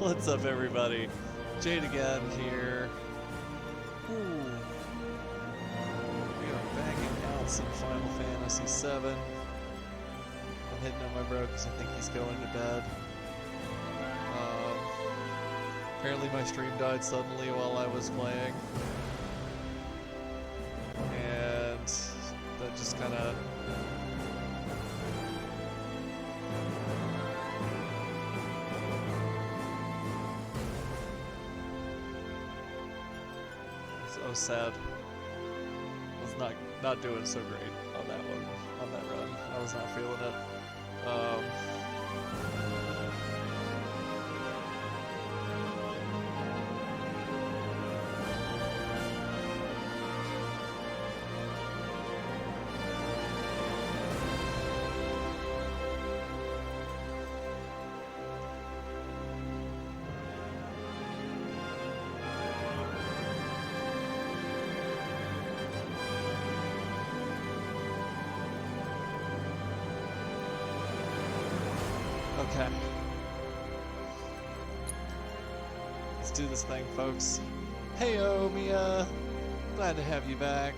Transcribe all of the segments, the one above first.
What's up, everybody? Jade again here. Ooh. We are banging out some Final Fantasy VII. I'm hitting on my bro because I think he's going to bed. Apparently my stream died suddenly while I was playing. And that just kind of... I was sad. I was not doing so great on that one, on that run. I was not feeling it. Okay. Let's do this thing, folks. Heyo, Mia! Glad to have you back.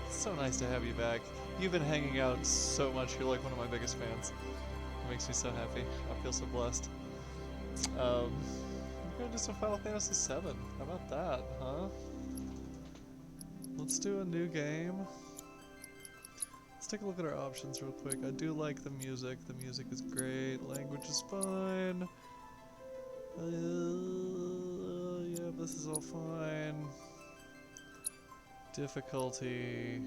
So nice to have you back. You've been hanging out so much. You're like one of my biggest fans. It makes me so happy. I feel so blessed. We're gonna do some Final Fantasy VII. How about that, huh? Let's do a new game. Let's take a look at our options real quick. I do like the music. The music is great. Language is fine. Yeah, this is all fine. Difficulty.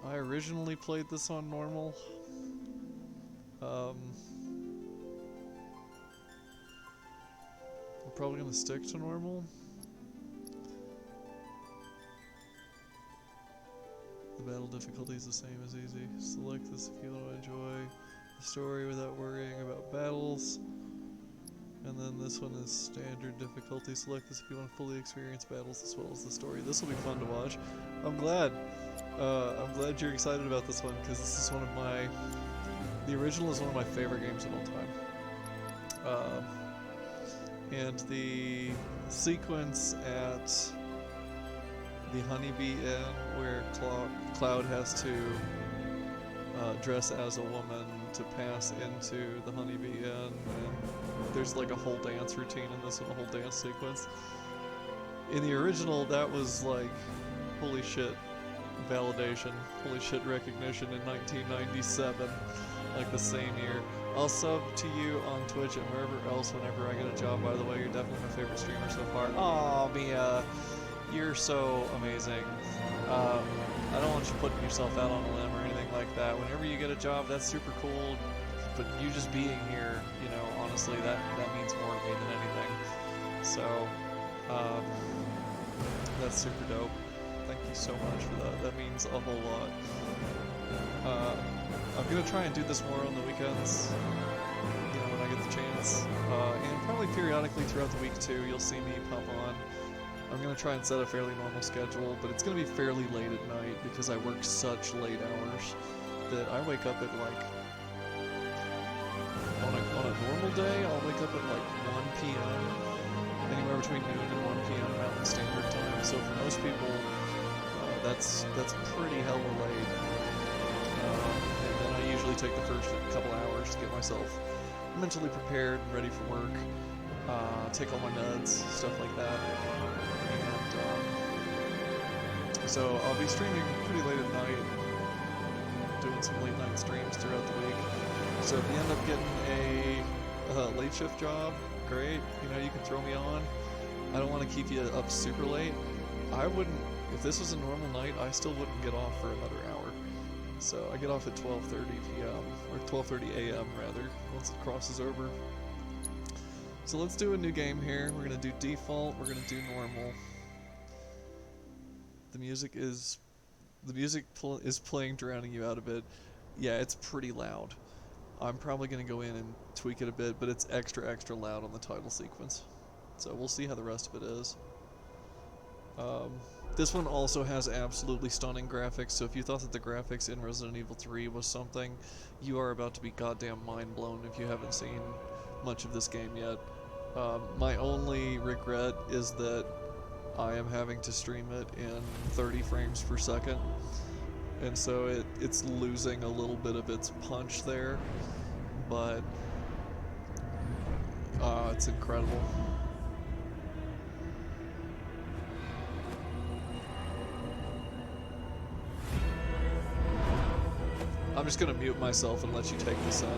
I originally played this on normal. I'm probably gonna stick to normal. The battle difficulty is the same as easy. Select this if you want to enjoy the story without worrying about battles. And then this one is standard difficulty. Select this if you want to fully experience battles as well as the story. This will be fun to watch. I'm glad you're excited about this one because this is one of my... The original is one of my favorite games of all time. And the sequence at the Honeybee Inn where Cloud has to dress as a woman to pass into the Honeybee Inn, and there's like a whole dance routine in this one, a whole dance sequence. In the original, that was like, holy shit validation, holy shit recognition in 1997, like the same year. I'll sub to you on Twitch and wherever else whenever I get a job, by the way. You're definitely my favorite streamer so far. Aw, Mia. You're so amazing. I don't want you putting yourself out on a limb or anything like that. Whenever you get a job, that's super cool. But you just being here, you know, honestly, that means more to me than anything. So, that's super dope. Thank you so much for that. That means a whole lot. I'm gonna try and do this more on the weekends, you know, when I get the chance. And probably periodically throughout the week too, you'll see me pop on. I'm going to try and set a fairly normal schedule, but it's going to be fairly late at night because I work such late hours that I wake up at like, on a normal day, I'll wake up at like 1 p.m., anywhere between noon and 1 p.m. Mountain Standard Time, so for most people, that's pretty hella late. And then I usually take the first couple hours to get myself mentally prepared and ready for work, take all my meds, stuff like that. So I'll be streaming pretty late at night, doing some late night streams throughout the week. So if you end up getting a late shift job, great, you know, you can throw me on. I don't want to keep you up super late. I wouldn't, if this was a normal night, I still wouldn't get off for another hour. So I get off at 12:30 p.m., or 12:30 a.m. rather, once it crosses over. So let's do a new game here. We're going to do default, we're going to do normal. The music is playing, drowning you out a bit. Yeah, it's pretty loud. I'm probably going to go in and tweak it a bit, but it's extra loud on the title sequence. So we'll see how the rest of it is. Um, this one also has absolutely stunning graphics, so if you thought that the graphics in Resident Evil 3 was something, you are about to be goddamn mind blown if you haven't seen much of this game yet. My only regret is that I am having to stream it in 30 frames per second, and so it's losing a little bit of its punch there, but it's incredible. I'm just gonna mute myself and let you take this in.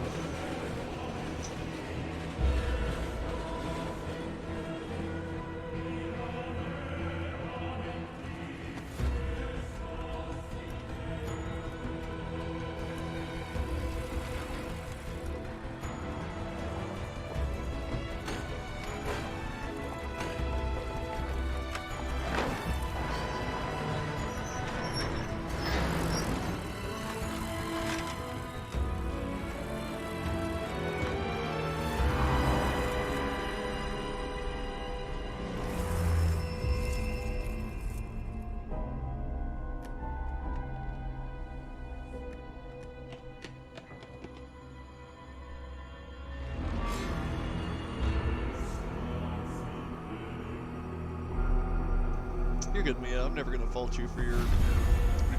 You're good, Mia. I'm never gonna fault you for your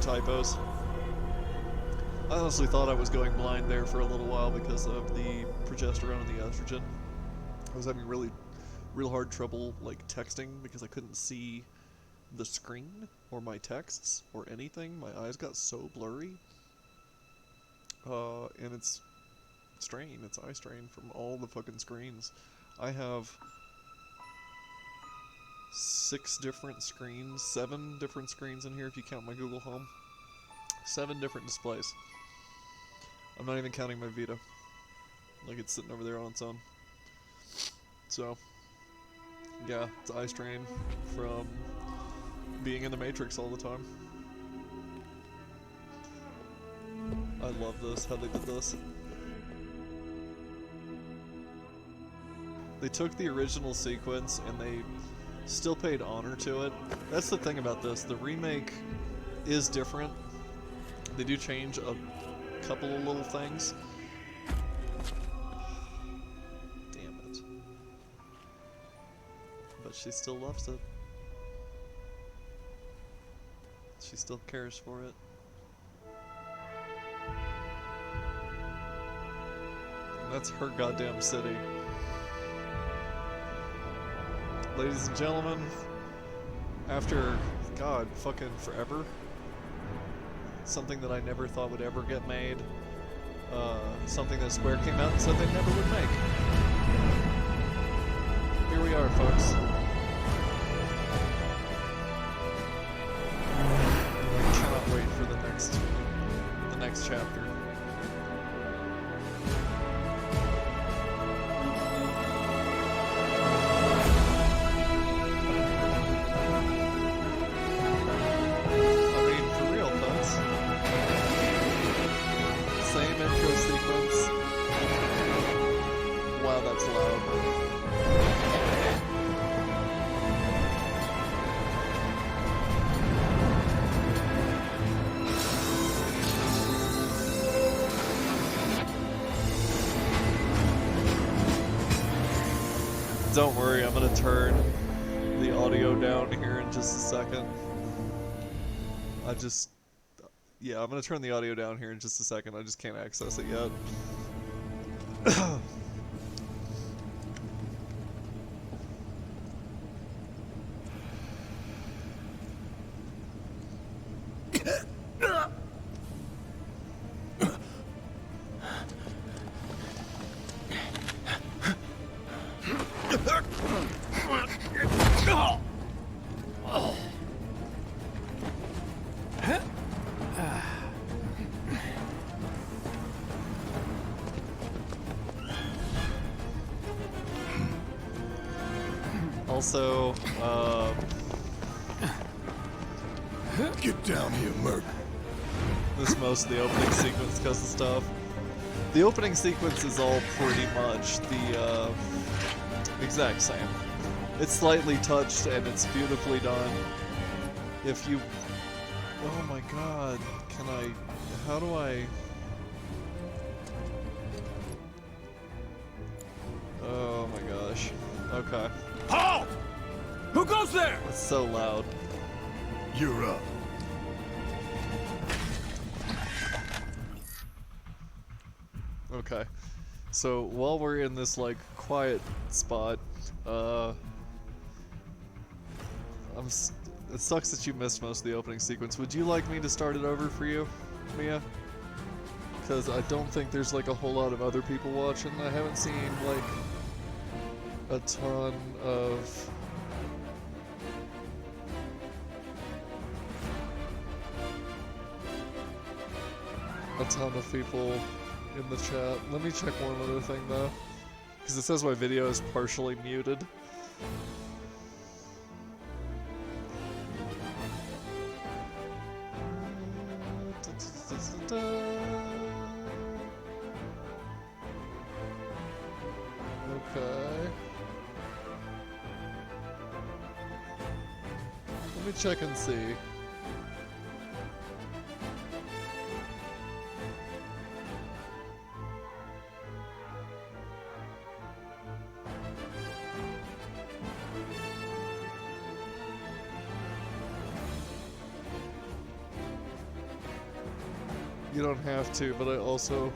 typos. I honestly thought I was going blind there for a little while because of the progesterone and the estrogen. I was having real hard trouble like texting because I couldn't see the screen or my texts or anything. My eyes got so blurry. And it's strain. It's eye strain from all the fucking screens. I have 6 different screens, 7 different screens in here if you count my Google Home. 7 different displays. I'm not even counting my Vita. Like, it's sitting over there on its own. So, yeah, it's eye strain from being in the Matrix all the time. I love this, how they did this. They took the original sequence and they still paid honor to it. That's the thing about this. The remake is different. They do change a couple of little things. Damn it. But she still loves it. She still cares for it. And that's her goddamn city. Ladies and gentlemen, after, God, fucking forever, something that I never thought would ever get made, something that Square came out and said they never would make. Here we are, folks. I cannot wait for the next chapter. Don't worry, I'm gonna turn the audio down here in just a second. Yeah, I'm gonna turn the audio down here in just a second. I just can't access it yet. Also, get down here, Merc. This is most of the opening sequence because of stuff. The opening sequence is all pretty much the exact same. It's slightly touched and it's beautifully done. If you... Oh my god. Can I... How do I... Oh my gosh. Okay. Halt! Who goes there? It's so loud. You're up. Okay. So while we're in this like quiet spot, it sucks that you missed most of the opening sequence. Would you like me to start it over for you, Mia? Because I don't think there's like a whole lot of other people watching. I haven't seen like a ton of people in the chat. Let me check one other thing though, because it says my video is partially muted. Okay. Let me check and see. You don't have to, but I also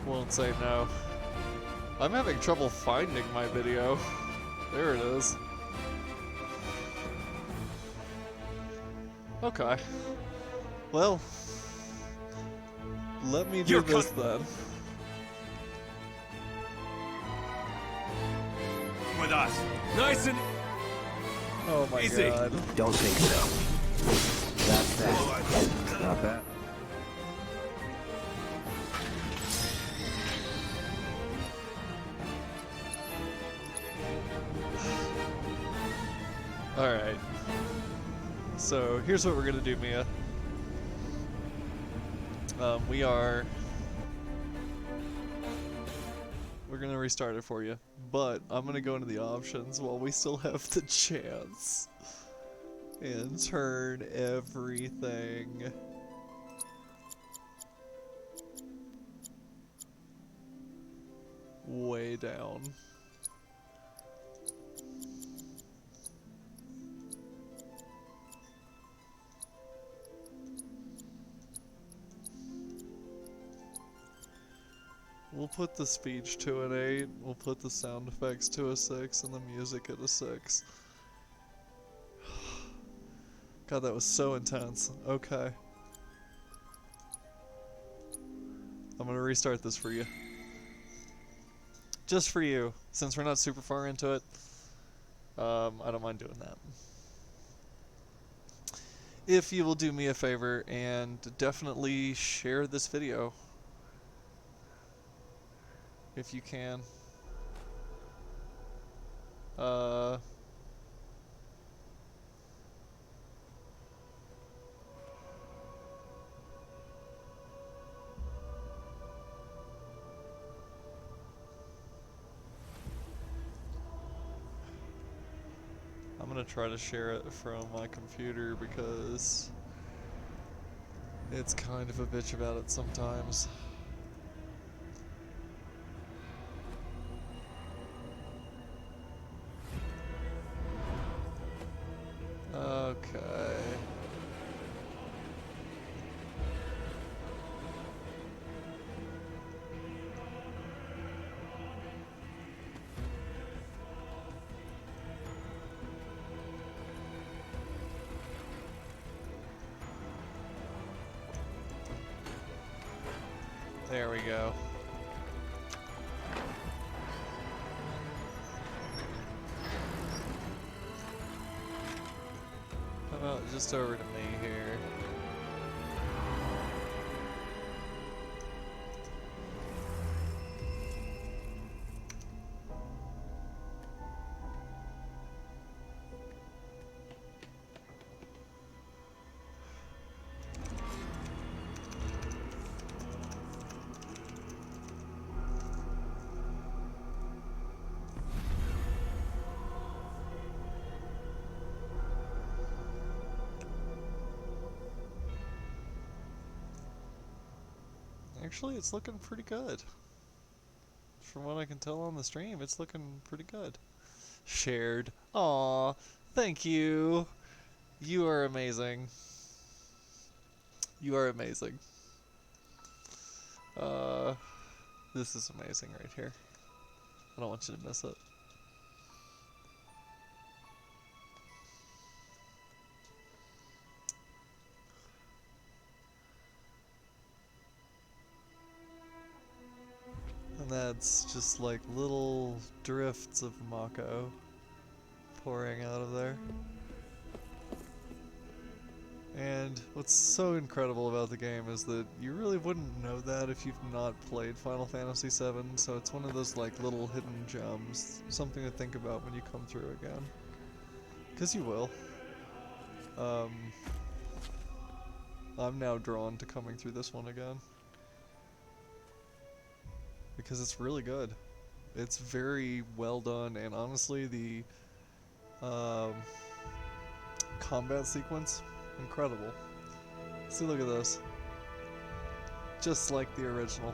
won't say no. I'm having trouble finding my video. There it is. Okay. Well, let me do this then. With us. Nice and Oh my easy. god. Don't think so. That's that. Not bad. Alright. So, here's what we're gonna do, Mia. We're gonna restart it for you, but I'm gonna go into the options while we still have the chance and turn everything way down. We'll put the speech to an 8, we'll put the sound effects to a 6, and the music at a 6. God, that was so intense. Okay. I'm gonna restart this for you. Just for you, since we're not super far into it. I don't mind doing that. If you will do me a favor and definitely share this video. If you can. I'm gonna try to share it from my computer because it's kind of a bitch about it sometimes. Okay. There we go. How about just over to me here? Actually, it's looking pretty good. From what I can tell on the stream, it's looking pretty good. Shared. Aw, thank you. You are amazing. You are amazing. This is amazing right here. I don't want you to miss it. And that's just like little drifts of Mako pouring out of there. And what's so incredible about the game is that you really wouldn't know that if you've not played Final Fantasy VII, so it's one of those like little hidden gems, something to think about when you come through again. Because you will. I'm now drawn to coming through this one again. Because it's really good. It's very well done, and honestly, the combat sequence, incredible. See, look at this. Just like the original.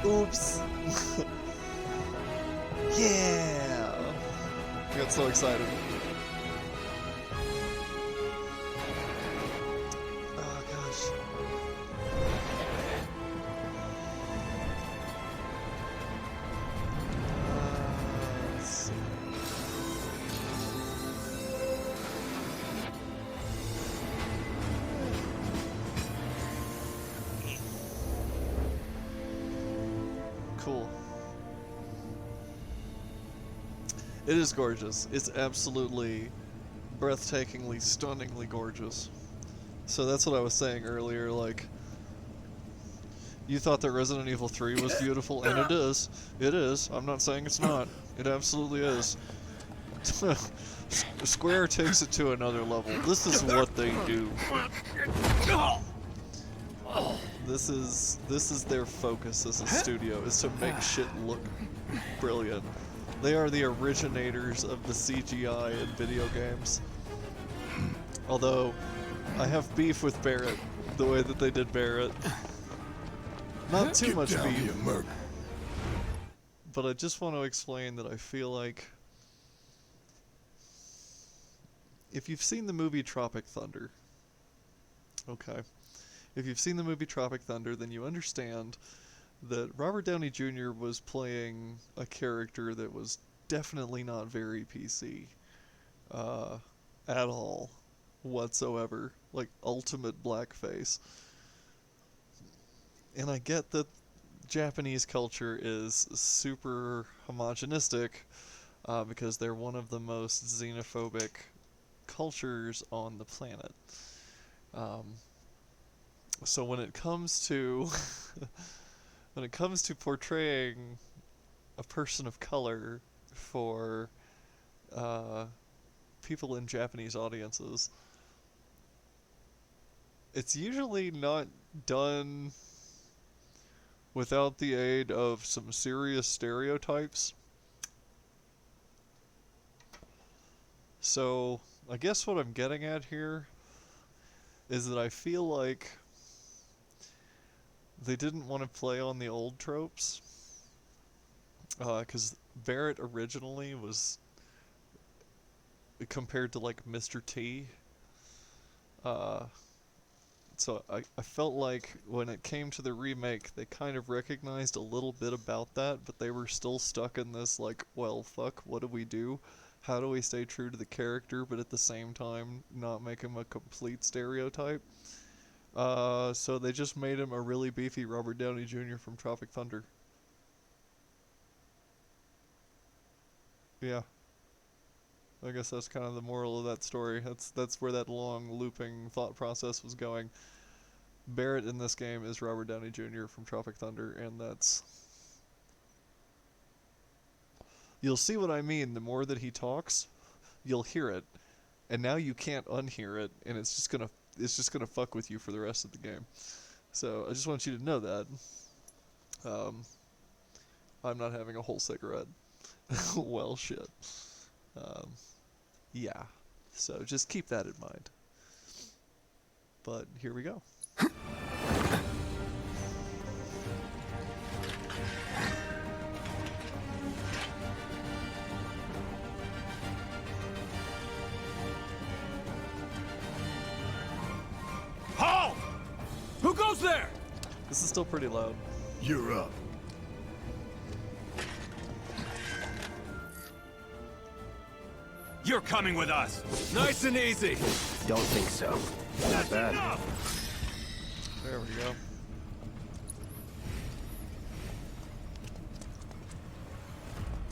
Oops. Yeah. I got so excited. Oh gosh. Let's see. Cool. It is gorgeous. It's absolutely breathtakingly, stunningly gorgeous. So that's what I was saying earlier, like, you thought that Resident Evil 3 was beautiful, and it is. It is. I'm not saying it's not. It absolutely is. Square takes it to another level. This is what they do. This is their focus as a studio, is to make shit look brilliant. They are the originators of the CGI in video games. Although, I have beef with Barrett, the way that they did Barrett. Not too much beef, but I just want to explain that I feel like if you've seen the movie Tropic Thunder, okay, if you've seen the movie Tropic Thunder, then you understand that Robert Downey Jr. was playing a character that was definitely not very PC at all, whatsoever, like ultimate blackface. And I get that Japanese culture is super homogenistic because they're one of the most xenophobic cultures on the planet. So when it comes to when it comes to portraying a person of color for people in Japanese audiences, it's usually not done without the aid of some serious stereotypes. So, I guess what I'm getting at here is that I feel like they didn't want to play on the old tropes. Because Barrett originally was compared to like Mr. T. So I felt like when it came to the remake, they kind of recognized a little bit about that, but they were still stuck in this like, well, fuck, what do we do? How do we stay true to the character, but at the same time not make him a complete stereotype? So they just made him a really beefy Robert Downey Jr. from Tropic Thunder. Yeah. I guess that's kind of the moral of that story. That's where that long looping thought process was going. Barrett in this game is Robert Downey Jr. from Tropic Thunder, and that's... You'll see what I mean. The more that he talks, you'll hear it, and now you can't unhear it, and it's just gonna fuck with you for the rest of the game. So I just want you to know that. I'm not having a whole cigarette. Well, shit. Yeah. So just keep that in mind. But here we go. Halt! Who goes there? This is still pretty loud. You're up. You're coming with us. Nice and easy. Don't think so. Not bad. There we go.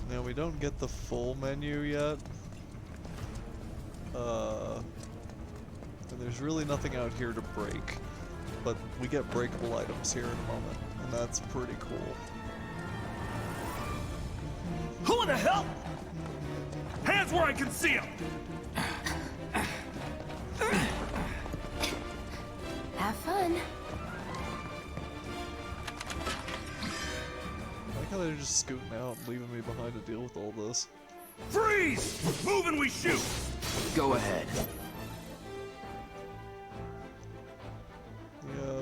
Now we don't get the full menu yet. And there's really nothing out here to break. But we get breakable items here in a moment, and that's pretty cool. Who the hell? Hands where I can see them. Have fun. I like how they're just scooting out and leaving me behind to deal with all this. Freeze! Move and we shoot. Go ahead. Yeah,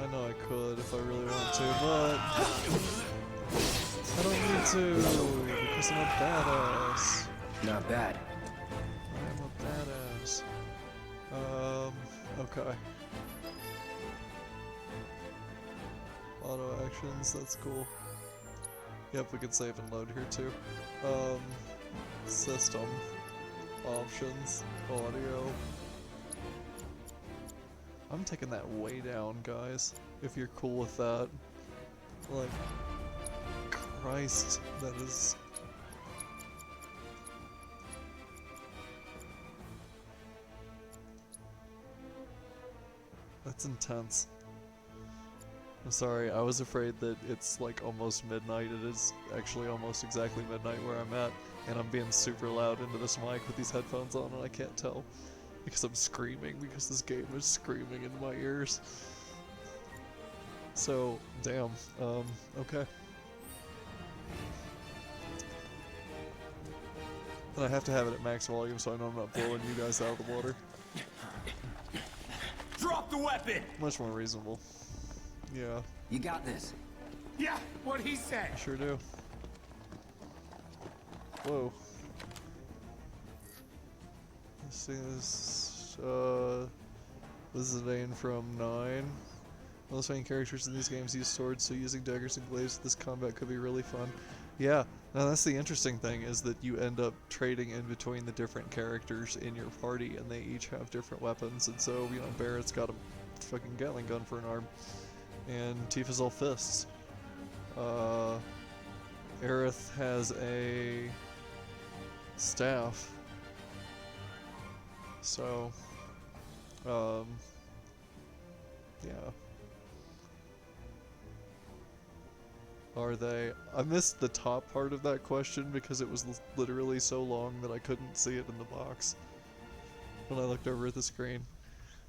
I know I could if I really want to, but I don't need to because I'm a badass. Not bad. I'm a badass. Okay. Auto actions, that's cool. Yep, we can save and load here too. System. Options. Audio. I'm taking that way down, guys. If you're cool with that. Like, Christ, that is... That's intense. I'm sorry, I was afraid that it's like almost midnight. It is actually almost exactly midnight where I'm at, and I'm being super loud into this mic with these headphones on, and I can't tell because I'm screaming because this game is screaming in my ears. So, damn. Okay. And I have to have it at max volume so I know I'm not blowing you guys out of the water. Drop the weapon. Much more reasonable. Yeah, You got this. Yeah, what he said. I sure do. Whoa. This thing is, this is Zidane from 9. Most main characters in these games use swords, so using daggers and glaives with this combat could be really fun. Yeah, now that's the interesting thing, is that you end up trading in between the different characters in your party, and they each have different weapons, and so, you know, Barrett's got a fucking Gatling gun for an arm, and Tifa's all fists. Aerith has a staff. So, yeah. Are they? I missed the top part of that question because it was literally so long that I couldn't see it in the box when I looked over at the screen.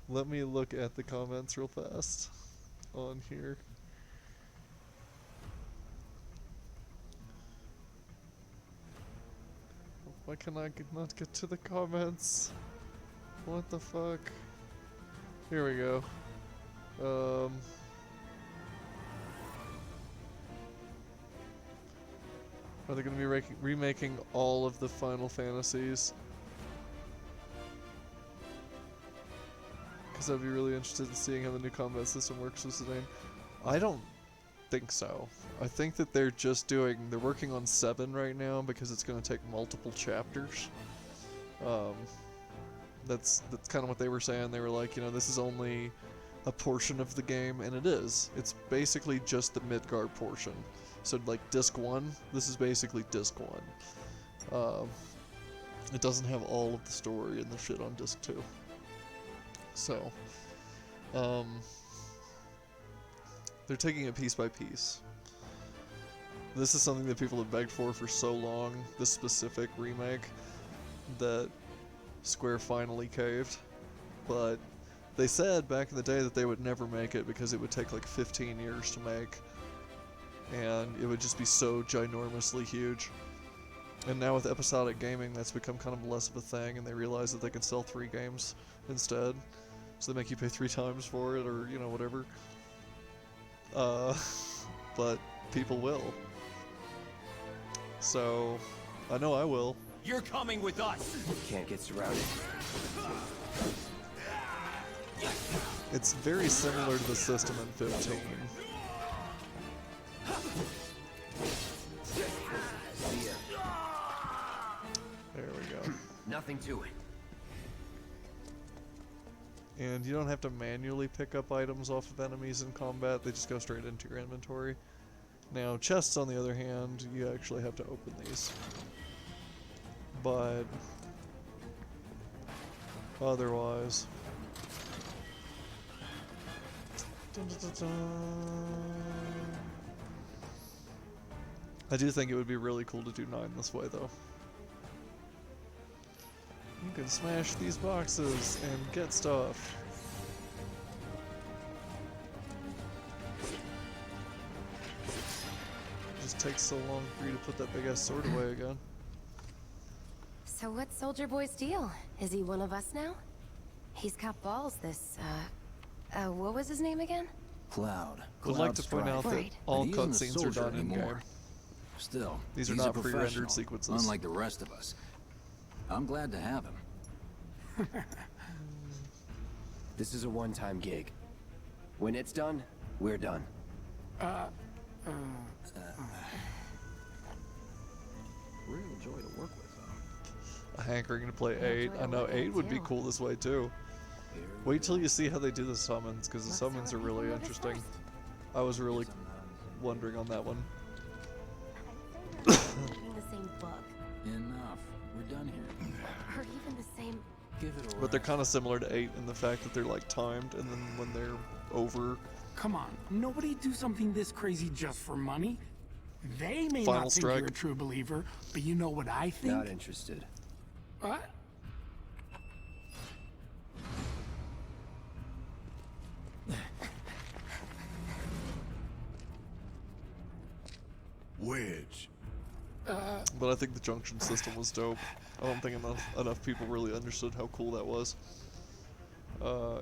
Let me look at the comments real fast on here. Why can I not get to the comments? What the fuck? Here we go. Are they going to be remaking all of the Final Fantasies? Because I'd be really interested in seeing how the new combat system works with Zidane. I don't think so. I think that they're working on 7 right now because it's going to take multiple chapters. That's kind of what they were saying. They were like, you know, this is only a portion of the game, and it is. It's basically just the Midgard portion. So, like, Disc 1, this is basically Disc 1. It doesn't have all of the story and the shit on Disc 2. So, They're taking it piece by piece. This is something that people have begged for so long, this specific remake, that Square finally caved. But they said back in the day that they would never make it because it would take like 15 years to make. And it would just be so ginormously huge. And now with episodic gaming, that's become kind of less of a thing, and they realize that they can sell 3 games instead. So they make you pay 3 times for it, or, you know, whatever. But people will. So, I know I will. You're coming with us! Can't get surrounded. It's very similar to the system in 15. There we go. Nothing to it. And you don't have to manually pick up items off of enemies in combat, they just go straight into your inventory. Now, chests, on the other hand, you actually have to open these. But otherwise... Dun, dun, dun, dun. I do think it would be really cool to do 9 this way, though. You can smash these boxes and get stuff. Just takes so long for you to put that big ass sword away again. So what's Soldier Boy's deal? Is he one of us now? He's got balls, this, what was his name again? Cloud. Would like to point out that Right. all But he isn't a cutscenes are soldier done in game. anymore. Still, These are he's a not pre-rendered professional, sequences. unlike the rest of us. I'm glad to have him. This is a one-time gig. When it's done, we're done. Real joy to work with, A hankering to play 8. I know 8 would be cool this way too. Wait till you see how they do the summons, because the summons are really interesting. I was really wondering on that one. Reading the same book, Enough. We're done here. or even the same. Give it a But they're rest. kind of similar to 8 in the fact that they're like timed, and then when they're over, Come on, nobody do something this crazy just for money. They may Final not think strike. you're a true believer, but you know what I think? Not interested. What? Wedge. but I think the junction system was dope. I don't think enough people really understood how cool that was.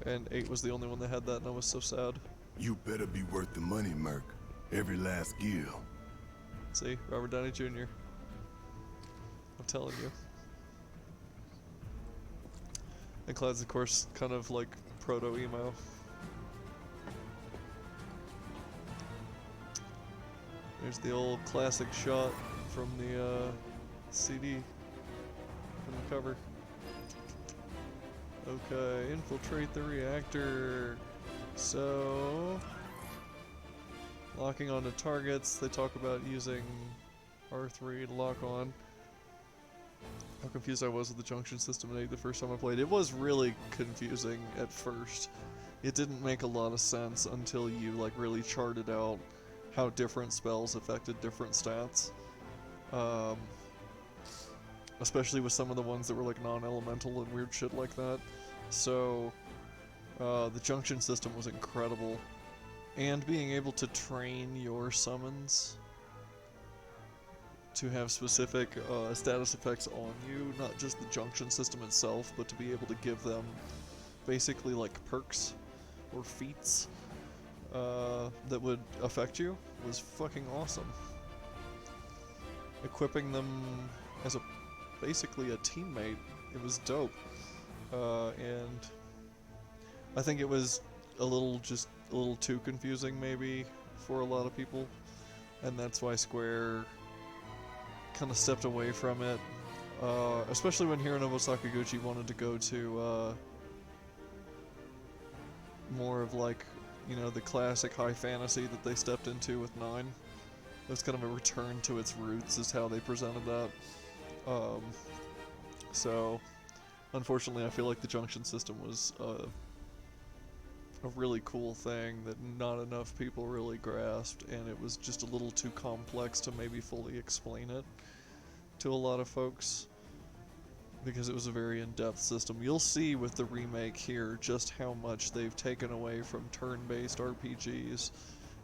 And 8 was the only one that had that, and I was so sad. You better be worth the money, Merc. Every last gil. See, Robert Downey Jr. I'm telling you. And Cloud's, of course, kind of like proto-emo. There's the old classic shot from the CD, from the cover. Okay, infiltrate the reactor. So, locking onto targets, they talk about using R3 to lock on. How confused I was with the junction system in 8 the first time I played. It was really confusing at first. It didn't make a lot of sense until you like really charted out how different spells affected different stats. Especially with some of the ones that were like non-elemental and weird shit like that. So the junction system was incredible. And being able to train your summons to have specific status effects on you, not just the junction system itself, but to be able to give them basically like perks or feats that would affect you was fucking awesome. Equipping them as basically a teammate, it was dope. And I think it was a little too confusing maybe for a lot of people, and that's why Square kind of stepped away from it, especially when Hironobu Sakaguchi wanted to go to more of like, you know, the classic high fantasy that they stepped into with 9. It was kind of a return to its roots is how they presented that. So unfortunately I feel like the junction system was a really cool thing that not enough people really grasped, and it was just a little too complex to maybe fully explain it to a lot of folks, because it was a very in-depth system. You'll see with the remake here just how much they've taken away from turn-based RPGs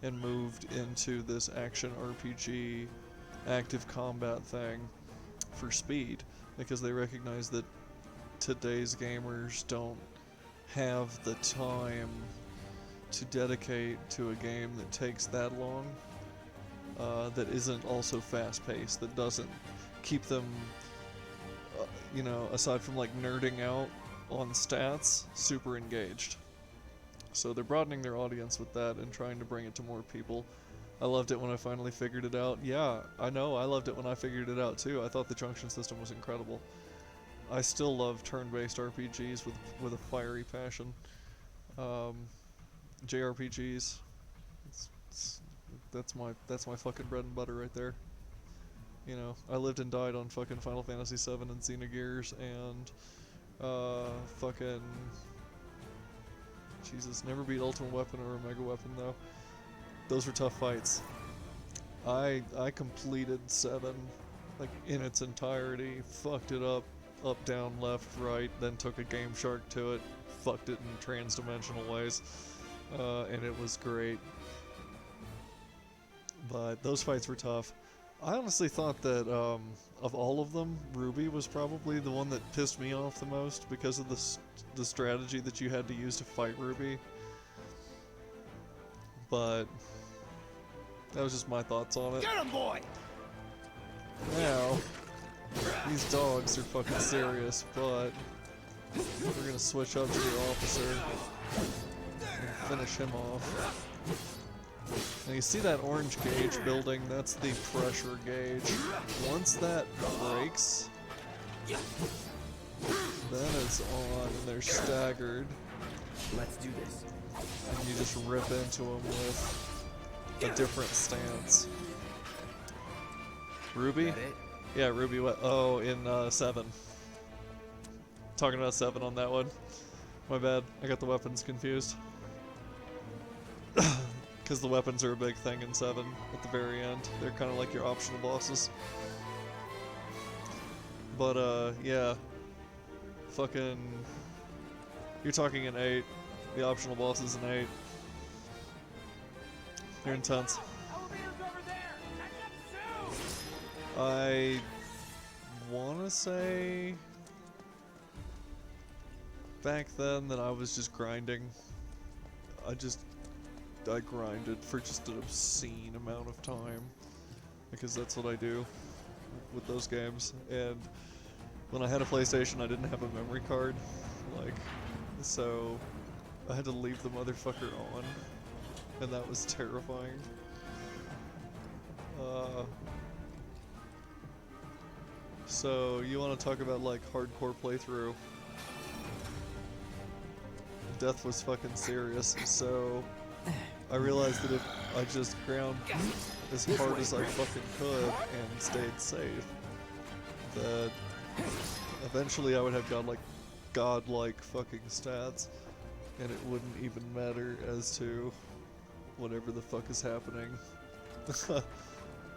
and moved into this action RPG active combat thing for speed, because they recognize that today's gamers don't have the time to dedicate to a game that takes that long, that isn't also fast-paced, that doesn't keep them, you know, aside from like nerding out on stats, super engaged. So they're broadening their audience with that and trying to bring it to more people. I loved it when I finally figured it out. Yeah, I know, I loved it when I figured it out too. I thought the junction system was incredible. I still love turn-based RPGs with a fiery passion. JRPGs, that's my fucking bread and butter right there. You know, I lived and died on fucking Final Fantasy VII and Xenogears and fucking Jesus, never beat Ultimate Weapon or Omega Weapon though. Those were tough fights. I completed 7 like in its entirety, fucked it up, down, left, right, then took a Game Shark to it, fucked it in trans-dimensional ways, and it was great. But those fights were tough. I honestly thought that of all of them, Ruby was probably the one that pissed me off the most because of the strategy that you had to use to fight Ruby. But that was just my thoughts on it. Get him, boy! Now, these dogs are fucking serious, but we're gonna switch up to the officer and finish him off. Now you see that orange gauge building? That's the pressure gauge. Once that breaks, then it's on and they're staggered. Let's do this. And you just rip into them with a different stance. Ruby? That it? Yeah, Ruby. Oh, in 7. Talking about 7 on that one. My bad. I got the weapons confused. Because the weapons are a big thing in 7 at the very end. They're kind of like your optional bosses. But, yeah. Fucking... You're talking in 8. The optional bosses in 8. They're intense. Elevator's over there! Catch up soon! I wanna say back then that I was just grinding. I grinded for just an obscene amount of time because that's what I do with those games. And when I had a PlayStation, I didn't have a memory card, so I had to leave the motherfucker on, and that was terrifying. So you want to talk about like hardcore playthrough? Death was fucking serious, so I realized that if I just ground as hard as I fucking could and stayed safe, that eventually I would have godlike fucking stats, and it wouldn't even matter as to whatever the fuck is happening.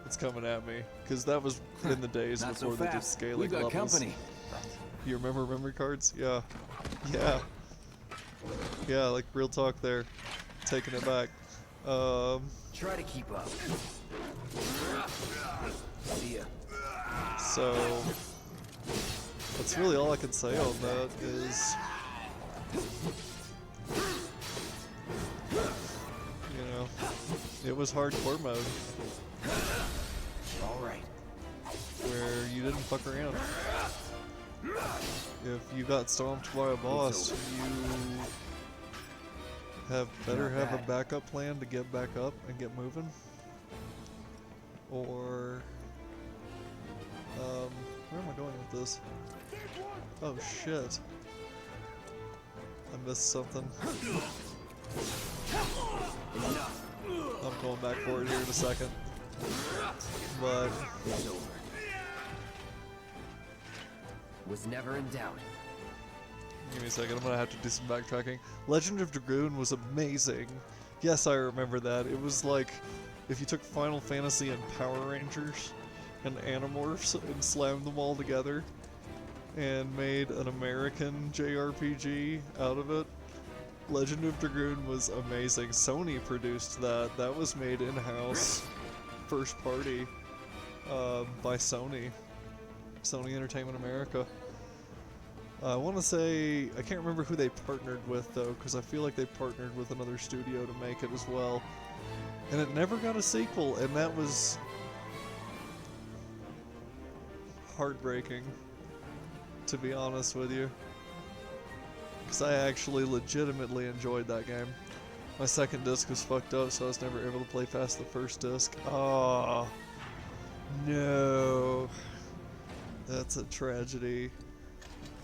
It's coming at me, because that was in the days Not before so they did fast. scaling We've got levels. company. You remember memory cards? Yeah. Yeah, like real talk there. Taking it back. Try to keep up. See ya. So that's really all I can say on that is, you know, it was hardcore mode All right. where you didn't fuck around. If you got stomped by a boss, you better have a backup plan to get back up and get moving. Or where am I going with this? Oh shit. I missed something. I'm going back for it here in a second. But It's over. Was never in doubt. Give me a second, I'm gonna have to do some backtracking. Legend of Dragoon was amazing. Yes, I remember that. It was like if you took Final Fantasy and Power Rangers and Animorphs and slammed them all together and made an American JRPG out of it. Legend of Dragoon was amazing. Sony produced that. That was made in-house, first party, by Sony. Sony Entertainment America. I want to say, I can't remember who they partnered with though, because I feel like they partnered with another studio to make it as well. And it never got a sequel, and that was heartbreaking, to be honest with you. Because I actually legitimately enjoyed that game. My second disc was fucked up, so I was never able to play past the first disc. Oh, no. That's a tragedy.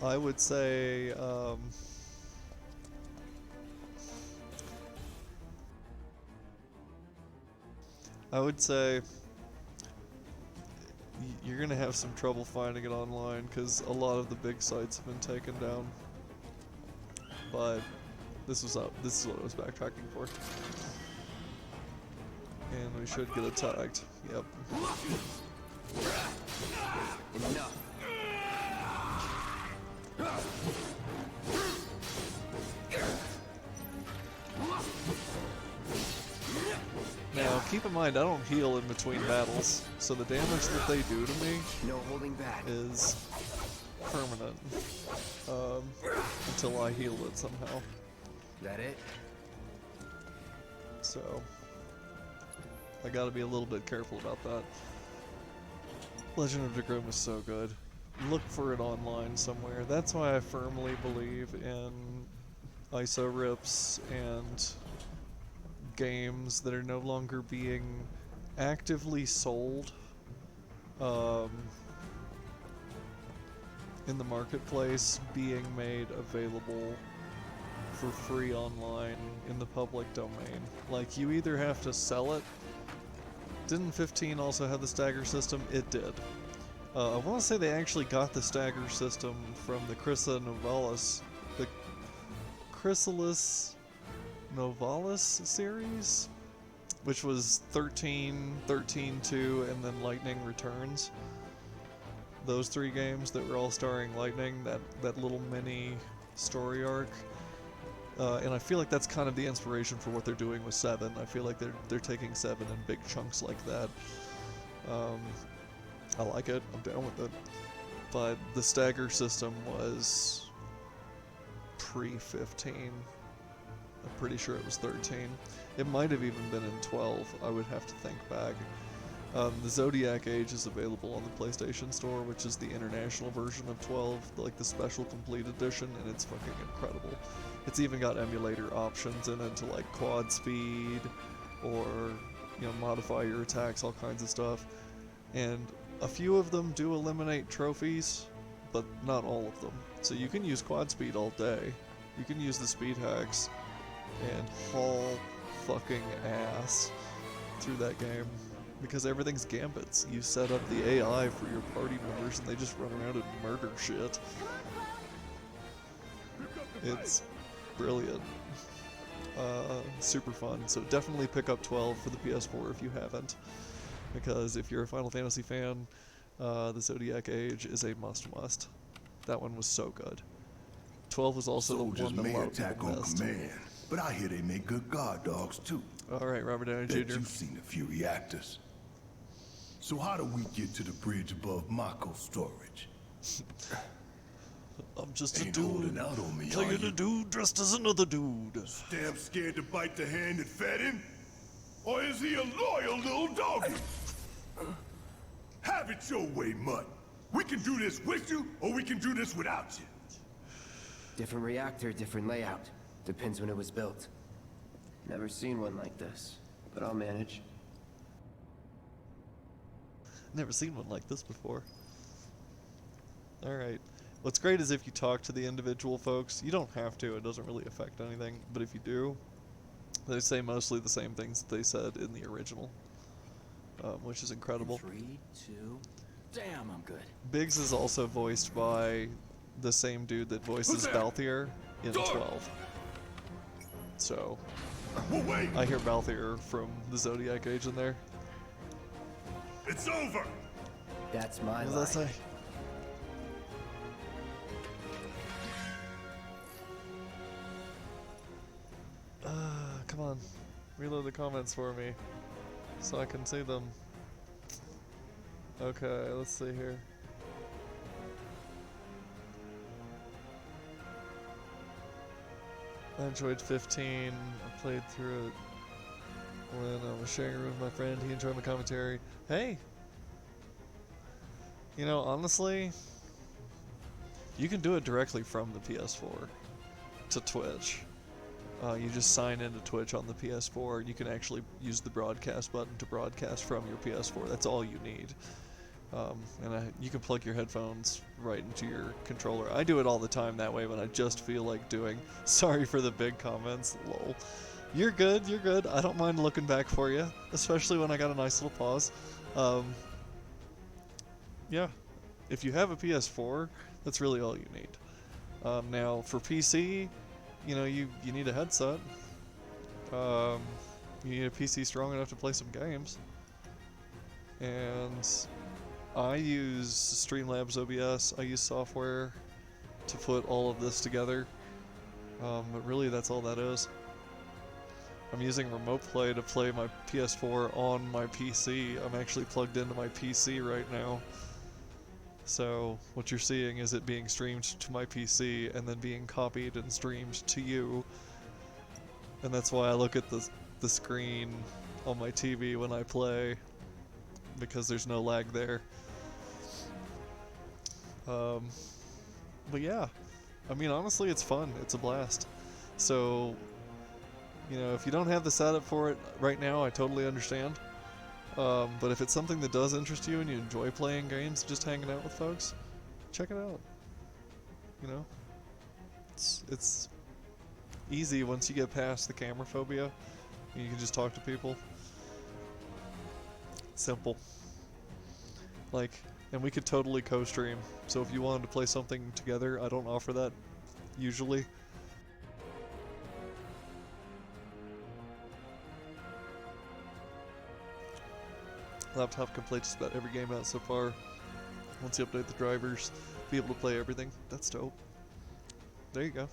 I would say, you're gonna have some trouble finding it online because a lot of the big sites have been taken down. But this is what I was backtracking for. And we should get attacked. Yep. Enough. Now, keep in mind, I don't heal in between battles, so the damage that they do to me No holding back. is permanent until I heal it somehow. That it? So I gotta be a little bit careful about that. Legend of Dragoon was so good. Look for it online somewhere. That's why I firmly believe in ISO rips and games that are no longer being actively sold in the marketplace, being made available for free online in the public domain. Like, you either have to sell it. Didn't 15 also have the stagger system? It did. I want to say they actually got the stagger system from the Chrysalis Novalis series, which was 13, 13-2, and then Lightning Returns. Those three games that were all starring Lightning, that little mini story arc. And I feel like that's kind of the inspiration for what they're doing with 7. I feel like they're taking 7 in big chunks like that. I like it. I'm down with it. But the stagger system was pre-15. I'm pretty sure it was 13. It might have even been in 12. I would have to think back. The Zodiac Age is available on the PlayStation Store, which is the international version of 12, like the special complete edition, and it's fucking incredible. It's even got emulator options in it to like quad speed or, you know, modify your attacks, all kinds of stuff. And a few of them do eliminate trophies, but not all of them. So you can use quad speed all day. You can use the speed hacks and haul fucking ass through that game. Because everything's gambits. You set up the AI for your party members and they just run around and murder shit. It's brilliant. Super fun. So definitely pick up 12 for the PS4 if you haven't. Because if you're a Final Fantasy fan, the Zodiac Age is a must-must. That one was so good. 12 was also Soldiers the one that may a lot of attack people on missed. command, but I hear they make good guard dogs too. Alright, Robert Downey Bet Jr. you've seen a few reactors. So how do we get to the bridge above Mako storage? I'm just a Ain't holding dude. out on me, are Playing you? a dude dressed as another dude. Damn scared to bite the hand that fed him? Or is he a loyal little doggy? Have it your way, Mutt. We can do this with you, or we can do this without you. Different reactor, different layout. Depends when it was built. Never seen one like this, but I'll manage. Never seen one like this before. Alright. What's great is if you talk to the individual folks, you don't have to, it doesn't really affect anything, but if you do, they say mostly the same things that they said in the original, which is incredible. 3, 2, damn, I'm good. Biggs is also voiced by the same dude that voices Balthier in 12. So, Wait! I hear Balthier from the Zodiac Age in there. It's over! That's my What line. does that say? Come on. Reload the comments for me so I can see them. Okay, let's see here. I enjoyed 15. I played through it when I was sharing a room with my friend. He enjoyed my commentary. Hey! You know, honestly, you can do it directly from the PS4 to Twitch. You just sign into Twitch on the PS4. You can actually use the broadcast button to broadcast from your PS4. That's all you need. You can plug your headphones right into your controller. I do it all the time that way when I just feel like doing. Sorry for the big comments, lol. You're good, you're good. I don't mind looking back for you, especially when I got a nice little pause. Yeah, if you have a PS4, that's really all you need. Now, for PC, you know, you need a headset. You need a PC strong enough to play some games. And I use Streamlabs OBS. I use software to put all of this together. But really, that's all that is. I'm using Remote Play to play my PS4 on my PC. I'm actually plugged into my PC right now. So what you're seeing is it being streamed to my PC and then being copied and streamed to you. And that's why I look at the screen on my TV when I play, because there's no lag there. But yeah, I mean, honestly, it's fun. It's a blast. So, you know, if you don't have the setup for it right now, I totally understand. But if it's something that does interest you and you enjoy playing games, just hanging out with folks, check it out. You know, it's easy once you get past the camera phobia. And you can just talk to people. Simple. Like, and we could totally co-stream. So if you wanted to play something together, I don't offer that usually. Laptop can play just about every game out so far. Once you update the drivers, be able to play everything. That's dope. There you go.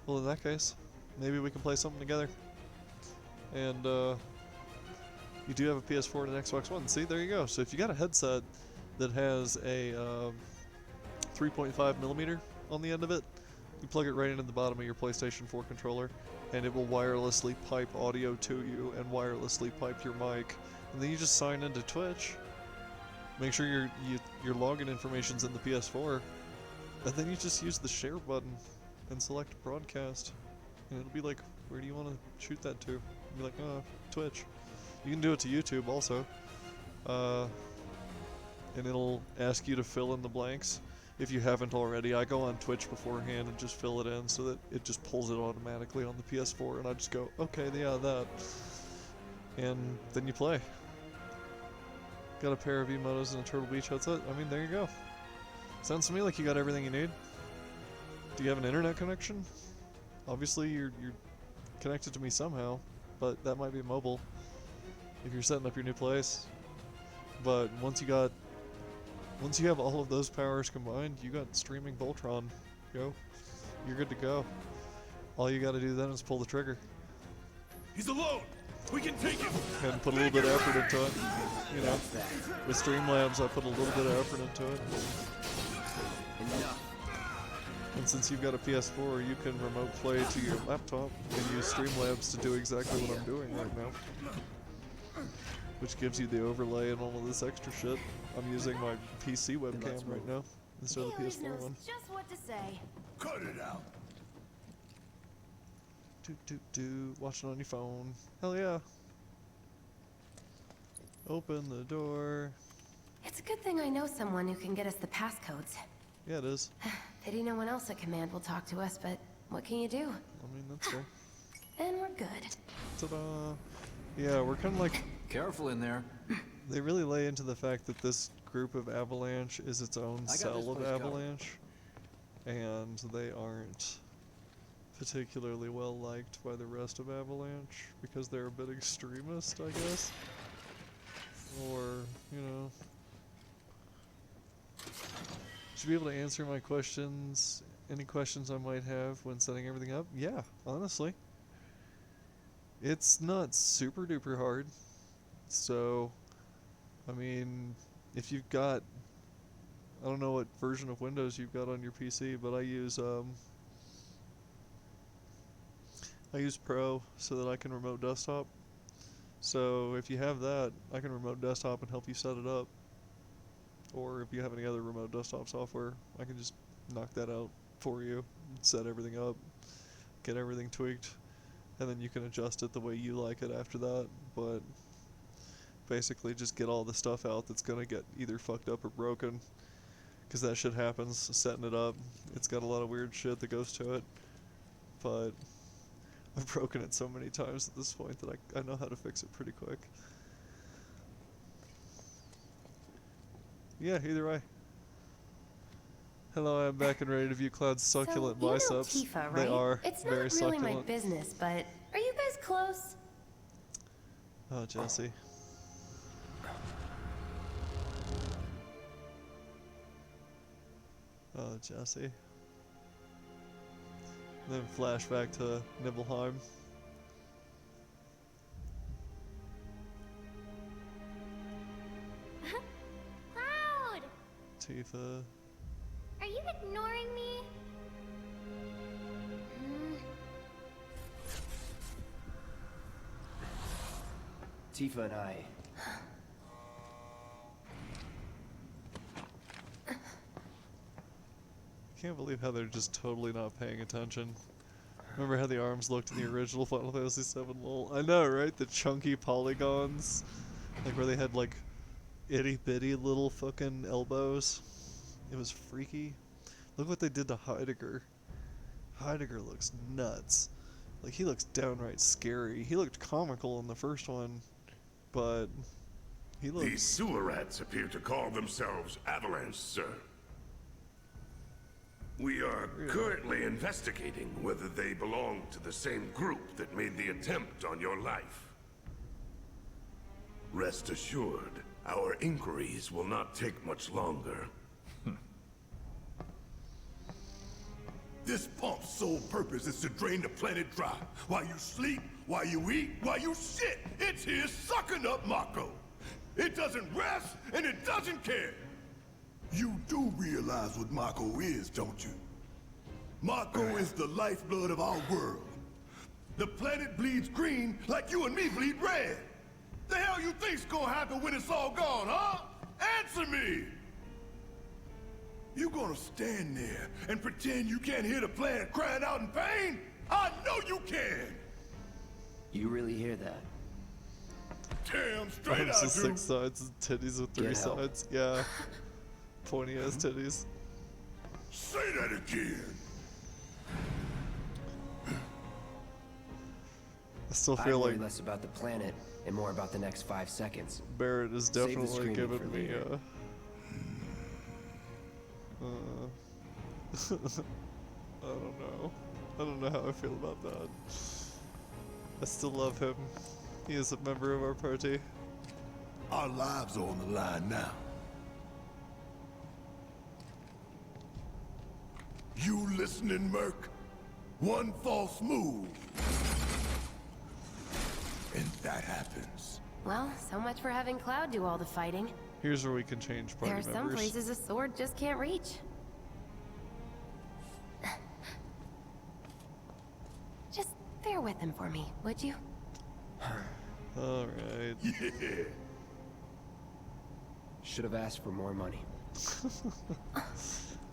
Well, in that case, maybe we can play something together. And you do have a PS4 and an Xbox One. See, there you go. So if you got a headset that has a 3.5mm on the end of it, you plug it right into the bottom of your PlayStation 4 controller, and it will wirelessly pipe audio to you and wirelessly pipe your mic. And then you just sign into Twitch. Make sure your login information's in the PS4, and then you just use the share button and select broadcast, and it'll be like, where do you want to shoot that to? You'll be like, Twitch. You can do it to YouTube also, and it'll ask you to fill in the blanks if you haven't already. I go on Twitch beforehand and just fill it in so that it just pulls it automatically on the PS4, and I just go, okay, yeah, that, and then you play. Got a pair of emotes and a Turtle Beach headset. I mean, there you go. Sounds to me like you got everything you need. Do you have an internet connection? Obviously, you're connected to me somehow, but that might be mobile if you're setting up your new place. But once you have all of those powers combined, you got streaming Voltron. Go. You're good to go. All you got to do then is pull the trigger. He's alone. We can take him. And put a little bit of effort into it. You know, with Streamlabs, I put a little bit of effort into it. And since you've got a PS4, you can remote play to your laptop and use Streamlabs to do exactly what I'm doing right now. Which gives you the overlay and all of this extra shit. I'm using my PC webcam right now instead of the PS4 one. Just what to say. Cut it out! Watching on your phone. Hell yeah. Open the door. It's a good thing I know someone who can get us the passcodes. Yeah, it is. Pity no one else at command will talk to us, but what can you do? I mean, that's fair. And we're good. Ta-da. Yeah, we're kind of like... Careful in there. They really lay into the fact that this group of Avalanche is its own cell of Avalanche. and they aren't particularly well liked by the rest of Avalanche because they're a bit extremist, I guess. Or, you know. Should be able to answer my questions, any questions I might have when setting everything up. Yeah, honestly. It's not super duper hard. So, I mean, if you've got, I don't know what version of Windows you've got on your PC, but I use Pro so that I can remote desktop. So if you have that, I can remote desktop and help you set it up. Or if you have any other remote desktop software, I can just knock that out for you, set everything up, get everything tweaked, and then you can adjust it the way you like it after that. But basically just get all the stuff out that's going to get either fucked up or broken, because that shit happens setting it up. It's got a lot of weird shit that goes to it, but I've broken it so many times at this point that I know how to fix it pretty quick. Yeah, either way. Hello, I'm back and ready to view Cloud's succulent so, you biceps. Know Tifa, right? They are it's very not really succulent. my business, but are you guys close? Oh, Jesse. Oh, Jesse. Then flashback to Nibelheim. Cloud! Tifa. Are you ignoring me? Tifa and I. I can't believe how they're just totally not paying attention. Remember how the arms looked in the original Final Fantasy VII lol? I know, right? The chunky polygons. Like where they had like itty bitty little fucking elbows. It was freaky. Look what they did to Heidegger. Heidegger looks nuts. Like he looks downright scary. He looked comical in the first one, but he looks... These sewer rats appear to call themselves Avalanche, sir. We are currently investigating whether they belong to the same group that made the attempt on your life. Rest assured, our inquiries will not take much longer. This pump's sole purpose is to drain the planet dry. While you sleep, while you eat, while you shit, it's here sucking up Mako. It doesn't rest, and it doesn't care. You do realize what Mako is, don't you? Mako is the lifeblood of our world. The planet bleeds green like you and me bleed red. The hell you think's gonna happen when it's all gone, huh? Answer me! You gonna stand there and pretend you can't hear the planet crying out in pain? I know you can! You really hear that? Damn straight Arms I with do. 6 sides, titties with 3 Get help. sides. Yeah. Pointy ass titties. Say that again. I still I feel worry like less about the planet and more about the next 5 seconds. Barrett is Save the definitely screaming giving for me later. I don't know. I don't know how I feel about that. I still love him. He is a member of our party. Our lives are on the line now. You listening, Merc? One false move. And that happens. Well, so much for having Cloud do all the fighting. Here's where we can change There party are some members. places a sword just can't reach. Just bear with him for me, would you? Alright. Yeah. Should have asked for more money.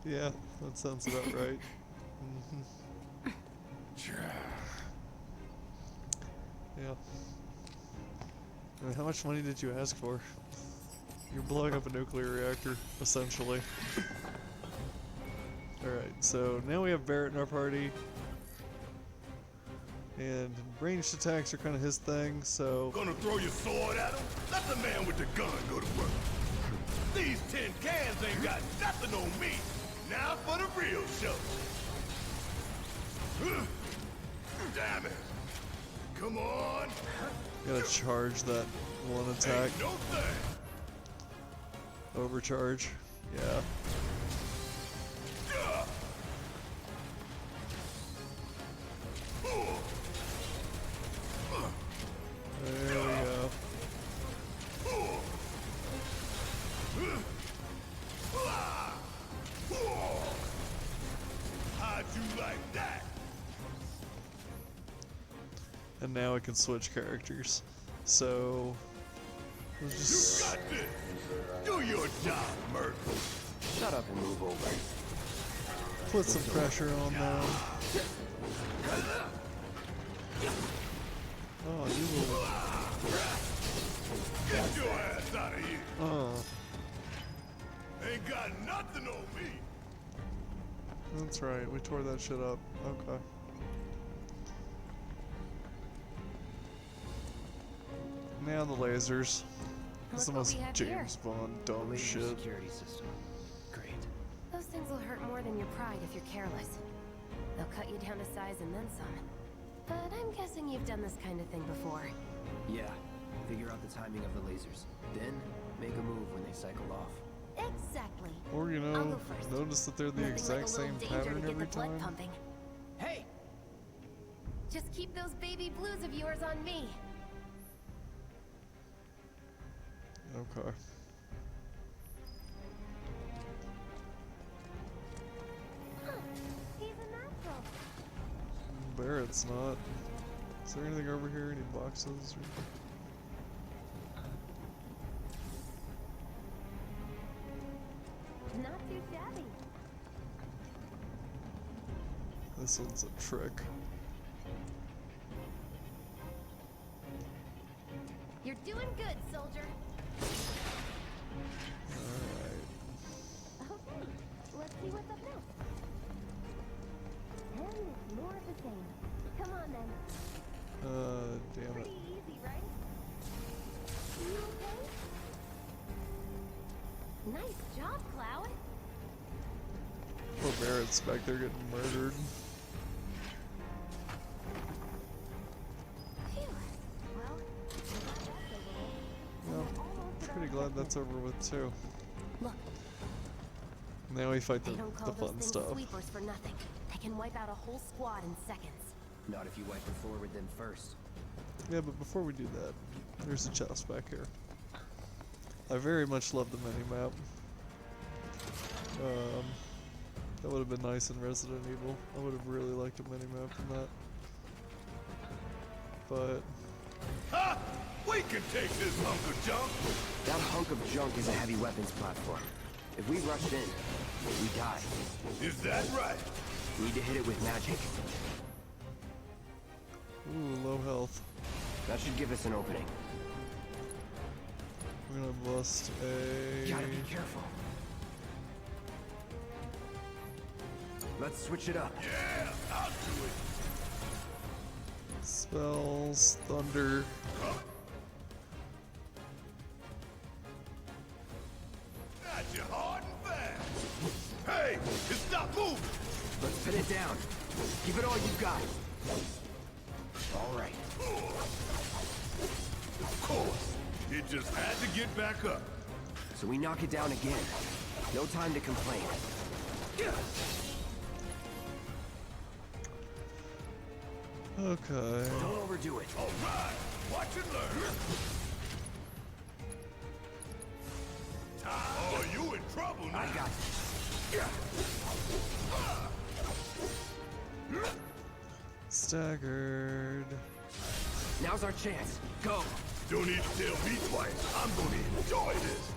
Yeah, that sounds about right. Yeah. I mean, how much money did you ask for? You're blowing up a nuclear reactor, essentially. Alright, so now we have Barrett in our party. And ranged attacks are kind of his thing, so... Gonna throw your sword at him? Let the man with the gun go to work. These tin cans ain't got nothing on me. Now for the real show. Damn it. Come on. Gotta charge that one attack. Ain't no thing. Overcharge. Yeah. There we go. How'd you like that? And now I can switch characters. So we'll You just got this. Do your job, Merc. Shut up and move over. put some pressure on them. Oh, you will. Get your ass out of here. Oh, Ain't got nothing on me. that's right. We tore that shit up. Okay. Now the lasers. That's the Look what most we have James Bond dumb Laser shit. security system. Great. Those things will hurt more than your pride if you're careless. They'll cut you down to size and then some. But I'm guessing you've done this kind of thing before. Yeah. Figure out the timing of the lasers. Then make a move when they cycle off. Exactly. Or, you I'll know, go first. notice that they're the Nothing like a exact little same danger pattern to get every the blood time. pumping. Hey! Just keep those baby blues of yours on me. Okay. Huh. He's a natural. Barrett's not. Is there anything over here? Any boxes? Or... Not too shabby. This one's a trick. You're doing good, soldier. Alright. Okay, let's see what's up next. And it's more of the same. Come on then. Damn it. Pretty easy, right? You okay? Nice job, Cloud. Poor Barrett's back there getting murdered. Phew. Well, Well, pretty glad that's over with too. Look, Now we fight they don't the call those fun things stuff. sweepers for nothing. They can wipe out a whole squad in seconds. Not if you wipe the floor with them first. Yeah, but before we do that, there's a chest back here. I very much love the mini-map. That would have been nice in Resident Evil. I would have really liked a mini-map in that. But, Ha! We can take this hunk of junk. That hunk of junk is a heavy weapons platform. If we rushed in, we die. Is that right? Need to hit it with magic. ooh, low health. That should give us an opening. We're gonna bust a... Gotta be careful. Let's switch it up. Yeah, I'll do it. Spells, thunder. Got you hard and fast. Hey, just stop moving. Let's pin it down. Give it all you've got. All right. Of course. It just had to get back up. So we knock it down again. No time to complain. Okay. Don't overdo it. All right, watch and learn. Oh, you in trouble now. I got you. Staggered. Now's our chance. Go. Don't need to tell me twice. I'm gonna enjoy this.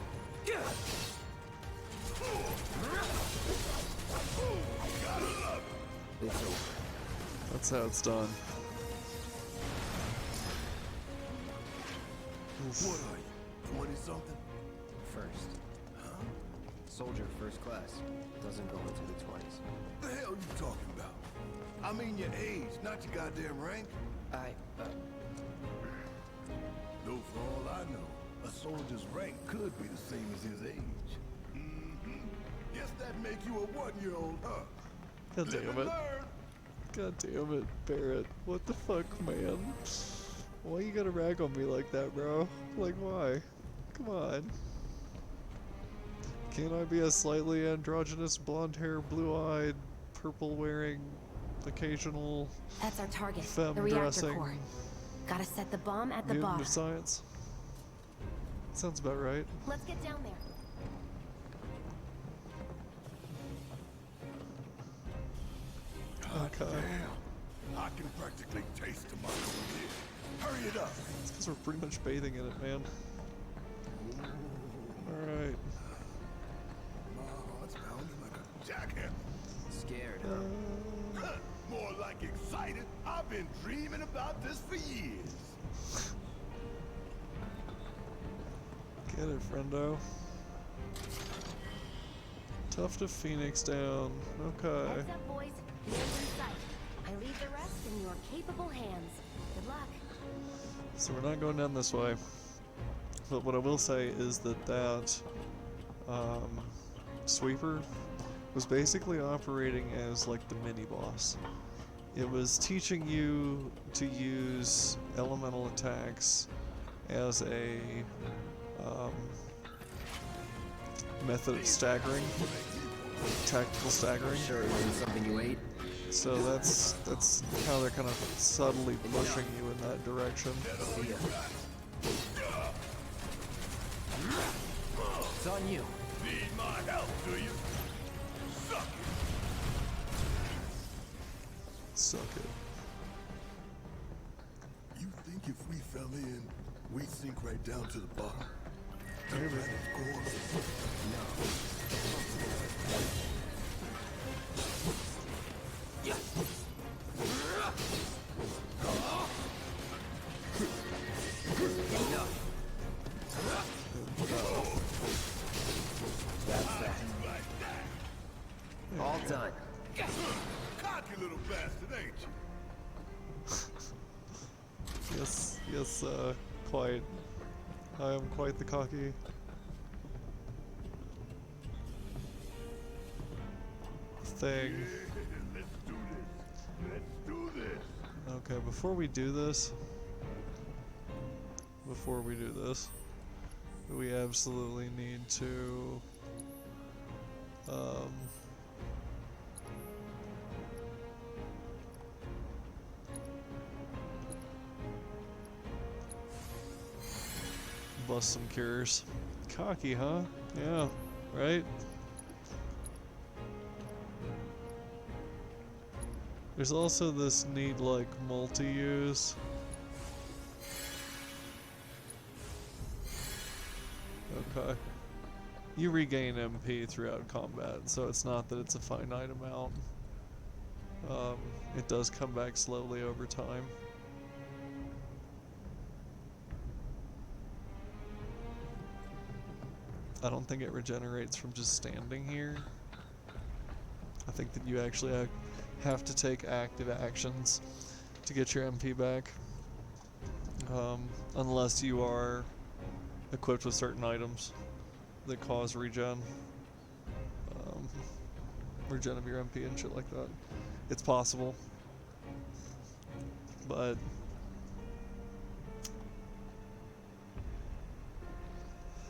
Gotta love it. It's over. That's how it's done. Oof. What are you, 20-something? First. Huh? Soldier first class. Doesn't go into the 20s. The hell you talking about? I mean your age, not your goddamn rank. Though for all I know, a soldier's rank could be the same as his age. Mm-hmm. Guess that That make you a 1-year-old, huh? God Live damn and it. learn. God damn it, Barrett. What the fuck, man? Why you gotta rag on me like that, bro? Like, why? Come on. Can't I be a slightly androgynous, blonde-hair, blue-eyed, purple-wearing, occasional That's our target, femme the reactor dressing core. Gotta set the bomb at the mutant bottom. of science? Sounds about right. Let's get down there. Okay. Damn. I can practically taste the Mako here. Hurry it up. It's because we're pretty much bathing in it, man. Alright. Oh, it's pounding like a jackhammer. Scared, More like excited. I've been dreaming about this for years. Get it, friendo. Tough to Phoenix down. Okay. Heads up, boys. The end's in sight. I leave the rest in your capable hands. Good luck. So we're not going down this way. But what I will say is that sweeper was basically operating as like the mini boss. It was teaching you to use elemental attacks as a method of staggering, tactical staggering. Sure, it wasn't something you ate. So that's how they're kind of subtly pushing you in that direction. See ya. It's on you. Need my help, do you? Suck it. Suck it. You think if we fell in, we'd sink right down to the bottom? Maybe. Of course. That's that. All done. Cocky little bastard, ain't you? Yes, quite. I am quite the cocky. Thing. Let's do this. Let's do this. Okay, before we do this, we absolutely need to bust some cures. Cocky, huh? Yeah, right? There's also this need like multi-use. Okay. You regain MP throughout combat, so it's not that it's a finite amount. It does come back slowly over time. I don't think it regenerates from just standing here. I think that you actually have to take active actions to get your MP back. Unless you are equipped with certain items that cause regen. Regen of your MP and shit like that. It's possible. But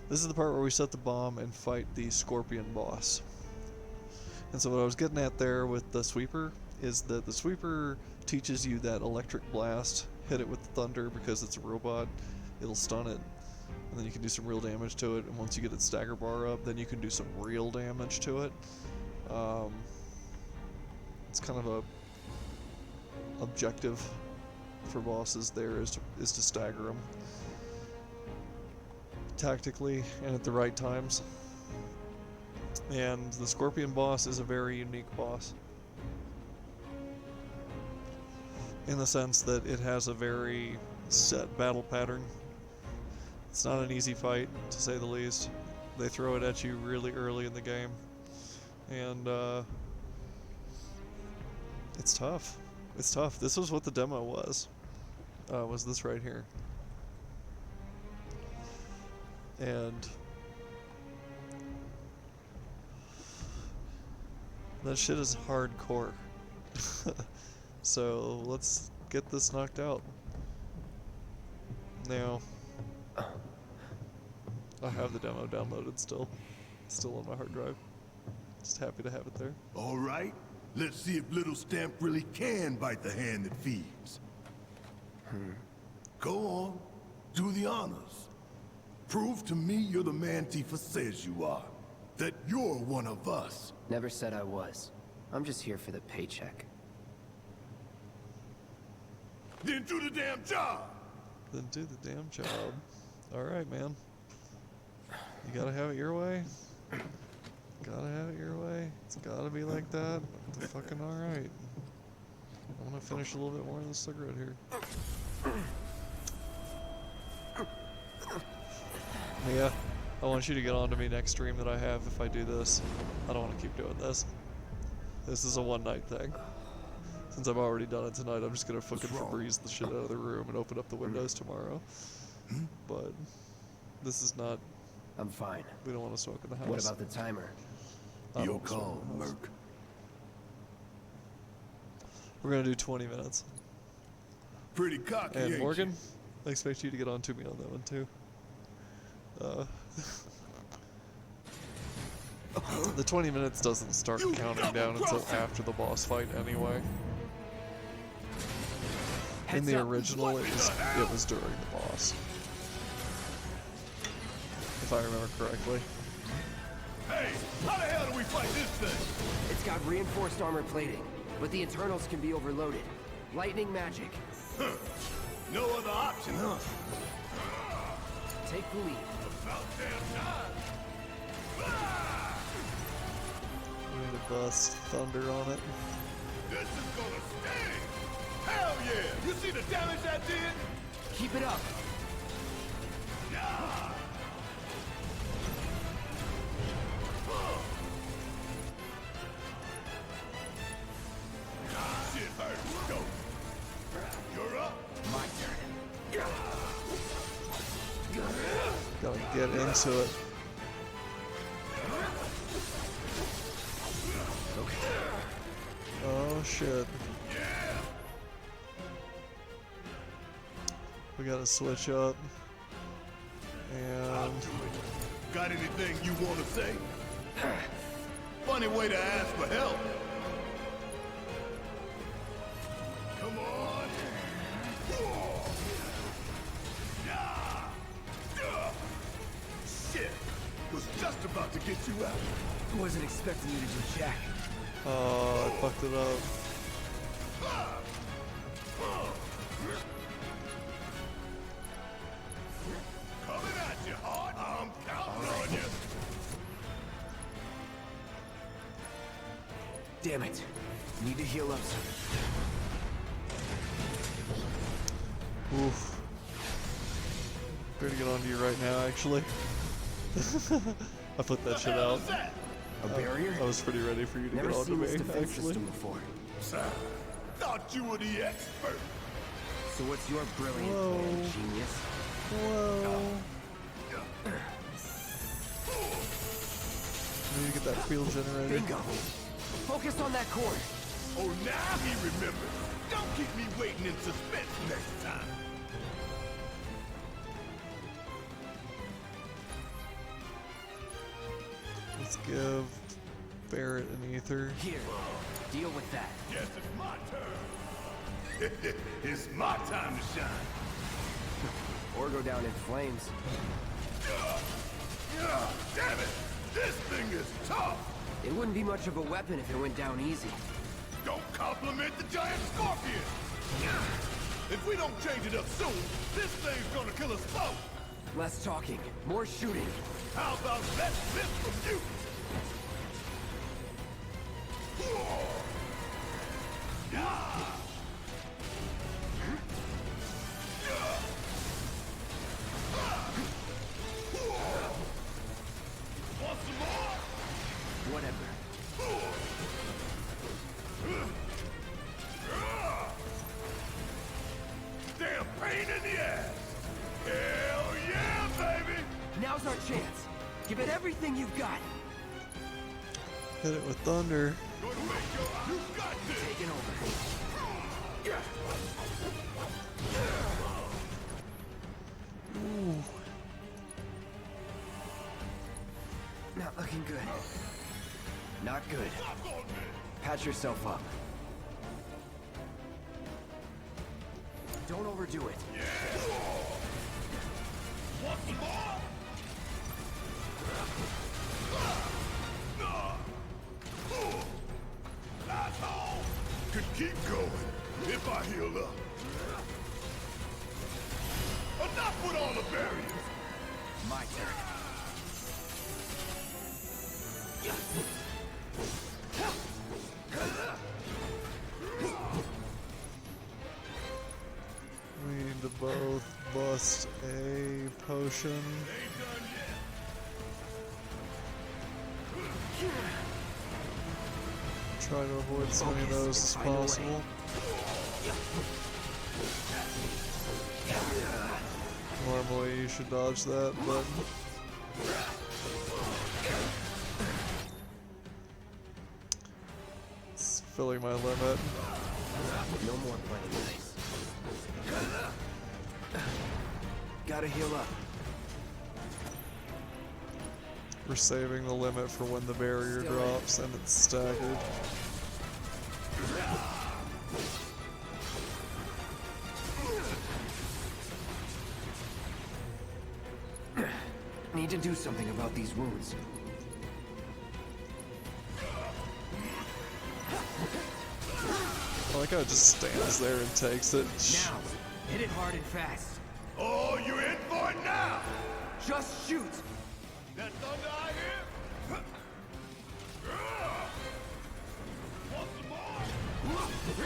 this is the part where we set the bomb and fight the Scorpion boss. And so what I was getting at there with the sweeper is that the sweeper teaches you that electric blast. Hit it with the thunder because it's a robot. It'll stun it. And then you can do some real damage to it. And once you get its stagger bar up, then you can do some real damage to it. It's kind of a objective for bosses there is to stagger them tactically and at the right times. And the Scorpion boss is a very unique boss in the sense that it has a very set battle pattern. It's not an easy fight, to say the least. They throw it at you really early in the game, and it's tough. It's tough. This was what the demo was this right here. And That shit is hardcore. So let's get this knocked out. Now, I have the demo downloaded still. It's still on my hard drive. Just happy to have it there. All right, let's see if Little Stamp really can bite the hand that feeds. Go on, do the honors. Prove to me you're the man Tifa says you are. That you're one of us. Never said I was. I'm just here for the paycheck. Then do the damn job! Then do the damn job. Alright, man. You gotta have it your way. Gotta have it your way. It's gotta be like that. Fucking alright. I'm gonna finish a little bit more of this cigarette here. Yeah, I want you to get on to me next stream that I have if I do this. I don't want to keep doing this. This is a one-night thing. Since I've already done it tonight, I'm just gonna fucking Febreze the shit out of the room and open up the windows tomorrow. But this is not. I'm fine. We don't want to smoke in the house. What about the timer? Your call, Merc. We're gonna do 20 minutes. Pretty cocky, And ain't Morgan, I expect you to get on to me on that one too. The 20 minutes doesn't start counting down until after the boss fight anyway. In the original, it was during the boss. If I remember correctly. Hey, how the hell do we fight this thing? It's got reinforced armor plating, but the internals can be overloaded. Lightning magic. Huh. No other option, huh? Take the lead. About damn time. We need to bust thunder on it. This is gonna sting! Hell yeah! You see the damage I did? Keep it up. Yeah! Shit hurts. Go. You're up. My turn. Gotta get into it. Oh shit. We gotta switch up. And Got anything you want to say? Funny way to ask for help. Come on. Shit. Was just about to get you out. Wasn't expecting you to do jack. oh, I fucked it up. Coming at you hard. I'm counting on you. Damn it. Need to heal up some. Oof. Ready to get onto you right now, actually. I put that shit out. A barrier? I was pretty ready for you to Never get onto seen me, this defense actually. system before. Thought you were the expert. So what's your brilliant Whoa. plan, genius? Whoa. I need to get that field generator. Bingo. Focus on that cord. Oh, now he remembers. Don't keep me waiting in suspense next time. Let's give Barrett an ether. Here. Deal with that. Guess it's my turn. It's my time to shine. Or go down in flames. Damn it! This thing is tough! It wouldn't be much of a weapon if it went down easy. Don't compliment the giant scorpion! If we don't change it up soon, this thing's gonna kill us both! Less talking, more shooting. How about less miss from you? Want some more? Whatever. Damn pain in the ass! Hell yeah, baby! Now's our chance. Give it everything you've got. Hit it with thunder. Gonna make you got this! Taking over. Ooh. Not looking good. Not good. Patch yourself up. Don't overdo it. Want some more? Asshole! Could keep going if I heal up. Enough with all the barriers! My turn. We need to both bust a potion. Ain't done yet. Try to avoid as many of those as Find a way. possible. Normally you should dodge that, but it's filling my limit. No more playing nice. Gotta heal up. We're saving the limit for when the barrier Still drops and it's staggered. Need to do something about these wounds. I like how it just stands there and takes it. Now, hit it hard and fast. Oh, you in for it now? Just shoot. That thunder I hear? Want some more?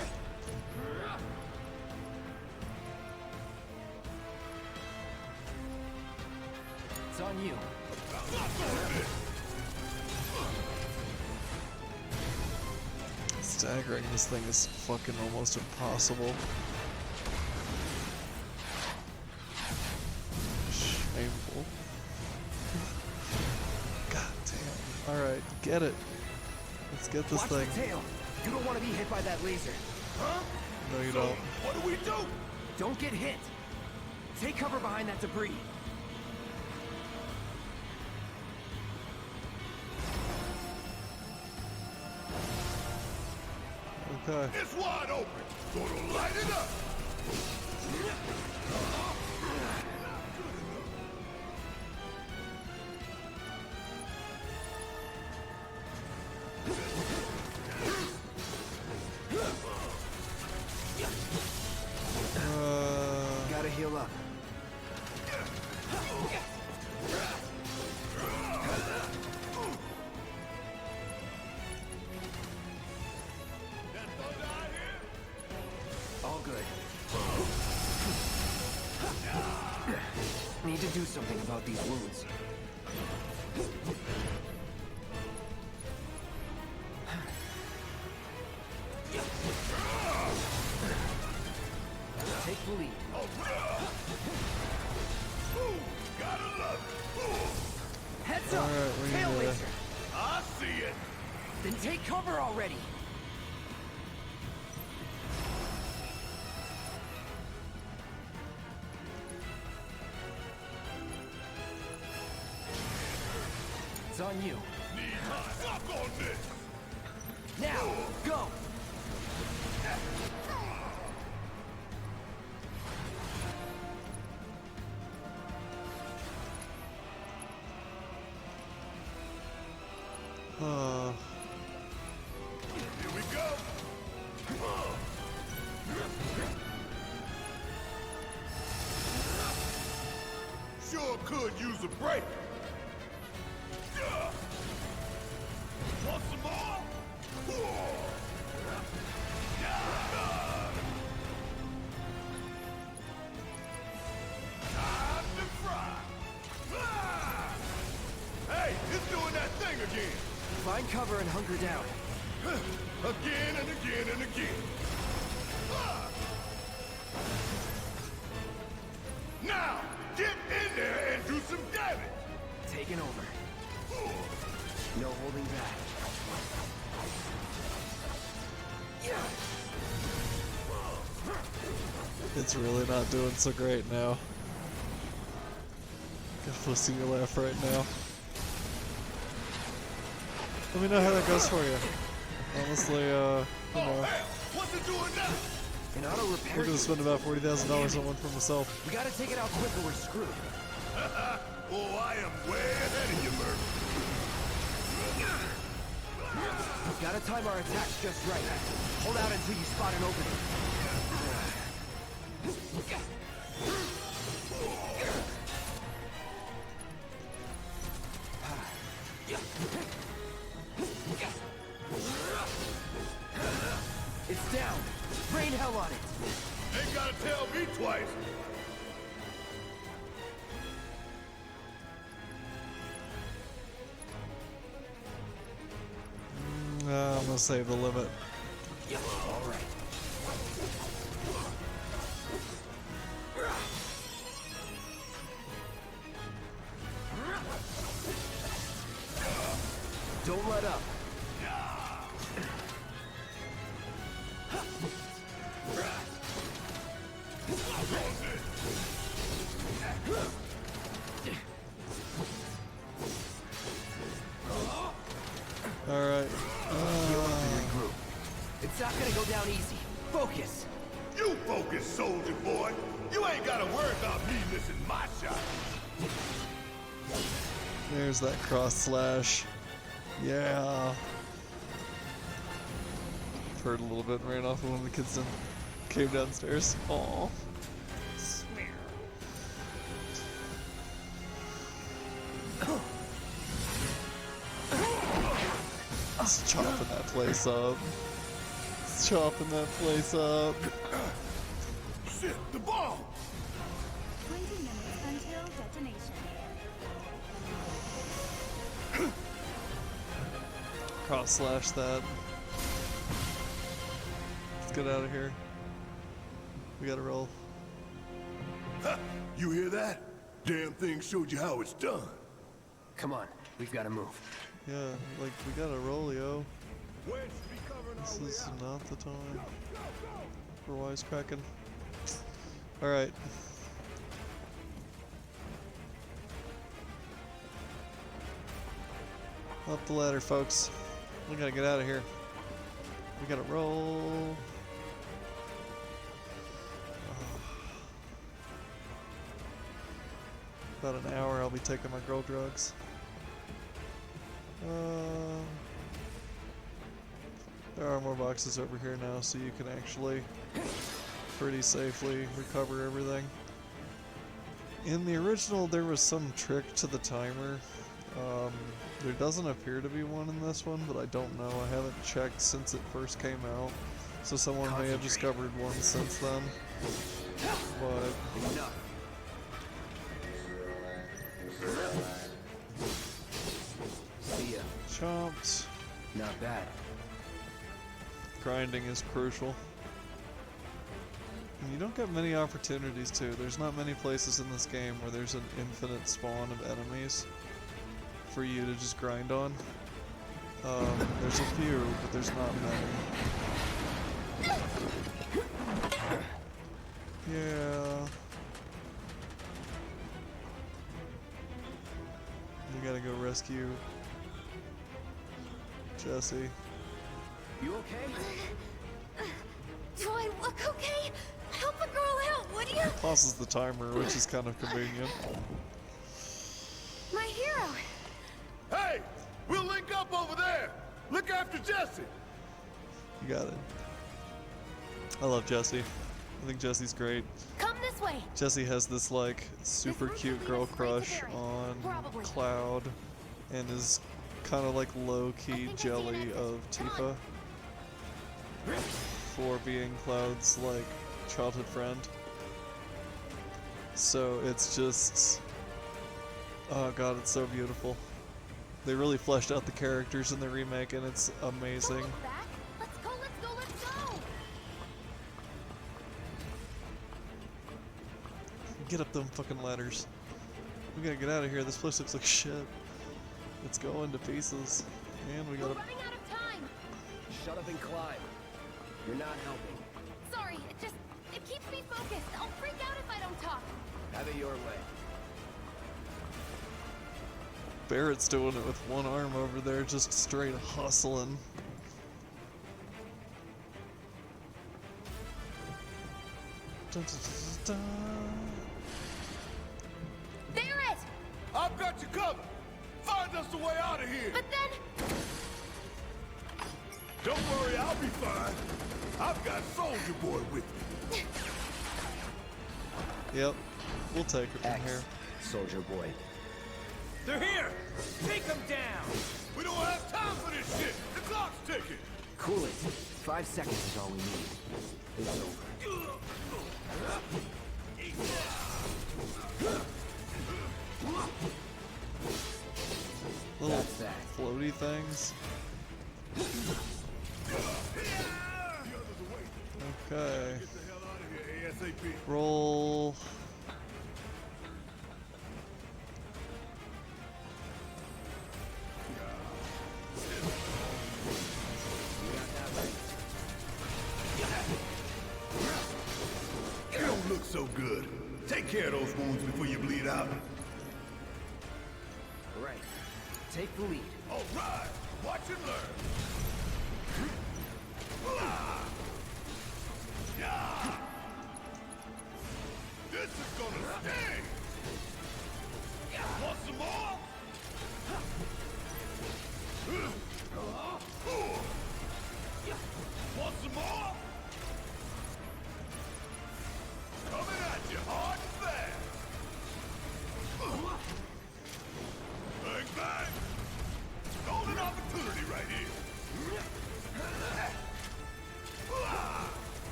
It's on you. Staggering this thing is fucking almost impossible. Shameful. God damn. Alright, get it. Let's get this Watch thing. the tail. You don't want to be hit by that laser. Huh? No, you So, don't. what do we do? Don't get hit. Take cover behind that debris. Okay. It's wide open. Gonna light it up. Gotta heal up. That thunder I hear? All good. Need to do something about these wounds. Take the lead. Gotta love it. Heads up! Alright, we Tail need to- laser! I see it. Then take cover already! It's on you. Need my suck on this. Now, go! Here we go. Sure could use a break. Want some more? Time to fry. Hey, it's doing that thing again. Find cover and hunker down. Again and again and again. Now, get in there and do some damage. Taking over. No holding back. It's really not doing so great now. Got to see you laugh right now. Let me know how that goes for you. Honestly, you know, What's it doing now? An auto repair. we're gonna spend about $40,000 on one for myself. We gotta take it out quick or we're screwed. Oh, I am way ahead of you, Murph. Gotta time our attacks just right. Hold out until you spot an opening. It's down. Rain hell on it. Ain't gotta tell me twice. I'm gonna save the limit. All right. Don't let up. Alright. It's not gonna go down easy. Focus. You focus, soldier boy. You ain't gotta worry about me missing my shot. There's that cross slash. Yeah. Heard a little bit and ran off of one of the kids and came downstairs. Aww. It's chopping that place up. It's chopping that place up. Shit, the bomb! 20 minutes until detonation. Cross slash that. Let's get out of here. We gotta roll. Huh, you hear that? Damn thing showed you how it's done. Come on, we've gotta move. Yeah, like we gotta roll, yo. Wedge should be covering This our way is out. not the time for wisecracking. Alright. Up the ladder, folks. We gotta get out of here. We gotta roll. About an hour I'll be taking my girl drugs. There are more boxes over here now, so you can actually pretty safely recover everything. In the original, there was some trick to the timer. There doesn't appear to be one in this one, but I don't know. I haven't checked since it first came out, so someone may have discovered one since then. But Enough. See ya. chomped. Not bad. Grinding is crucial. And you don't get many opportunities to. There's not many places in this game where there's an infinite spawn of enemies for you to just grind on. There's a few, but there's not many. Yeah. We gotta go rescue Jesse. You okay? Do I look okay? Help a girl out, would you? Pauses the timer, which is kind of convenient. My hero. Hey, we'll link up over there. Look after Jesse. You got it. I love Jesse. I think Jesse's great. Come this way. Jesse has this like super cute girl crush on Cloud and is kind of like low-key jelly of Tifa for being Cloud's like childhood friend. So it's just, oh god, it's so beautiful. They really fleshed out the characters in the remake and it's amazing. Don't look back. Let's go, let's go, let's go. Get up them fucking ladders. We gotta get out of here. This place looks like shit. It's going to pieces. And we We're gotta... running out of time. Shut up and climb. You're not helping. Sorry, it keeps me focused. Out of your way. Barrett's doing it with one arm over there, just straight hustling. Dun, dun, dun, dun. Barrett! I've got you covered. Find us a way out of here. But then... Don't worry, I'll be fine. I've got Soldier Boy with me. Yep, we'll take it from X, here. Soldier Boy. They're here! Take them down! We don't have time for this shit. The clock's ticking. Cool it. 5 seconds is all we need. It's over. Little That's that. floaty things. Okay. Get the hell out of here, ASAP. Roll. You don't look so good. Take care of those wounds before you bleed out. Right. Take the lead. All right. Watch and learn. Yeah. This is gonna sting. Want some more? Want some more? Coming at you hard and fast. Bang, bang. Golden opportunity right here.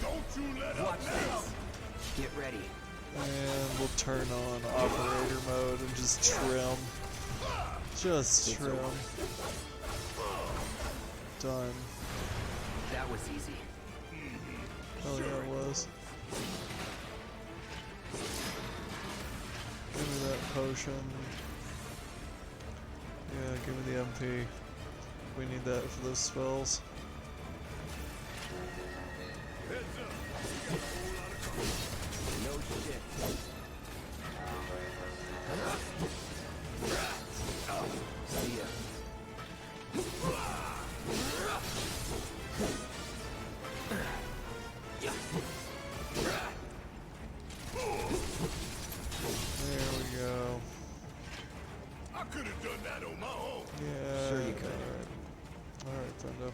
Don't you let up Watch now. this. Get ready. And we'll turn on operator mode and just trim. Just trim. Done. That was easy. Hell yeah, it was. Give me that potion. Yeah, give me the MP. We need that for those spells. No shit. See ya. There we go. I could have done that on my own. Yeah. Sure you could. Alright, friendo.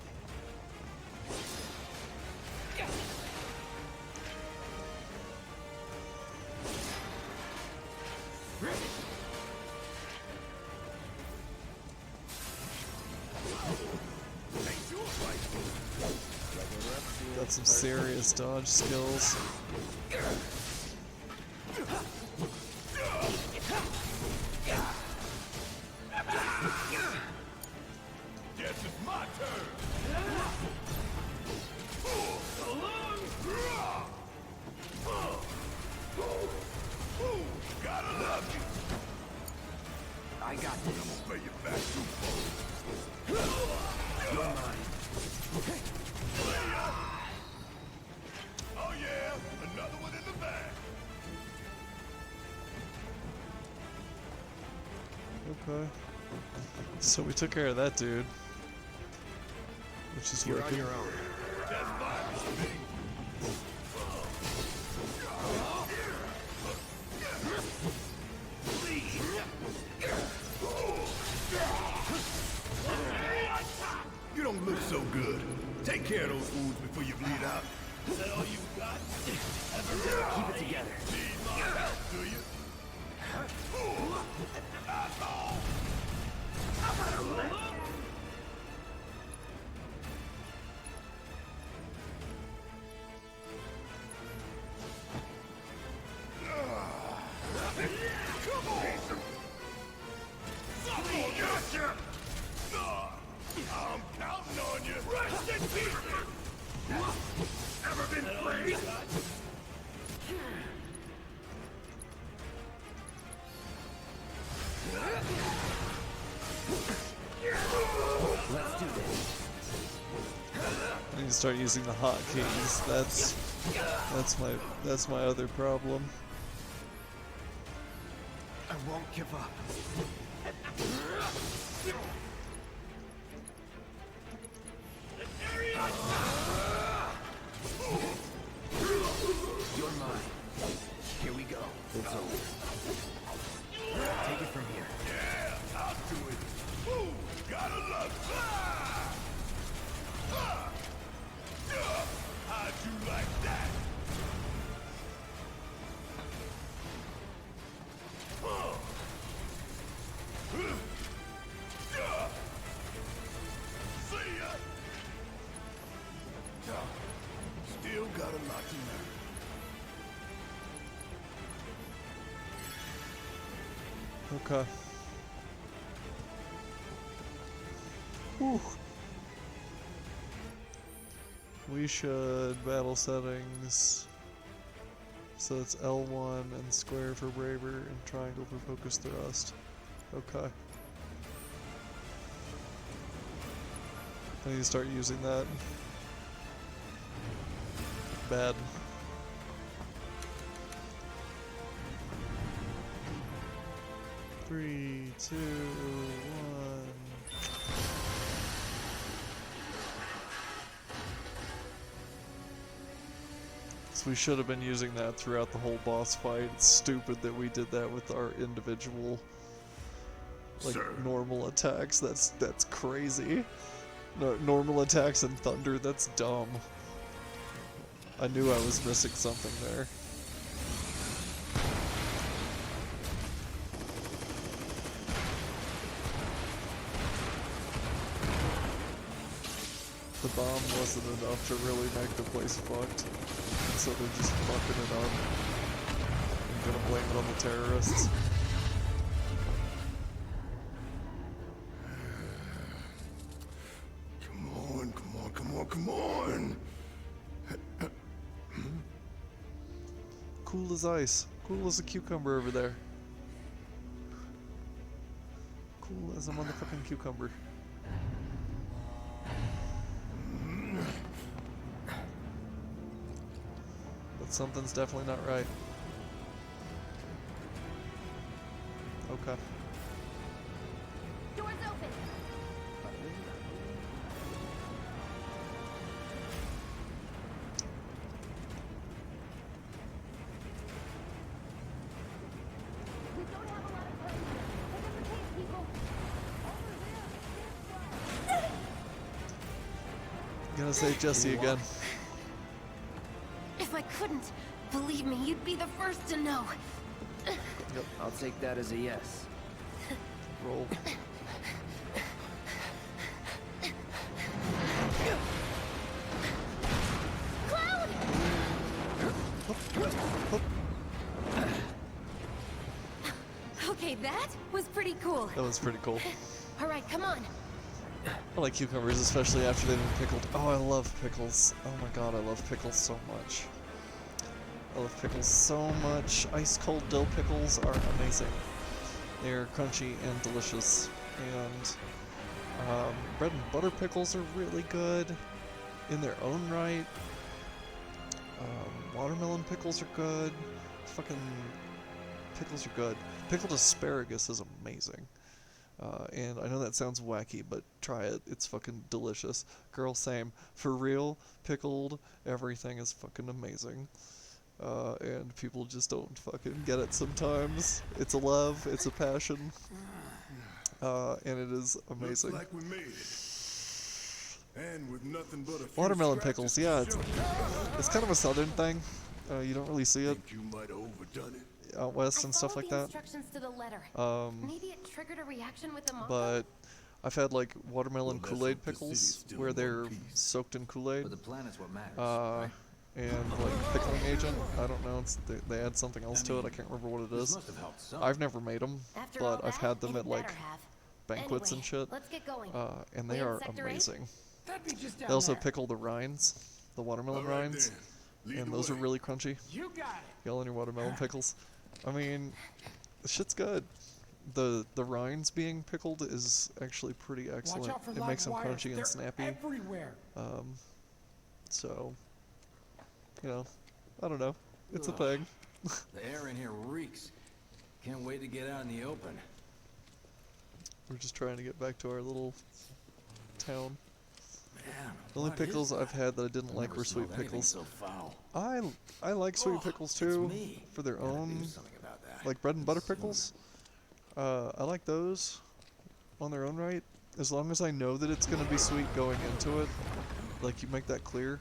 Got some serious dodge skills. Guess it's my turn. Gotta love you. I got this. I'm gonna pay you back too, You're mine. Oh yeah, another one in the bag. Okay. So we took care of that dude. Which is You're on working. your own. That's fine with me. You don't look so good. Take care of those wounds before you bleed out. Is that all you got? Keep it together. Need my help, do you? Come on! Someone gotcha! I'm counting on you. Rest in peace! Ever been free? Let's do this. I need to start using the hotkeys. That's That's my other problem. I won't give up. You're mine. Here we go. It's over. Take it from here. Yeah, I'll do it. Ooh, gotta love. How'd you like that? See ya. Still got a lot to learn. Okay. Whew. We should battle settings. So it's L1 and square for braver and triangle for focus thrust. Okay. I need to start using that. Bad. Three, two, one. So we should have been using that throughout the whole boss fight. It's stupid that we did that with our individual, like, Sir. normal attacks. That's crazy. No, normal attacks and thunder, that's dumb. I knew I was missing something there. The bomb wasn't enough to really make the place fucked. So they're just fucking it up. I'm gonna blame it on the terrorists. Come on, come on, come on, come on! Cool as ice. Cool as a cucumber over there. Cool as a motherfucking cucumber. But something's definitely not right. Okay. Doors open. We don't have a lot of time. Pick up the pace, people. Over there. Gonna say Jesse again. If I couldn't, believe me, you'd be the first to know. I'll take that as a yes. Roll. Cloud! Okay, that was pretty cool. That was pretty cool. All right, come on. I like cucumbers, especially after they've been pickled. Oh, I love pickles. Oh my god, I love pickles so much. I love pickles so much. Ice cold dill pickles are amazing. They're crunchy and delicious. And bread and butter pickles are really good in their own right. Watermelon pickles are good. Fucking pickles are good. Pickled asparagus is amazing. And I know that sounds wacky, but try it. It's fucking delicious. Girl, same. For real, pickled everything is fucking amazing. And people just don't fucking get it sometimes. It's a love, it's a passion. And it is amazing. Looks like we made it. And with nothing but a few Watermelon scratches pickles, to yeah, show. it's kind of a southern thing. You don't really see it Think you might have overdone it. out west and stuff followed like the that. Instructions to the letter. Maybe it triggered a reaction with the mom. But I've had like watermelon Well, let's Kool-Aid hope the city's pickles still where in they're one piece. soaked in Kool-Aid. But the planet's what matters, Uh, right? and like pickling agent. I don't know. They add something else to it. I can't remember what it This is. must have helped some. I've never made them, After all but I've that, had them it at like better have. banquets and Anyway, shit. let's get going. And they We in are Sector 8? amazing. That'd be just down They also there. pickle the rinds, the watermelon All right, rinds, then. Lead and the those are way. really crunchy. You got it. Y'all on your watermelon pickles. I mean, the shit's good. The rinds being pickled is actually pretty excellent. Watch out for It live makes them wires. crunchy They're and snappy. everywhere. So you know, I don't know. It's a Ugh. thing. The air in here reeks. Can't wait to get out in the open. We're just trying to get back to our little town. Man, The only what is pickles I've that? had that I didn't I've like never were sweet smelled anything pickles. so foul. I like sweet Oh, pickles it's too, me. for their Gotta own, do something about that. like bread and butter Soon. pickles. I like those on their own right, as long as I know that it's gonna be sweet going into it. Like, you make that clear.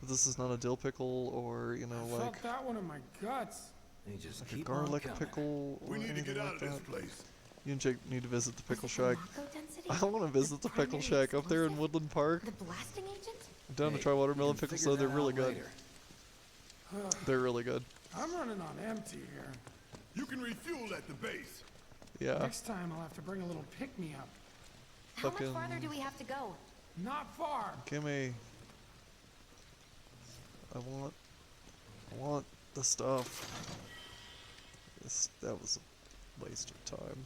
That this is not a dill pickle or, you know, I like felt that one in my guts. They just a keep on garlic coming. pickle or We need to anything get out like of this that. place. You and Jake need to visit the pickle Was it the shack. Mako density? I want to visit the pickle primary shack up there in explosive? Woodland Park. The blasting agent? I'm down to Hey, try we watermelon can pickles figure though, they're that really out good. later. They're really good. I'm running on empty here. You can refuel at the base. Yeah. Next time I'll have to bring a little pick-me-up. How much Fucking- farther do we have to go? Not far. Gimme. I want the stuff. That was a waste of time.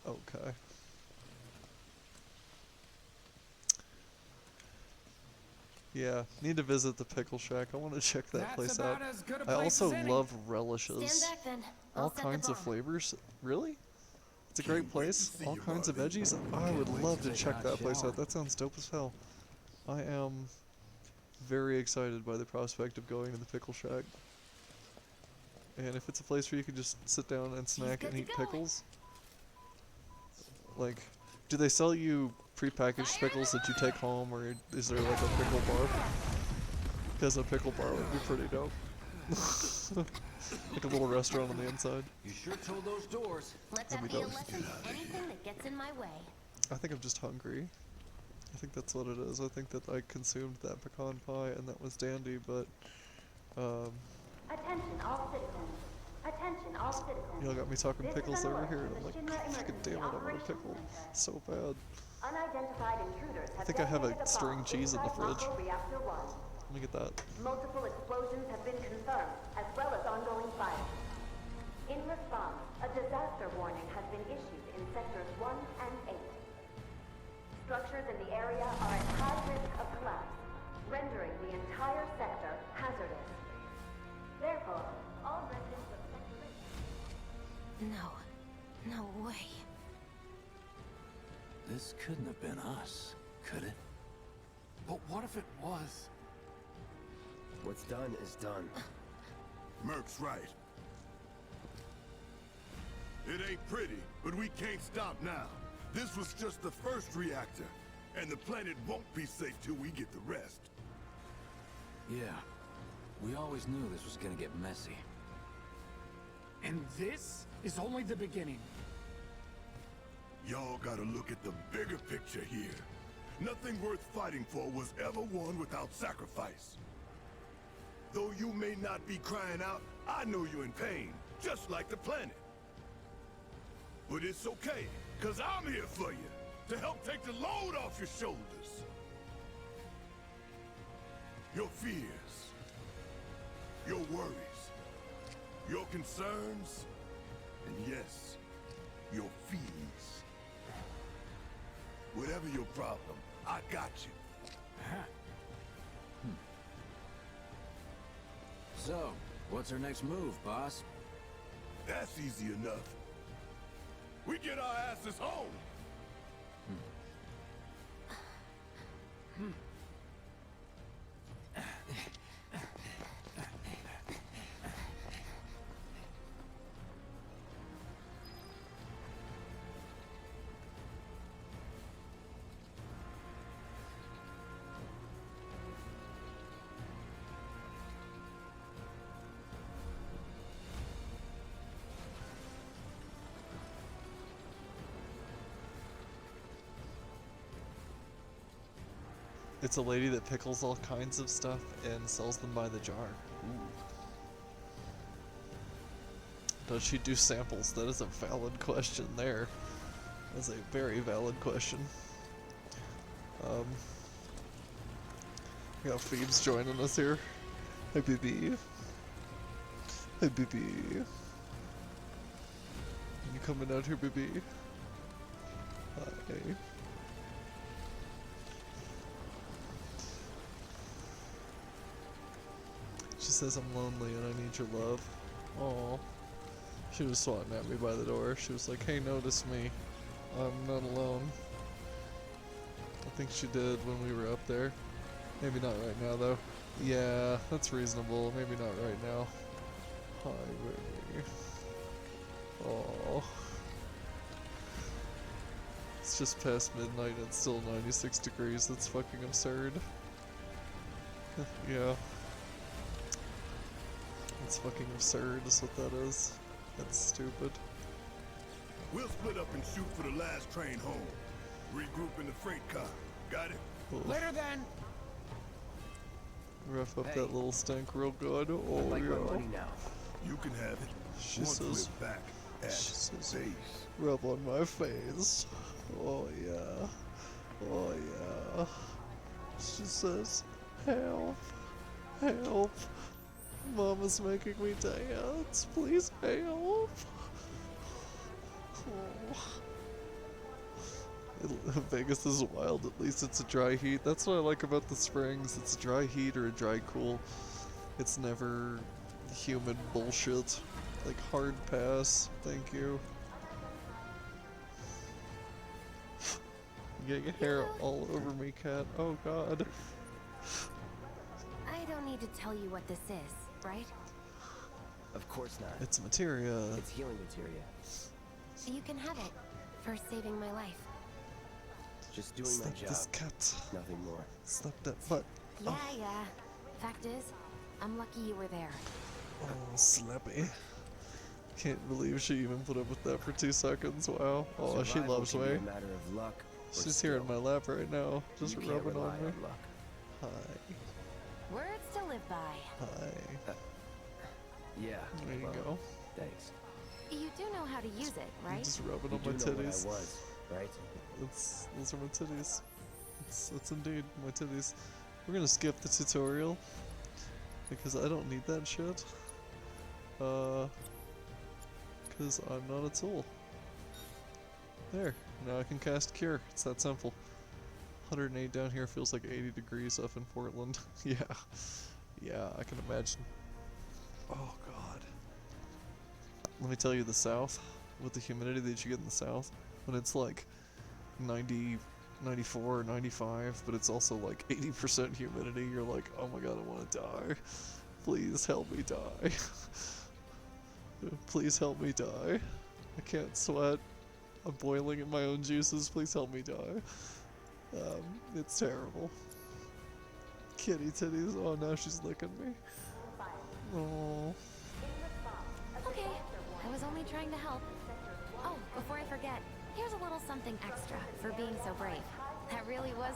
Okay. Yeah, need to visit the pickle shack. I want to check that That's place about out. as good a I place also as any. love Stand relishes. back then. All I'll set the kinds of bomb. flavors. Really? It's a Can't great wait to place. see All you, kinds of Barbie. veggies. I would wait love to to take a check hot that place shower. out. That sounds dope as hell. I am very excited by the prospect of going to the pickle shack. And if it's a place where you can just sit down and snack good and to eat go. pickles, like, do they sell you prepackaged pickles that you take home, or is there like a pickle bar? Because a pickle bar would be pretty dope. Like a little restaurant on the inside. You sure told those doors. Let That'd that be be a dope. lesson to anything that gets in my way. I think I'm just hungry. I think that's what it is. I think that I consumed that pecan pie and that was dandy, but Attention all citizens. Attention all citizens. y'all got me talking This is pickles an over alert here, from and I'm the like, Shinra fucking Emergency damn it, I want a Operations pickle Center. so bad. Unidentified intruders have I think I have a detonated string bomb cheese in the inside fridge. Mako Reactor 1. Let me get that. Multiple explosions have been confirmed, as well as ongoing fire. In response, a disaster warning has been issued in sectors 1 and 8. Structures in the area are at high risk of collapse, rendering the entire sector hazardous. Therefore, all residents of sector 8... No. No way. This couldn't have been us, could it? But what if it was? What's done is done. Merc's right. It ain't pretty, but we can't stop now. This was just the first reactor, and the planet won't be safe till we get the rest. Yeah. We always knew this was gonna get messy. And this is only the beginning. Y'all gotta look at the bigger picture here. Nothing worth fighting for was ever won without sacrifice. Though you may not be crying out, I know you're in pain, just like the planet. But it's okay, cause I'm here for you, to help take the load off your shoulders. Your fears, your worries, your concerns, and yes, your feelings. Whatever your problem, I got you. So, what's our next move, boss? That's easy enough. We get our asses home. It's a lady that pickles all kinds of stuff and sells them by the jar. Ooh. Does she do samples? That is a valid question there. That's a very valid question. We got Phoebes joining us here. Hey, baby. Hey, baby. You coming out here, baby? Hi. She says I'm lonely and I need your love. Aw. She was swatting at me by the door. She was like, hey, notice me. I'm not alone. I think she did when we were up there. Maybe not right now, though. Yeah, that's reasonable. Maybe not right now. Hi, baby. Aww. It's just past midnight and it's still 96 degrees. That's fucking absurd. Yeah. It's fucking absurd is what that is. That's stupid. We'll split up and shoot for the last train home. Regroup in the freight car. Got it? Oof. Later then. Rough up Hey. that little stink real good. I'd Oh, like my yeah. money now. You can have it. She once says- we're back at she says- base. Rub on my face. Oh, yeah. Oh, yeah. She says, help. Help. Mama's making me dance. Please help. Oh. Vegas is wild. At least it's a dry heat. That's what I like about the springs. It's a dry heat or a dry cool. It's never humid bullshit. Like hard pass. Thank you. You get your hair all over me, cat. Oh god. I don't need to tell you what this is, right? Of course not. It's materia. It's healing materia. You can have it for saving my life. Just doing my Slap job. this cat. Nothing more. Slap that butt. Yeah, yeah. Fact is, I'm lucky you were there. Oh, slappy. Can't believe she even put up with that for 2 seconds. Wow. Oh, she Survival loves can me. be a matter of luck. or She's here in skill. my lap right now, just You can't rubbing rely on me. on luck. Hi. Words to live by. Hi. Yeah. There you well, go. Thanks. You do know how to use it, I'm right? just rubbing You on do my know what I titties. was, right? Those are my titties. It's indeed my titties. We're gonna skip the tutorial because I don't need that shit. Because I'm not a tool. There. Now I can cast Cure. It's that simple. 108 down here feels like 80 degrees up in Portland. Yeah. Yeah, I can imagine. Oh god. Let me tell you, the south, with the humidity that you get in the south, when it's like 90, 94 or 95, but it's also like 80% humidity, you're like, oh my god, I want to die. Please help me die. Please help me die. I can't sweat. I'm boiling in my own juices. Please help me die. It's terrible. Kitty titties. Oh, now she's licking me. Oh. Okay, I was only trying to help. Oh, before I forget, here's a little something extra for being so brave. That really was...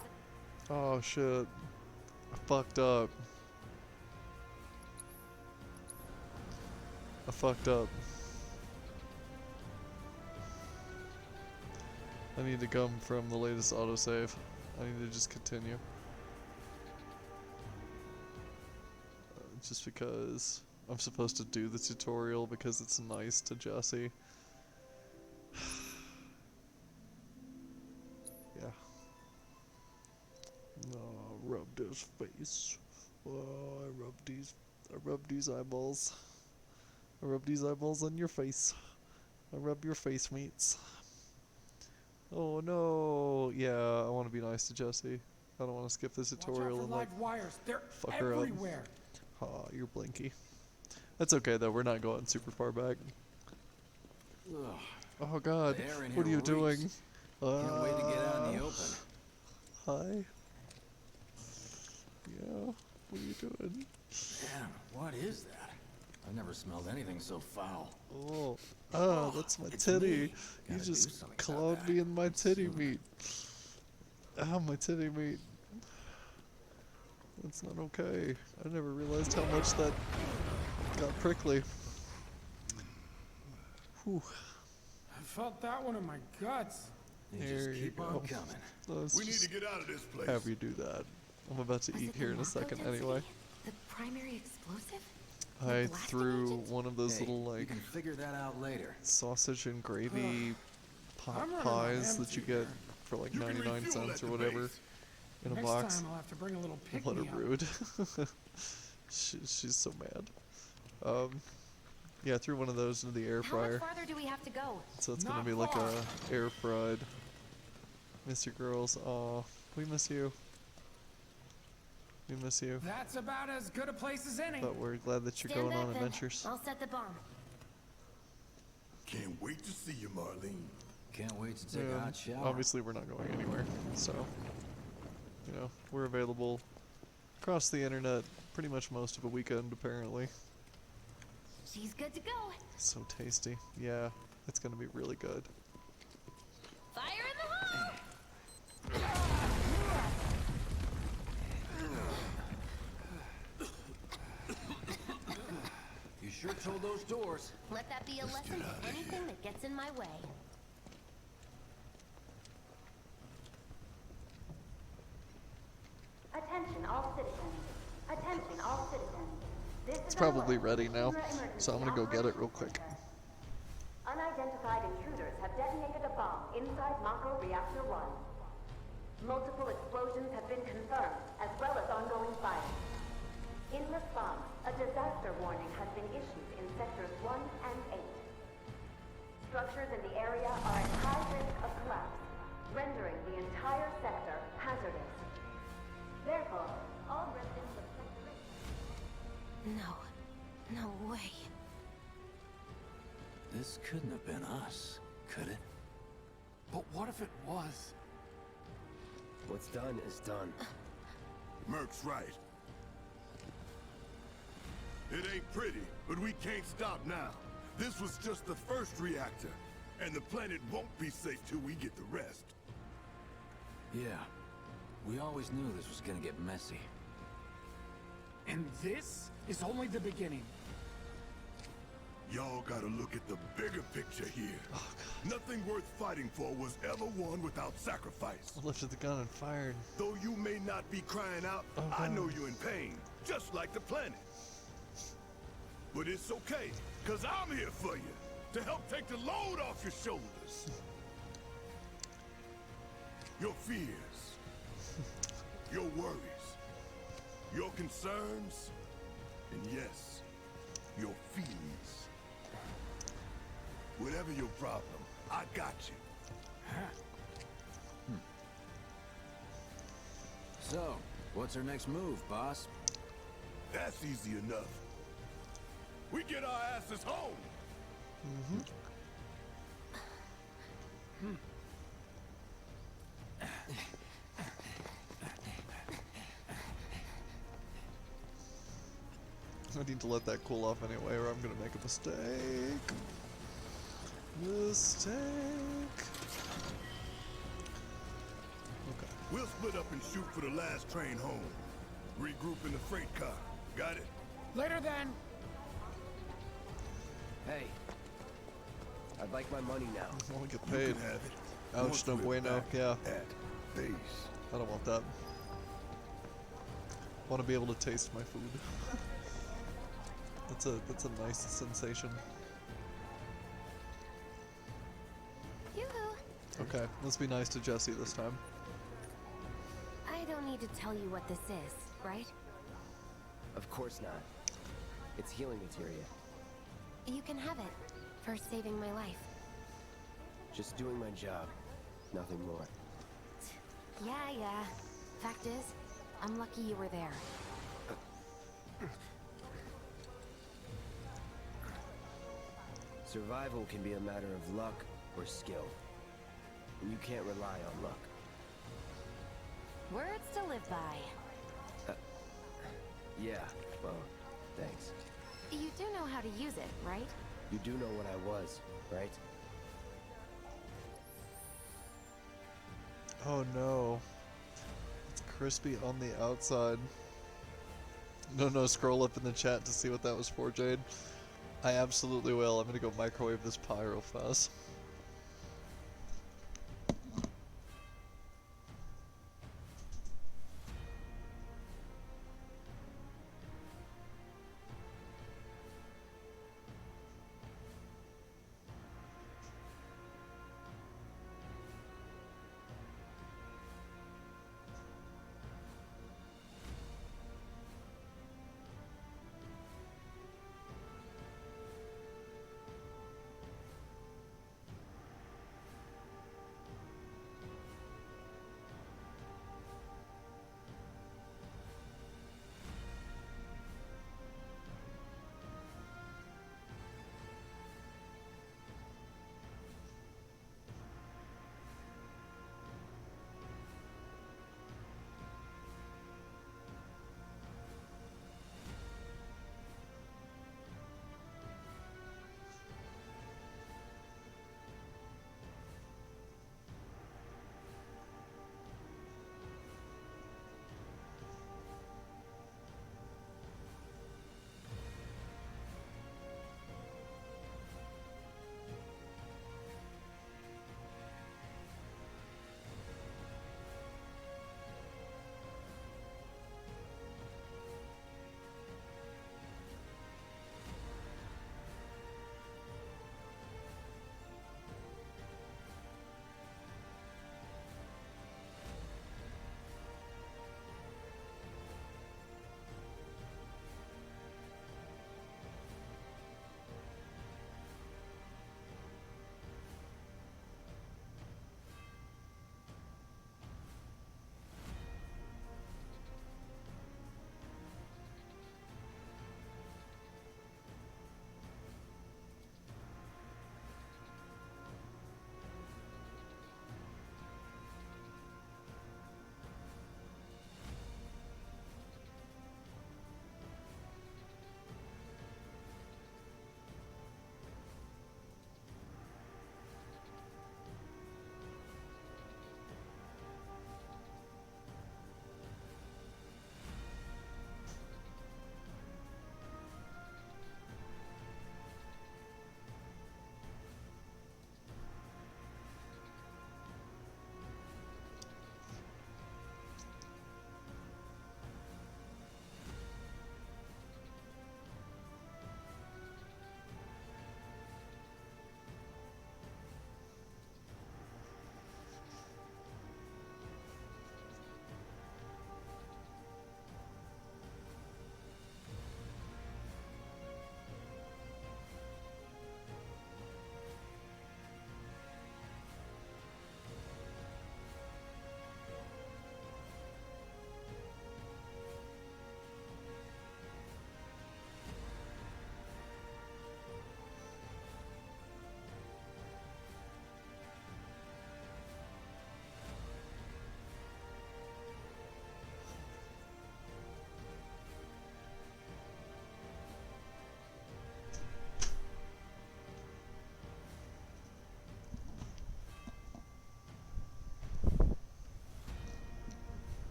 Oh shit. I fucked up. I fucked up. I need to come from the latest autosave. I need to just continue. Just because I'm supposed to do the tutorial because it's nice to Jesse. Yeah. No, rub this face. Oh, I rub these eyeballs. I rub these eyeballs on your face. I rub your face meats. Oh no! Yeah, I want to be nice to Jesse. I don't want to skip the tutorial and like wires. They're fuck her up. Aw, you're blinky. That's okay though, we're not going super far back. Oh god, The air in what are here you doing? reeks. Can't wait to get out in the open. Hi. Yeah, what are you doing? Man, what is that? I've never smelled anything so foul. Oh, that's my it's titty. me. You Gotta do just something about clawed that. me in my titty Soon. meat. Ah, my titty meat. That's not okay. I never realized how much that got prickly. Whew. I felt that one in my guts. You There just you keep go. on coming. Let's We need just to get out of this place. have you do that. I'm about to Was eat it the here in a narco second density? anyway. The primary explosive? I blasting threw agent? one of those Hey, little you like can figure that out later. sausage and gravy pot I'm running on pies that empty you get here. for like You can 99 refuel cents at or the whatever base. in a Next box. time I'll have to bring a little pick Let her me up. rude. She's so mad. Yeah, I threw one of those into the air How much fryer. farther do we have to go? So it's gonna Not be like far. a air fried. Miss you girls. Aw, we miss you. We miss you. That's about as good a place as any. But we're glad that you're Stand going back, on then. adventures. I'll set the bomb. Can't wait to see you, Marlene. Can't wait to take a hot shower. Obviously, we're not going anywhere. So, you know, we're available across the internet pretty much most of a weekend, apparently. She's good to go. So tasty. Yeah, it's gonna be really good. Fire in the hole! You sure told those doors. Let that be a lesson to anything that gets in my way. Attention all citizens. Attention all citizens. This It's is probably Aurora, ready now, Emergency so I'm gonna go get it real Operations quick. Center. Unidentified intruders have detonated a bomb inside Mako Reactor 1. Multiple explosions have been confirmed, as well as ongoing fire. In response, a disaster warning has been issued in sectors 1 and 8. Structures in the area are at high risk of collapse, rendering the entire sector hazardous. Therefore, all residents of Sector 8... No. No way. This couldn't have been us, could it? But what if it was? What's done is done. Merc's right. It ain't pretty, but we can't stop now. This was just the first reactor, and the planet won't be safe till we get the rest. Yeah. We always knew this was gonna get messy. And this is only the beginning. Y'all gotta look at the bigger picture here. Nothing worth fighting for was ever won without sacrifice. I lifted the gun and fired. Though you may not be crying out, I know you're in pain, just like the planet. But it's okay, cause I'm here for you, to help take the load off your shoulders. Your fears, your worries, your concerns, and yes, your feelings. Whatever your problem, I got you. So, what's our next move, boss? That's easy enough. We get our asses home. I need to let that cool off anyway, or I'm gonna make a mistake. Mistake. Okay. We'll split up and shoot for the last train home. Regroup in the freight car. Got it? Later then. Hey. I'd like my money now. I want to get You paid. can have it. Ouch, Once no we're bueno. back Yeah. At base. I don't want that. I want to be able to taste my food. That's a nice sensation. Yoo-hoo. Okay, let's be nice to Jesse this time. I don't need to tell you what this is, right? Of course not. It's healing materia. You can have it for saving my life. Just doing my job. Nothing more. Yeah. Fact is, I'm lucky you were there. Survival can be a matter of luck or skill. And you can't rely on luck. Words to live by. Yeah, well, thanks. You do know how to use it, right? You do know what I was, right? Oh no. It's crispy on the outside. No, scroll up in the chat to see what that was for, Jade. I absolutely will. I'm gonna go microwave this pie real fast.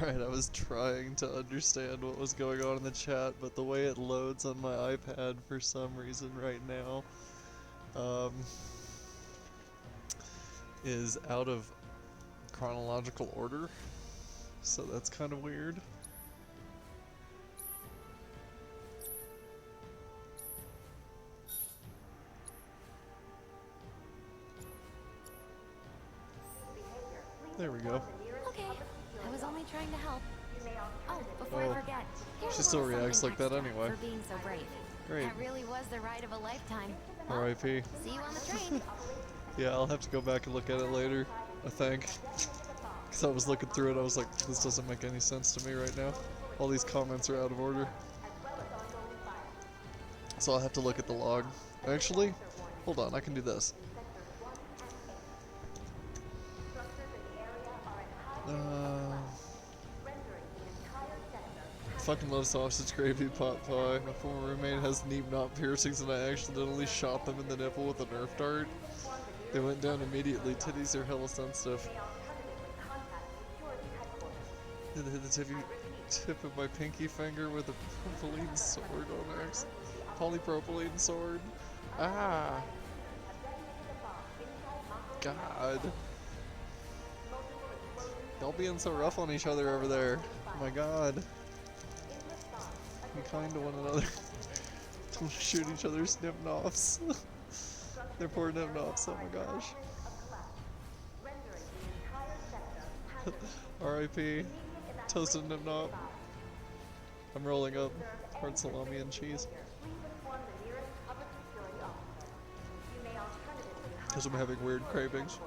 Alright, I was trying to understand what was going on in the chat, but the way it loads on my iPad for some reason right now, is out of chronological order, so that's kind of weird. There we go. Okay, I was only trying to help. Oh, before I forget, here's She a still little reacts something like that extra anyway. For being so brave. Great. That really was the ride of a lifetime. R.I.P. See you on the train. Yeah, I'll have to go back and look at it later, I think. Because I was looking through it, I was like, this doesn't make any sense to me right now. All these comments are out of order. So I'll have to look at the log. Actually, hold on, I can do this. Fucking love sausage gravy pot pie. My former roommate has neat knot piercings and I accidentally shot them in the nipple with a Nerf dart. They went down immediately. Titties are hella sensitive. Hit the tip of my pinky finger with a propylene sword on X. Polypropylene sword. Ah. God. Y'all being so rough on each other over there. Oh my god. Be kind to one another. Don't shoot each other's nip-nops. They're poor nip-nops, oh my gosh. R.I.P. Toasted nip-nop. I'm rolling up hard salami and cheese. Because I'm having weird cravings.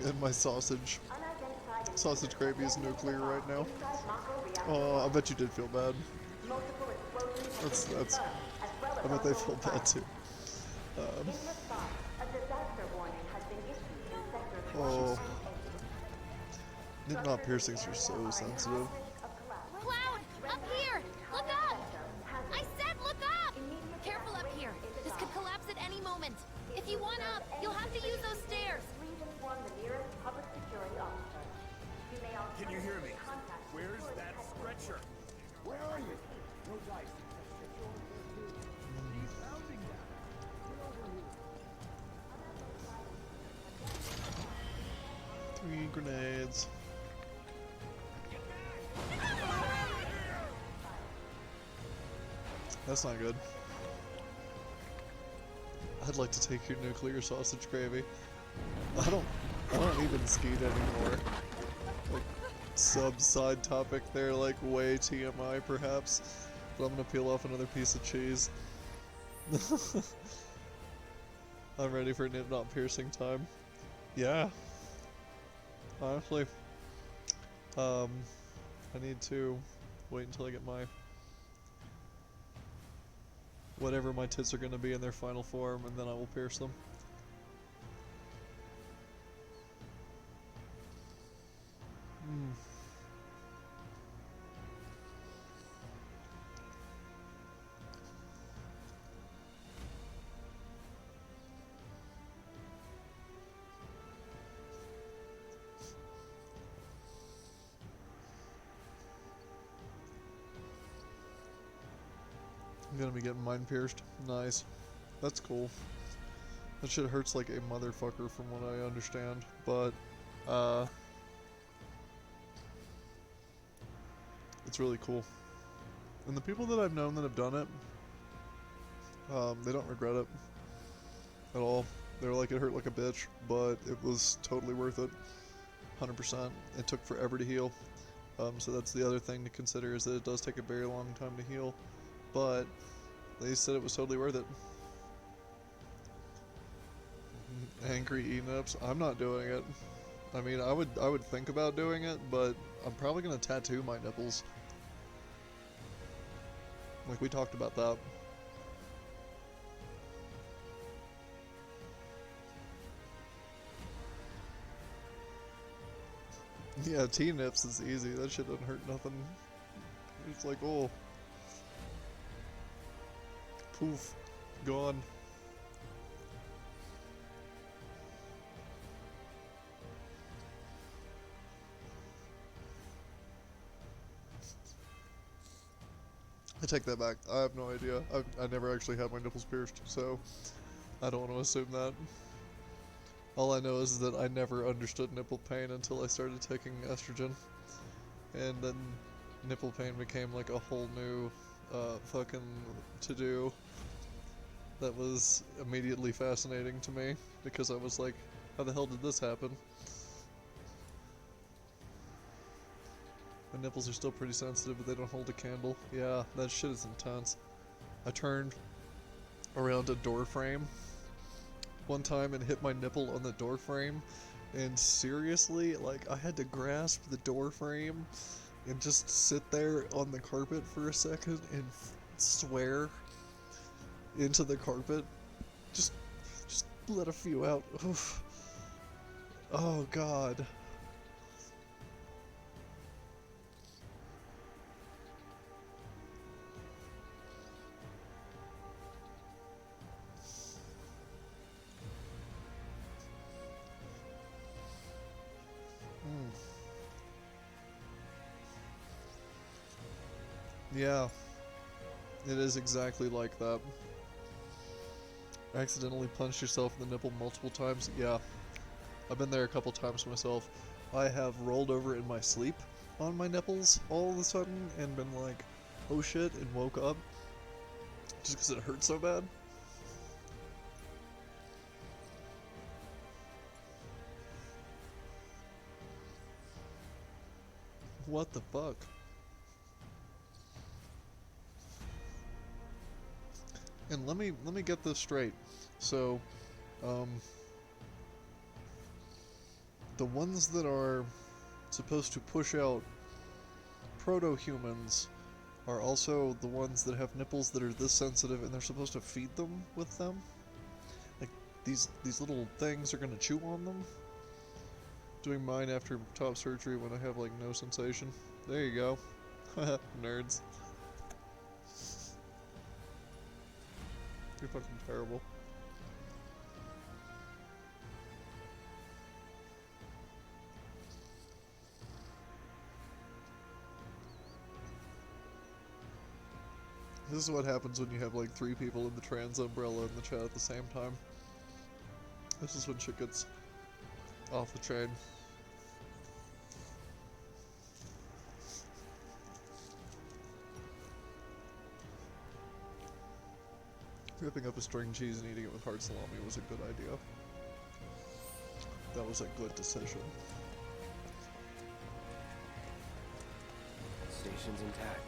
And my sausage. Sausage gravy is nuclear right now. Oh, I bet you did feel bad. That's. I bet they feel bad too. Oh. Nip-knot piercings are so sensitive. Cloud! Up here! Look up! I said look up! Careful up here. This could collapse at any moment. If you want up, you'll have to use those stairs. Can you hear me? Where's that stretcher? Where are you? No dice. He's sounding down. Get over here. 3 grenades. That's not good. I'd like to take your nuclear sausage gravy. I don't even skeet anymore. Like, side topic there, like way TMI perhaps. But I'm gonna peel off another piece of cheese. I'm ready for nip-knot piercing time. Yeah. Honestly. I need to wait until I get my whatever my tits are gonna be in their final form, and then I will pierce them. I'm gonna be getting mine pierced. Nice. That's cool. That shit hurts like a motherfucker from what I understand, but, it's really cool. And the people that I've known that have done it, they don't regret it at all. They're like, it hurt like a bitch, but it was totally worth it. 100%. It took forever to heal. So that's the other thing to consider, is that it does take a very long time to heal. But they said it was totally worth it. Angry E-nips. I'm not doing it. I mean, I would think about doing it, but I'm probably gonna tattoo my nipples. Like, we talked about that. Yeah, T-nips is easy. That shit doesn't hurt nothing. It's like, oh. Poof. Gone. take that back. I have no idea. I never actually had my nipples pierced, so I don't want to assume that. All I know is that I never understood nipple pain until I started taking estrogen. And then nipple pain became like a whole new fucking to-do that was immediately fascinating to me, because I was like, how the hell did this happen? My nipples are still pretty sensitive, but they don't hold a candle. Yeah, that shit is intense. I turned around a door frame one time and hit my nipple on the door frame, and seriously, like, I had to grasp the door frame and just sit there on the carpet for a second and swear into the carpet. Just let a few out. Oof. Oh god. Yeah, it is exactly like that. Accidentally punched yourself in the nipple multiple times? Yeah, I've been there a couple times myself. I have rolled over in my sleep on my nipples all of a sudden and been like, oh shit, and woke up just because it hurt so bad. What the fuck? And let me get this straight. So, the ones that are supposed to push out proto-humans are also the ones that have nipples that are this sensitive, and they're supposed to feed them with them. Like, these little things are gonna chew on them. Doing mine after top surgery when I have like no sensation. There you go. Nerds. You're fucking terrible. This is what happens when you have like 3 people in the trans umbrella in the chat at the same time. This is when shit gets off the train. Ripping up a string cheese and eating it with hard salami was a good idea. That was a good decision. Station's intact.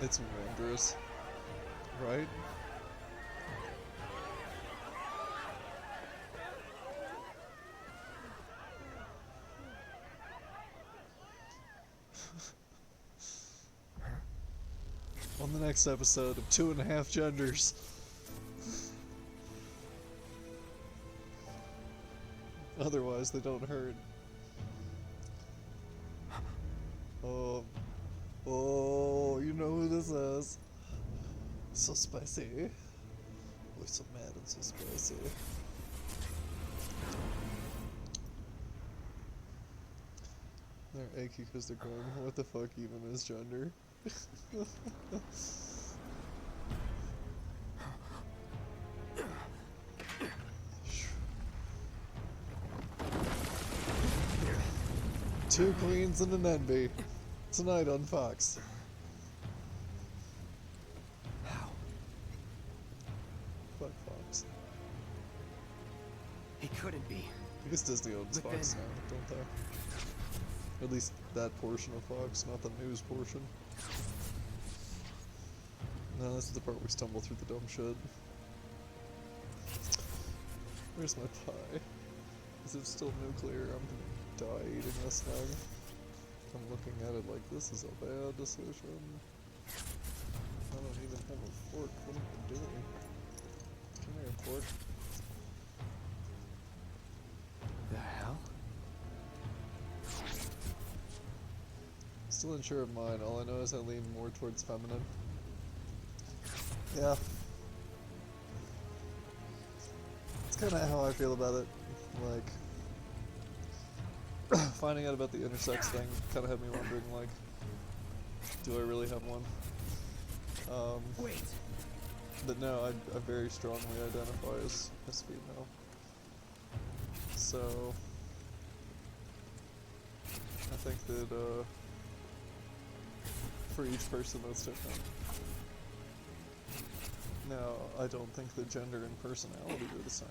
It's wondrous, right? On the next episode of 2.5 Genders. Otherwise, they don't hurt. Oh, you know who this is. So spicy. We're so mad and so spicy. They're achy because they're going, what the fuck even is gender? 2 queens and an envy. Tonight on Fox. How? Fuck Fox. He couldn't be. I guess Disney owns But Fox then- now, don't they? At least that portion of Fox, not the news portion. No, this is the part where we stumble through the dumb shit. Where's my pie? Is it still nuclear? I'm gonna die eating this thing. I'm looking at it like, this is a bad decision. I don't even have a fork. What am I doing? Come here, fork. The hell? Still unsure of mine. All I know is I lean more towards feminine. Yeah. It's kind of how I feel about it. Like, Finding out about the intersex thing kind of had me wondering, like, do I really have one? Wait. But no, I very strongly identify as female. So, I think that, for each person that's different. Now, I don't think that gender and personality are the same.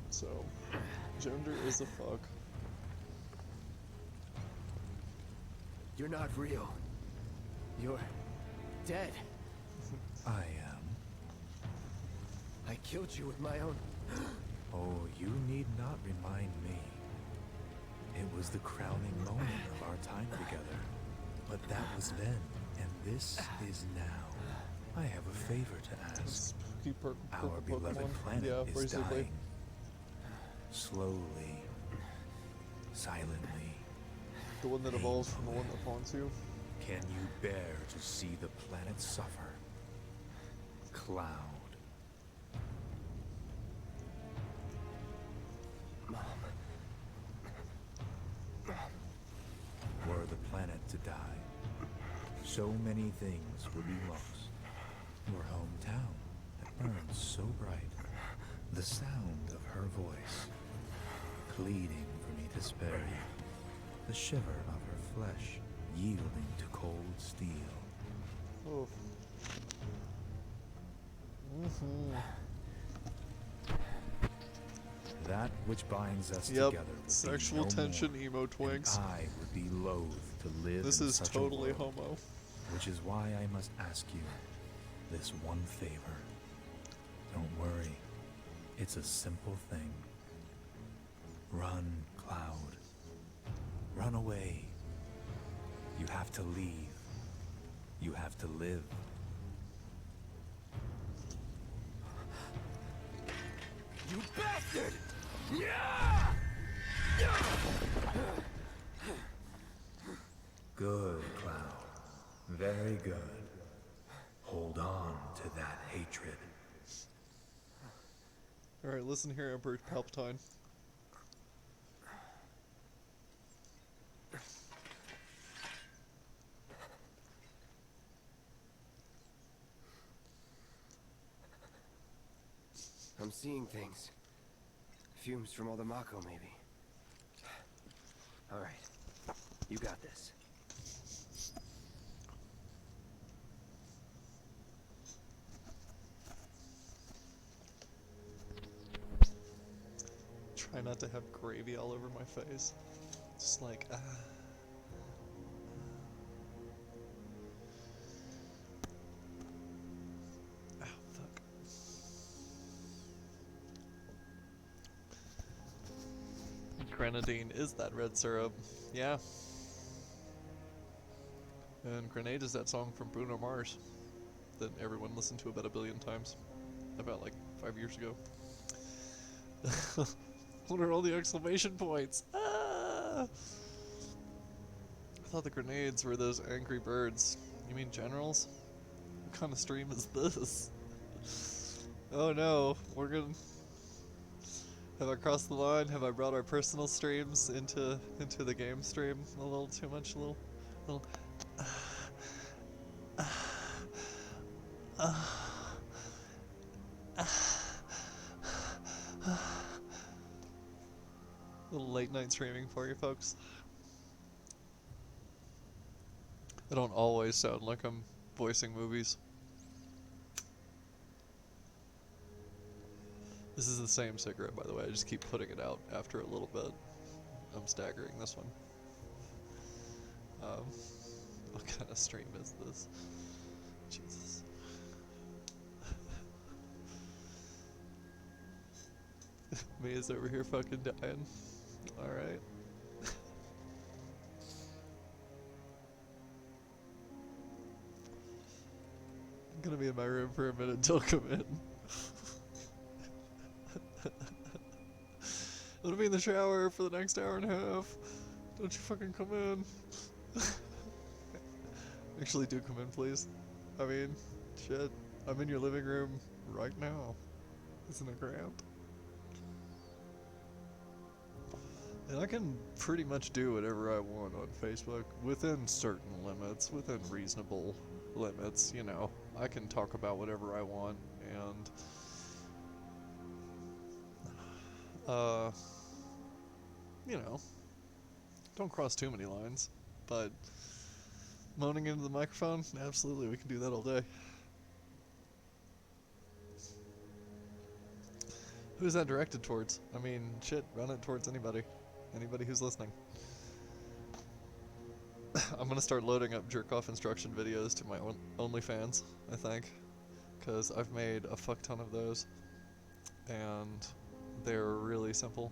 So, gender is a fuck. You're not real. You're dead. I am. I killed you with my own... Oh, you need not remind me. It was the crowning moment of our time together. But that was then, and this is now. I have a favor to ask. Our beloved planet is dying. Slowly. Silently. The one that evolves from the one that haunts you? Can you bear to see the planet suffer? Cloud. Mom. Were the planet to die, so many things would be lost. Your hometown that burns so bright. The sound of her voice, pleading for me to spare you. The shiver of her flesh, yielding to cold steel. Oh. That which binds us Yep. together would Sexual be no tension, more, emo twinks. and I would be loath to live This in is such totally a world, homo. which is why I must ask you this one favor. Don't worry. It's a simple thing. Run, Cloud. Run away. You have to leave. You have to live. You bastard! Good, Cloud. Very good. Hold on to that hatred. Alright, listen here, Emperor Palpatine. I'm seeing things. Fumes from all the Mako, maybe. All right. You got this. Try not to have gravy all over my face. Just like, Ow, fuck. Grenadine is that red syrup. Yeah. And Grenade is that song from Bruno Mars that everyone listened to about 1 billion times. About like 5 years ago. What are all the exclamation points? Ah! I thought the grenades were those angry birds. You mean generals? What kind of stream is this? Oh no, we're gonna... Have I crossed the line? Have I brought our personal streams into the game stream a little too much? A little... Little late night streaming for you folks. I don't always sound like I'm voicing movies. This is the same cigarette, by the way. I just keep putting it out after a little bit. I'm staggering this one. What kind of stream is this? Jesus. Mia's over here fucking dying. Alright. I'm gonna be in my room for a minute until come in. I'm gonna be in the shower for the next hour and a half. Don't you fucking come in. Actually do come in, please. I mean, shit. I'm in your living room right now. Isn't it grand? And I can pretty much do whatever I want on Facebook within certain limits, within reasonable limits, you know. I can talk about whatever I want, and you know, don't cross too many lines. But moaning into the microphone, absolutely, we can do that all day. Who's that directed towards? I mean, shit, run it towards anybody who's listening. I'm gonna start loading up jerk-off instruction videos to my OnlyFans, I think, because I've made a fuck ton of those, and they're really simple.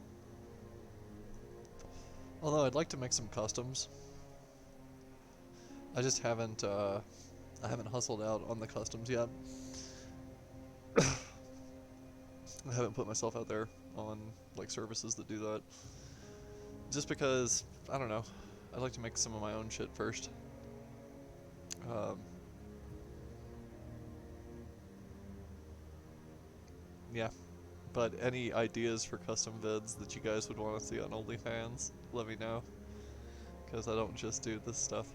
Although I'd like to make some customs. I just haven't, I haven't hustled out on the customs yet. I haven't put myself out there on, like, services that do that. Just because, I don't know, I'd like to make some of my own shit first. Yeah. But any ideas for custom vids that you guys would want to see on OnlyFans, let me know. Because I don't just do this stuff.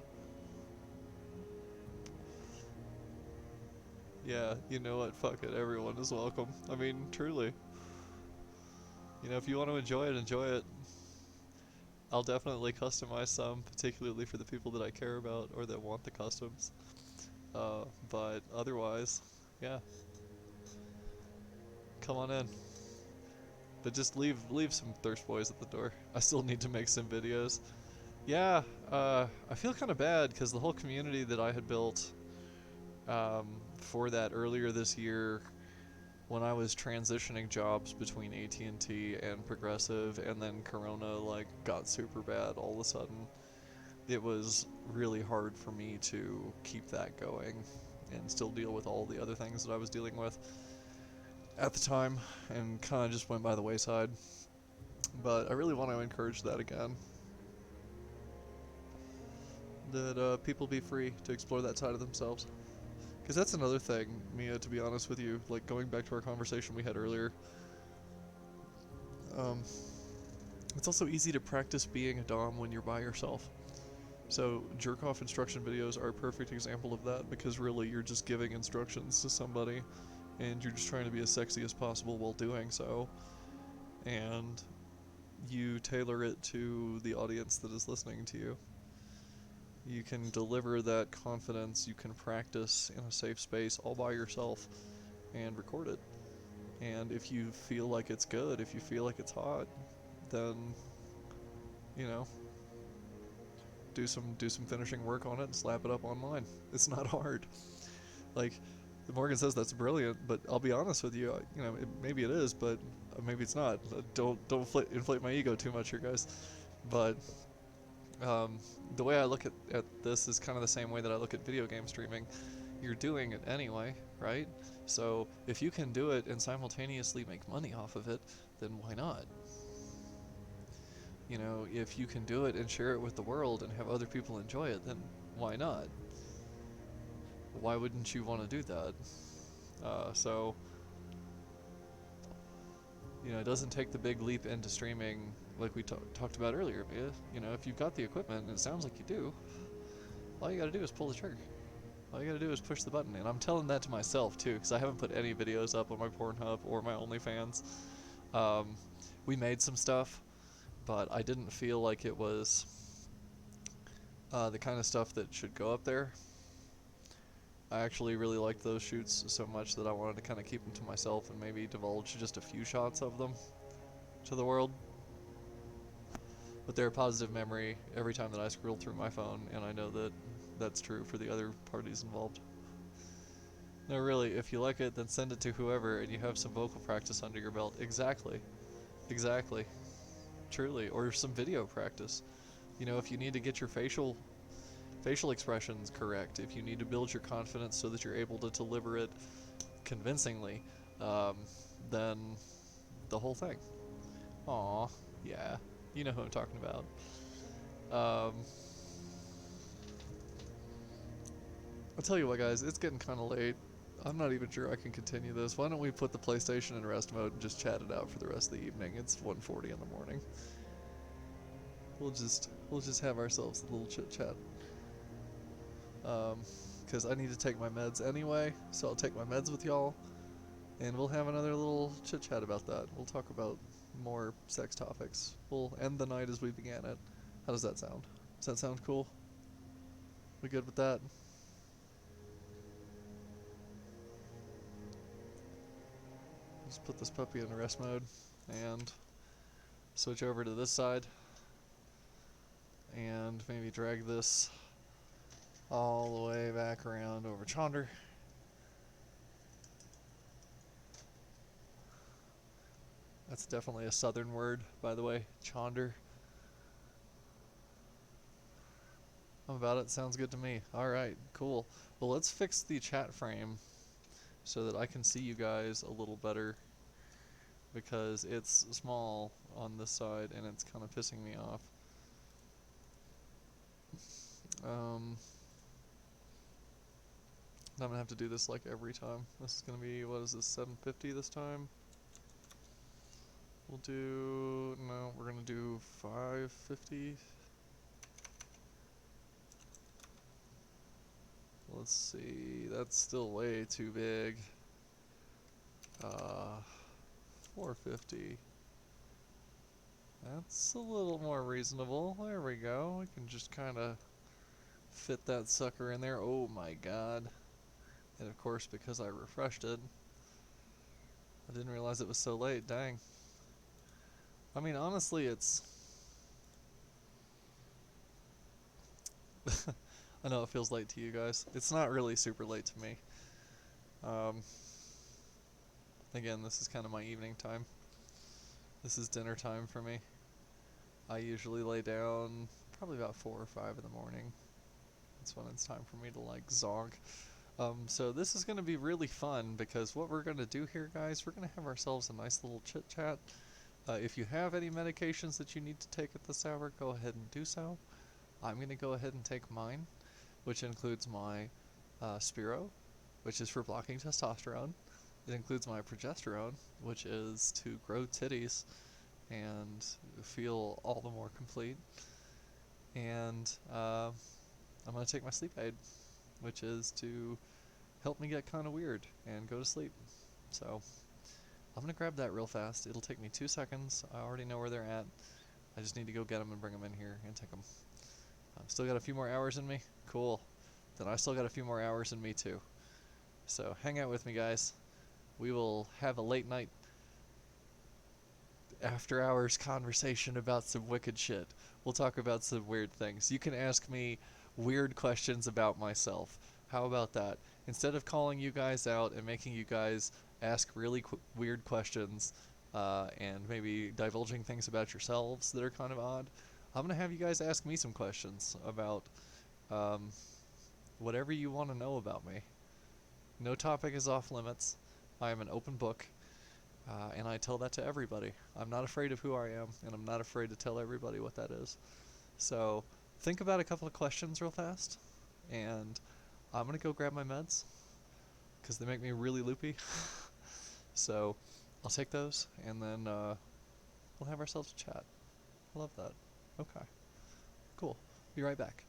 Yeah, you know what, fuck it, everyone is welcome. I mean, truly. You know, if you want to enjoy it, enjoy it. I'll definitely customize some, particularly for the people that I care about or that want the customs. But otherwise, yeah. Come on in. But just leave some thirst boys at the door. I still need to make some videos. Yeah, I feel kind of bad because the whole community that I had built for that earlier this year, when I was transitioning jobs between AT&T and Progressive, and then Corona like got super bad all of a sudden, it was really hard for me to keep that going and still deal with all the other things that I was dealing with at the time, and kind of just went by the wayside. But I really want to encourage that again. That people be free to explore that side of themselves. Because that's another thing, Mia, to be honest with you, like going back to our conversation we had earlier, it's also easy to practice being a dom when you're by yourself. So jerk-off instruction videos are a perfect example of that, because really you're just giving instructions to somebody, and you're just trying to be as sexy as possible while doing so, and you tailor it to the audience that is listening to you. You can deliver that confidence, you can practice in a safe space all by yourself and record it. And if you feel like it's good, if you feel like it's hot, then, you know, do some finishing work on it and slap it up online. It's not hard. Like, Morgan says that's brilliant, but I'll be honest with you, you know, maybe it is, but maybe it's not. Don't inflate my ego too much here, guys. But the way I look at this is kind of the same way that I look at video game streaming. You're doing it anyway, right? So if you can do it and simultaneously make money off of it, then why not? You know, if you can do it and share it with the world and have other people enjoy it, then why not? Why wouldn't you want to do that? So, you know, it doesn't take the big leap into streaming like we talked about earlier, Mia. You know, if you've got the equipment, and it sounds like you do, all you gotta do is pull the trigger. All you gotta do is push the button. And I'm telling that to myself, too, because I haven't put any videos up on my Pornhub or my OnlyFans. We made some stuff, but I didn't feel like it was the kind of stuff that should go up there. I actually really liked those shoots so much that I wanted to kind of keep them to myself and maybe divulge just a few shots of them to the world. But they're a positive memory every time that I scroll through my phone, and I know that that's true for the other parties involved. No, really, if you like it, then send it to whoever, and you have some vocal practice under your belt. Exactly. Exactly. Truly. Or some video practice. You know, if you need to get your facial expressions correct, if you need to build your confidence so that you're able to deliver it convincingly, then the whole thing. Aw, yeah. You know who I'm talking about. I'll tell you what, guys, it's getting kind of late. I'm not even sure I can continue this. Why don't we put the PlayStation in rest mode and just chat it out for the rest of the evening? It's 1:40 in the morning. We'll just have ourselves a little chit chat. Because I need to take my meds anyway, so I'll take my meds with y'all, and we'll have another little chit chat about that. We'll talk about more sex topics. We'll end the night as we began it. How does that sound? Does that sound cool? We good with that? Just put this puppy in rest mode and switch over to this side and maybe drag this all the way back around over Chonder. That's definitely a southern word, by the way, Chonder. How about it? Sounds good to me. Alright, cool. Well, let's fix the chat frame so that I can see you guys a little better, because it's small on this side and it's kind of pissing me off. I'm gonna have to do this like every time. This is gonna be, what is this, 750 this time? We'll do, no, we're gonna do 550. Let's see, that's still way too big. 450. That's a little more reasonable. There we go. We can just kind of fit that sucker in there. Oh my god. And of course, because I refreshed it, I didn't realize it was so late. Dang. I mean, honestly, it's... I know it feels late to you guys. It's not really super late to me. Again, this is kind of my evening time. This is dinner time for me. I usually lay down probably about 4 or 5 in the morning. That's when it's time for me to like zonk. So this is going to be really fun, because what we're going to do here, guys, we're going to have ourselves a nice little chit chat. If you have any medications that you need to take at this hour, go ahead and do so. I'm going to go ahead and take mine, which includes my Spiro, which is for blocking testosterone. It includes my progesterone, which is to grow titties and feel all the more complete. And I'm going to take my sleep aid, which is to help me get kind of weird and go to sleep. So I'm going to grab that real fast. It'll take me 2 seconds. I already know where they're at. I just need to go get them and bring them in here and take them. I've still got a few more hours in me. Cool. Then I still got a few more hours in me too. So hang out with me, guys. We will have a late night after hours conversation about some wicked shit. We'll talk about some weird things. You can ask me weird questions about myself. How about that? Instead of calling you guys out and making you guys ask really weird questions and maybe divulging things about yourselves that are kind of odd, I'm going to have you guys ask me some questions about whatever you want to know about me. No topic is off limits. I am an open book, and I tell that to everybody. I'm not afraid of who I am, and I'm not afraid to tell everybody what that is. So think about a couple of questions real fast, and I'm going to go grab my meds, because they make me really loopy. So I'll take those, and then we'll have ourselves a chat. I love that. Okay. Cool. Be right back.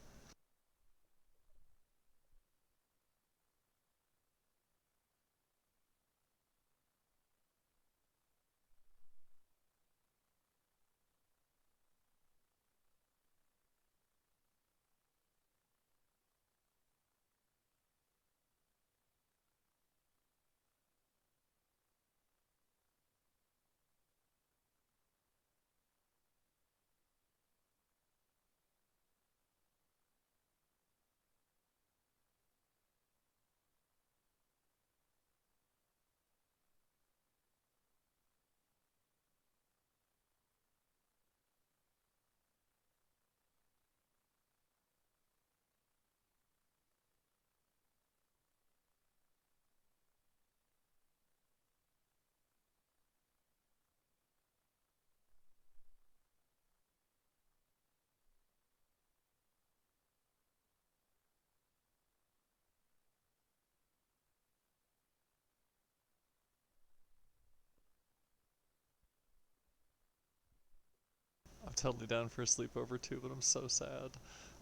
totally down for a sleepover too, but I'm so sad.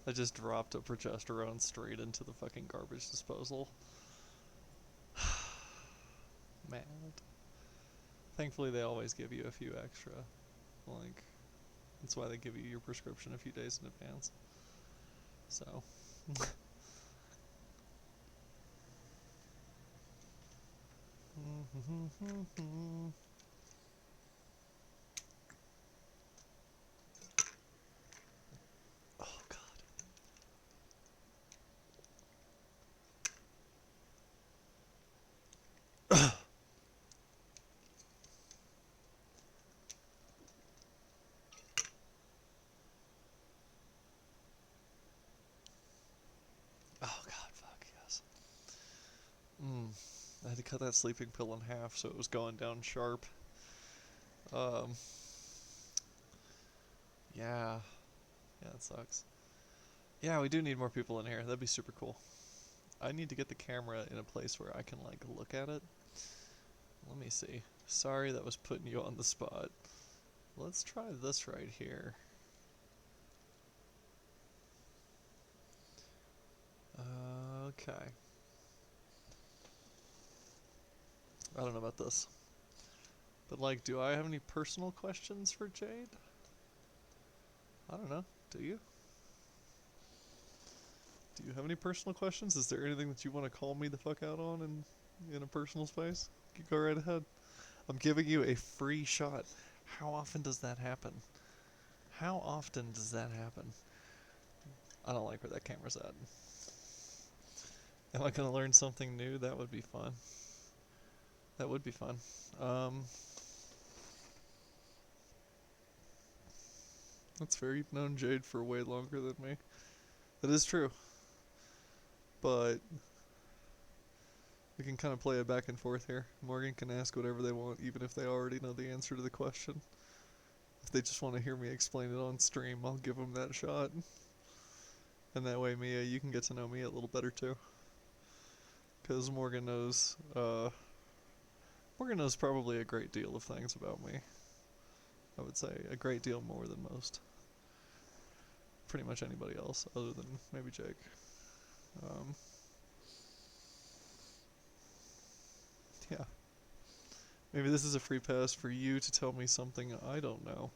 I just dropped a progesterone straight into the fucking garbage disposal. Mad. Thankfully, they always give you a few extra. Like, that's why they give you your prescription a few days in advance. So. Oh, God. Oh, God, fuck, yes. I had to cut that sleeping pill in half so it was going down sharp. Yeah. Yeah, that sucks. Yeah, we do need more people in here. That'd be super cool. I need to get the camera in a place where I can, like, look at it. Let me see. Sorry that was putting you on the spot. Let's try this right here. Okay. I don't know about this. But, like, do I have any personal questions for Jade? I don't know. Do you? Do you have any personal questions? Is there anything that you want to call me the fuck out on in a personal space? You go right ahead. I'm giving you a free shot. How often does that happen? How often does that happen? I don't like where that camera's at. Am I gonna learn something new? That would be fun. That would be fun. That's fair. You've known Jade for way longer than me. That is true. But we can kind of play it back and forth here. Morgan can ask whatever they want, even if they already know the answer to the question. If they just want to hear me explain it on stream, I'll give them that shot. And that way, Mia, you can get to know me a little better too. Because Morgan knows probably a great deal of things about me. I would say a great deal more than most. Pretty much anybody else, other than maybe Jake. Yeah. Maybe this is a free pass for you to tell me something I don't know.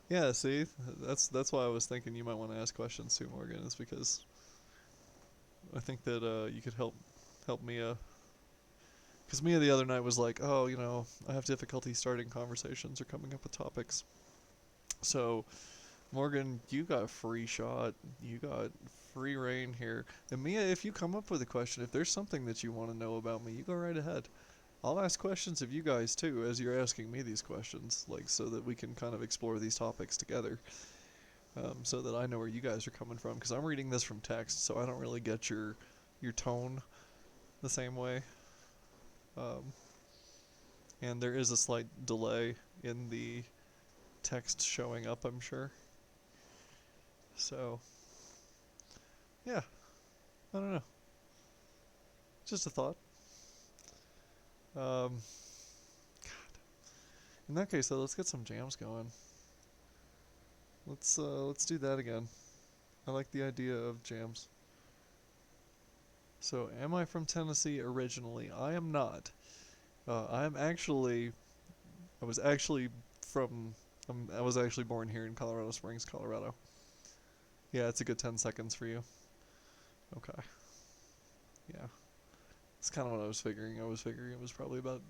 Yeah, see? That's why I was thinking you might want to ask questions too, Morgan, is because I think that you could help Mia. Because Mia the other night was like, oh, you know, I have difficulty starting conversations or coming up with topics. So, Morgan, you got a free shot. You got free reign here. And Mia, if you come up with a question, if there's something that you want to know about me, you go right ahead. I'll ask questions of you guys too, as you're asking me these questions, like so that we can kind of explore these topics together. So that I know where you guys are coming from, because I'm reading this from text, so I don't really get your tone the same way. And there is a slight delay in the text showing up, I'm sure. So, yeah, I don't know. Just a thought. God. In that case, though, let's get some jams going. Let's do that again. I like the idea of jams. So, am I from Tennessee originally? I am not. I was actually born here in Colorado Springs, Colorado. Yeah, it's a good 10 seconds for you. Okay. Yeah. That's kind of what I was figuring. I was figuring it was probably about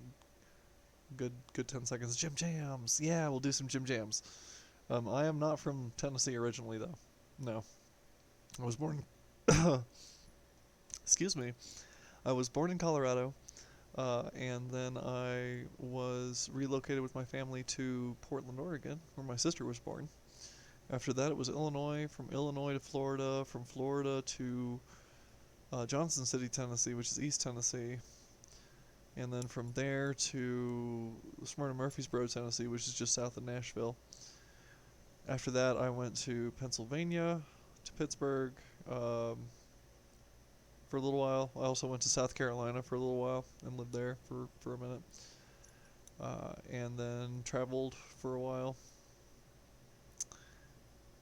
good 10 seconds. Gym jams. Yeah, we'll do some gym jams. I am not from Tennessee originally, though. No. I was born... Excuse me. I was born in Colorado, and then I was relocated with my family to Portland, Oregon, where my sister was born. After that, it was Illinois, from Illinois to Florida, from Florida to Johnson City, Tennessee, which is East Tennessee, and then from there to Smyrna Murfreesboro, Tennessee, which is just south of Nashville. After that, I went to Pennsylvania, to Pittsburgh, for a little while. I also went to South Carolina for a little while and lived there for a minute. And then traveled for a while.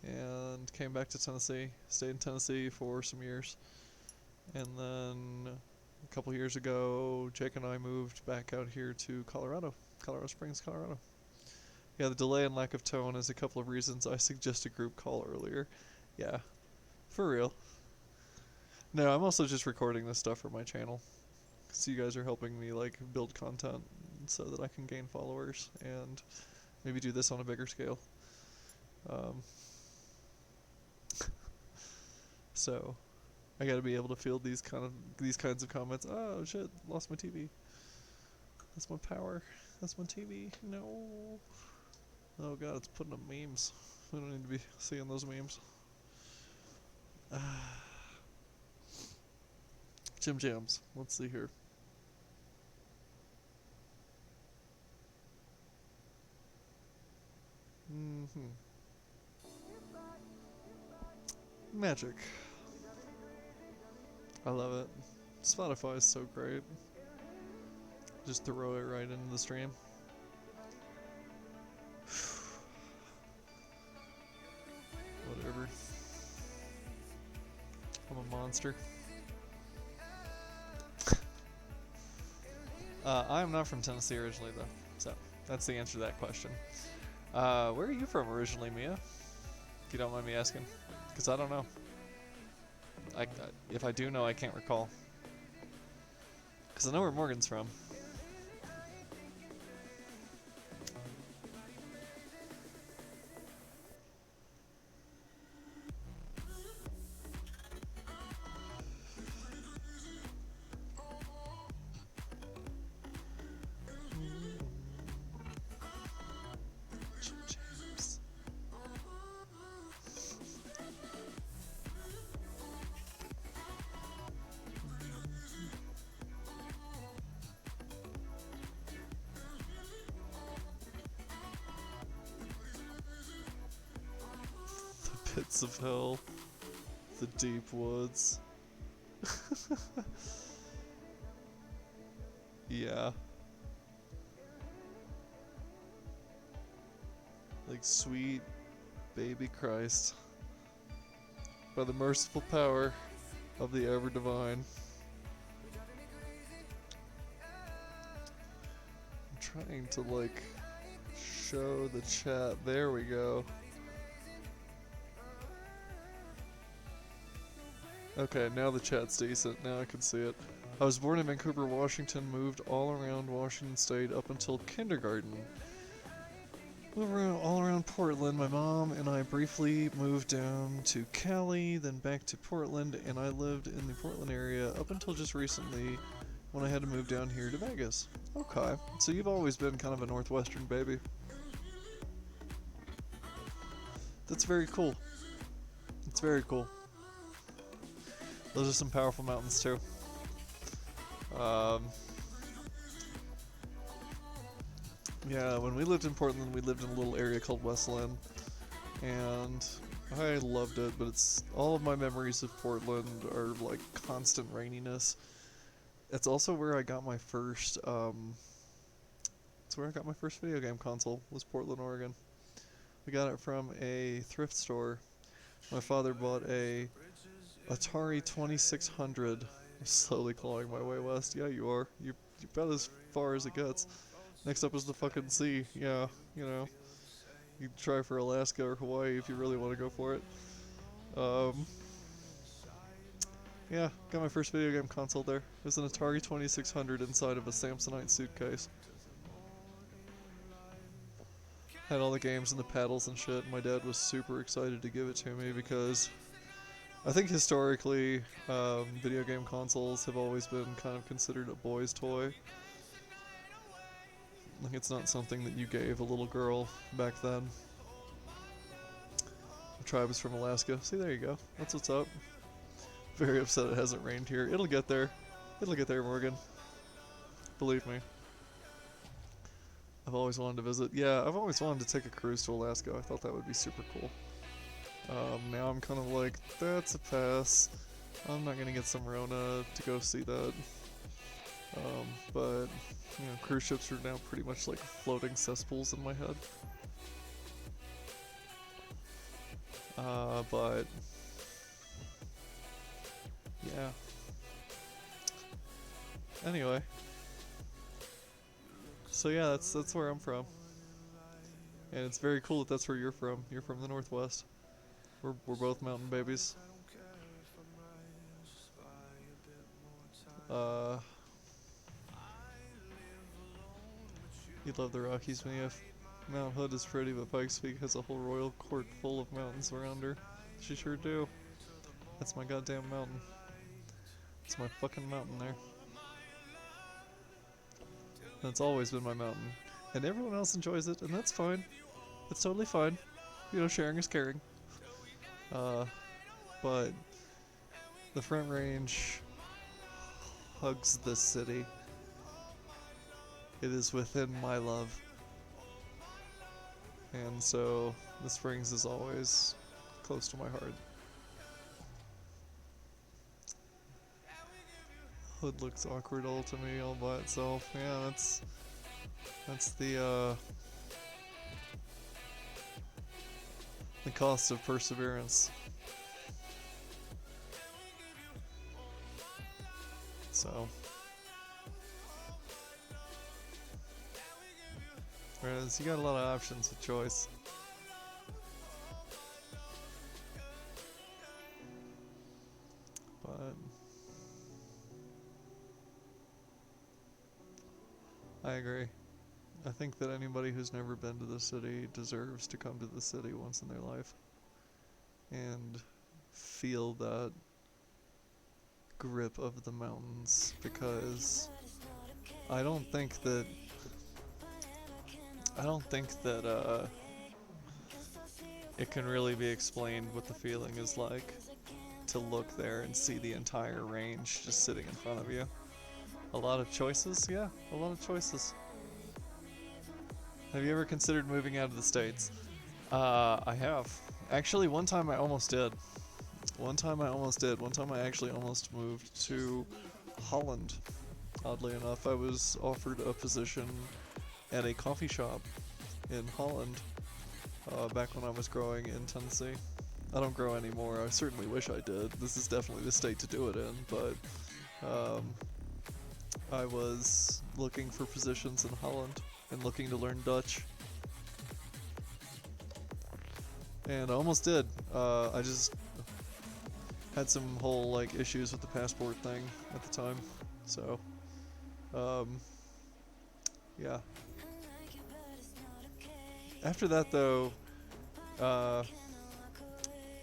And came back to Tennessee. Stayed in Tennessee for some years. And then a couple years ago, Jake and I moved back out here to Colorado Springs, Colorado. Yeah, the delay and lack of tone is a couple of reasons I suggested group call earlier. Yeah, for real. No, I'm also just recording this stuff for my channel. So you guys are helping me like build content so that I can gain followers and maybe do this on a bigger scale. So I gotta be able to field these kinds of comments. Oh shit, lost my TV. That's my power. That's my TV. No. Oh god, it's putting up memes. We don't need to be seeing those memes. Jim Jams. Let's see here. Magic. I love it. Spotify is so great. Just throw it right into the stream. Whatever. I'm a monster. I'm not from Tennessee originally, though. So, that's the answer to that question. Where are you from originally, Mia? If you don't mind me asking. Because I don't know. If I do know, I can't recall. Because I know where Morgan's from. Pits of hell, the deep woods. Yeah. Like sweet baby Christ, by the merciful power of the ever divine. I'm trying to like show the chat. There we go. Okay, now the chat's decent. Now I can see it. I was born in Vancouver, Washington, moved all around Washington State up until kindergarten. Moved around, all around Portland. My mom and I briefly moved down to Cali, then back to Portland, and I lived in the Portland area up until just recently when I had to move down here to Vegas. Okay, so you've always been kind of a Northwestern baby. That's very cool. It's very cool. Those are some powerful mountains too. Yeah, when we lived in Portland, we lived in a little area called West Lynn, and I loved it, but it's all of my memories of Portland are like constant raininess. It's also where I got my first, it's where I got my first video game console, was Portland, Oregon. We got it from a thrift store. My father bought a Atari 2600. I'm slowly clawing my way west. Yeah, you are. You're about as far as it gets. Next up is the fucking sea. Yeah, you know. You can try for Alaska or Hawaii if you really want to go for it. Yeah, got my first video game console there. It was an Atari 2600 inside of a Samsonite suitcase. Had all the games and the paddles and shit. My dad was super excited to give it to me because I think historically, video game consoles have always been kind of considered a boy's toy. Like, it's not something that you gave a little girl back then. The tribe is from Alaska. See, there you go. That's what's up. Very upset it hasn't rained here. It'll get there. It'll get there, Morgan. Believe me. I've always wanted to visit. Yeah, I've always wanted to take a cruise to Alaska. I thought that would be super cool. Now I'm kind of like, that's a pass. I'm not gonna get some Rona to go see that. But, you know, cruise ships are now pretty much like floating cesspools in my head. But yeah. Anyway. So yeah, that's where I'm from. And it's very cool that that's where you're from. You're from the Northwest. We're both mountain babies. You love the Rockies, man. Mount Hood is pretty, but Pikes Peak has a whole royal court full of mountains around her. She sure do. That's my goddamn mountain. It's my fucking mountain there. That's always been my mountain. And everyone else enjoys it, and that's fine. It's totally fine. You know, sharing is caring. But the Front Range hugs this city. It is within my love. And so, the Springs is always close to my heart. Hood looks awkward all to me all by itself. Yeah, that's the cost of perseverance. So, whereas you got a lot of options of choice. But I agree. I think that anybody who's never been to the city deserves to come to the city once in their life and feel that grip of the mountains, because I don't think that it can really be explained what the feeling is like to look there and see the entire range just sitting in front of you. A lot of choices? Yeah, a lot of choices. Have you ever considered moving out of the States? I have. Actually, one time I almost did. One time I actually almost moved to Holland. Oddly enough, I was offered a position at a coffee shop in Holland back when I was growing in Tennessee. I don't grow anymore. I certainly wish I did. This is definitely the state to do it in, but I was looking for positions in Holland and looking to learn Dutch. And I almost did. I just had some whole like issues with the passport thing at the time. So, yeah. After that though,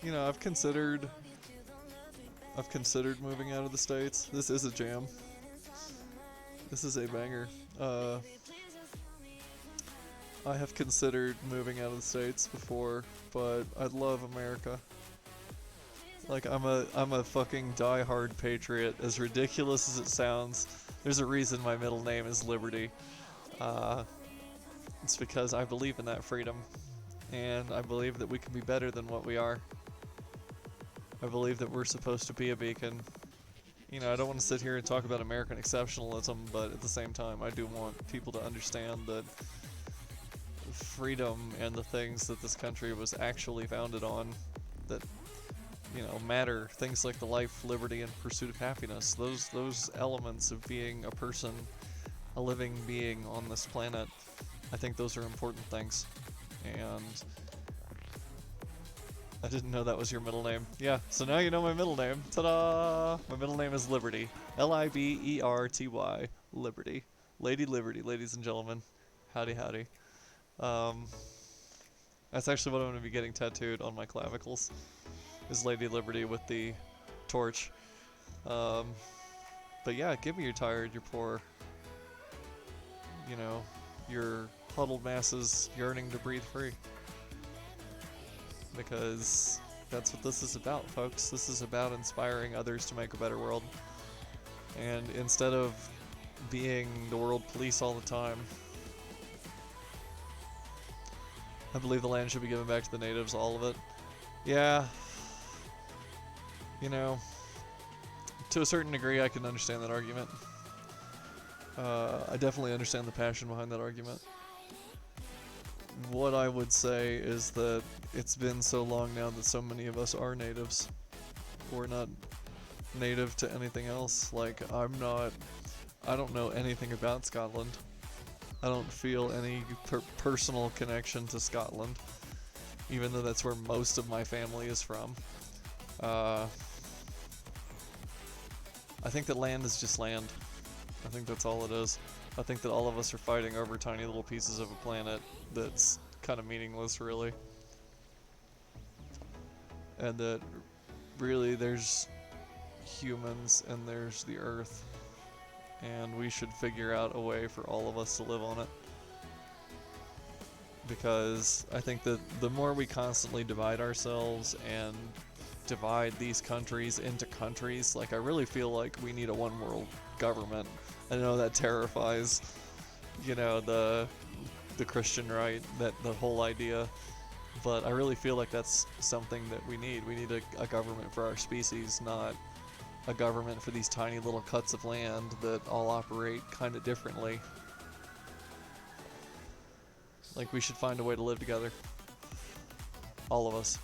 you know, I've considered moving out of the States. This is a jam. This is a banger. I have considered moving out of the States before, but I love America. Like, I'm a fucking diehard patriot. As ridiculous as it sounds, there's a reason my middle name is Liberty. It's because I believe in that freedom, and I believe that we can be better than what we are. I believe that we're supposed to be a beacon. You know, I don't want to sit here and talk about American exceptionalism, but at the same time, I do want people to understand that freedom and the things that this country was actually founded on, that, you know, matter. Things like the life, liberty, and pursuit of happiness. Those elements of being a person, a living being on this planet, I think those are important things. And I didn't know that was your middle name. Yeah, so now you know my middle name. Ta-da! My middle name is Liberty. Liberty. Liberty. Lady Liberty, ladies and gentlemen. Howdy, howdy. That's actually what I'm going to be getting tattooed on my clavicles, is Lady Liberty with the torch. But yeah, give me your tired, your poor, you know, your huddled masses yearning to breathe free. Because that's what this is about, folks. This is about inspiring others to make a better world. And instead of being the world police all the time, I believe the land should be given back to the natives, all of it. Yeah. You know, to a certain degree, I can understand that argument. I definitely understand the passion behind that argument. What I would say is that it's been so long now that so many of us are natives. We're not native to anything else. Like, I don't know anything about Scotland. I don't feel any personal connection to Scotland, even though that's where most of my family is from. I think that land is just land. I think that's all it is. I think that all of us are fighting over tiny little pieces of a planet that's kind of meaningless, really. And that really there's humans and there's the Earth. And we should figure out a way for all of us to live on it. Because I think that the more we constantly divide ourselves and divide these countries into countries, like, I really feel like we need a one world government. I know that terrifies, you know, the Christian right, that the whole idea, but I really feel like that's something that we need. We need a government for our species, not a government for these tiny little cuts of land that all operate kind of differently. Like, we should find a way to live together. All of us.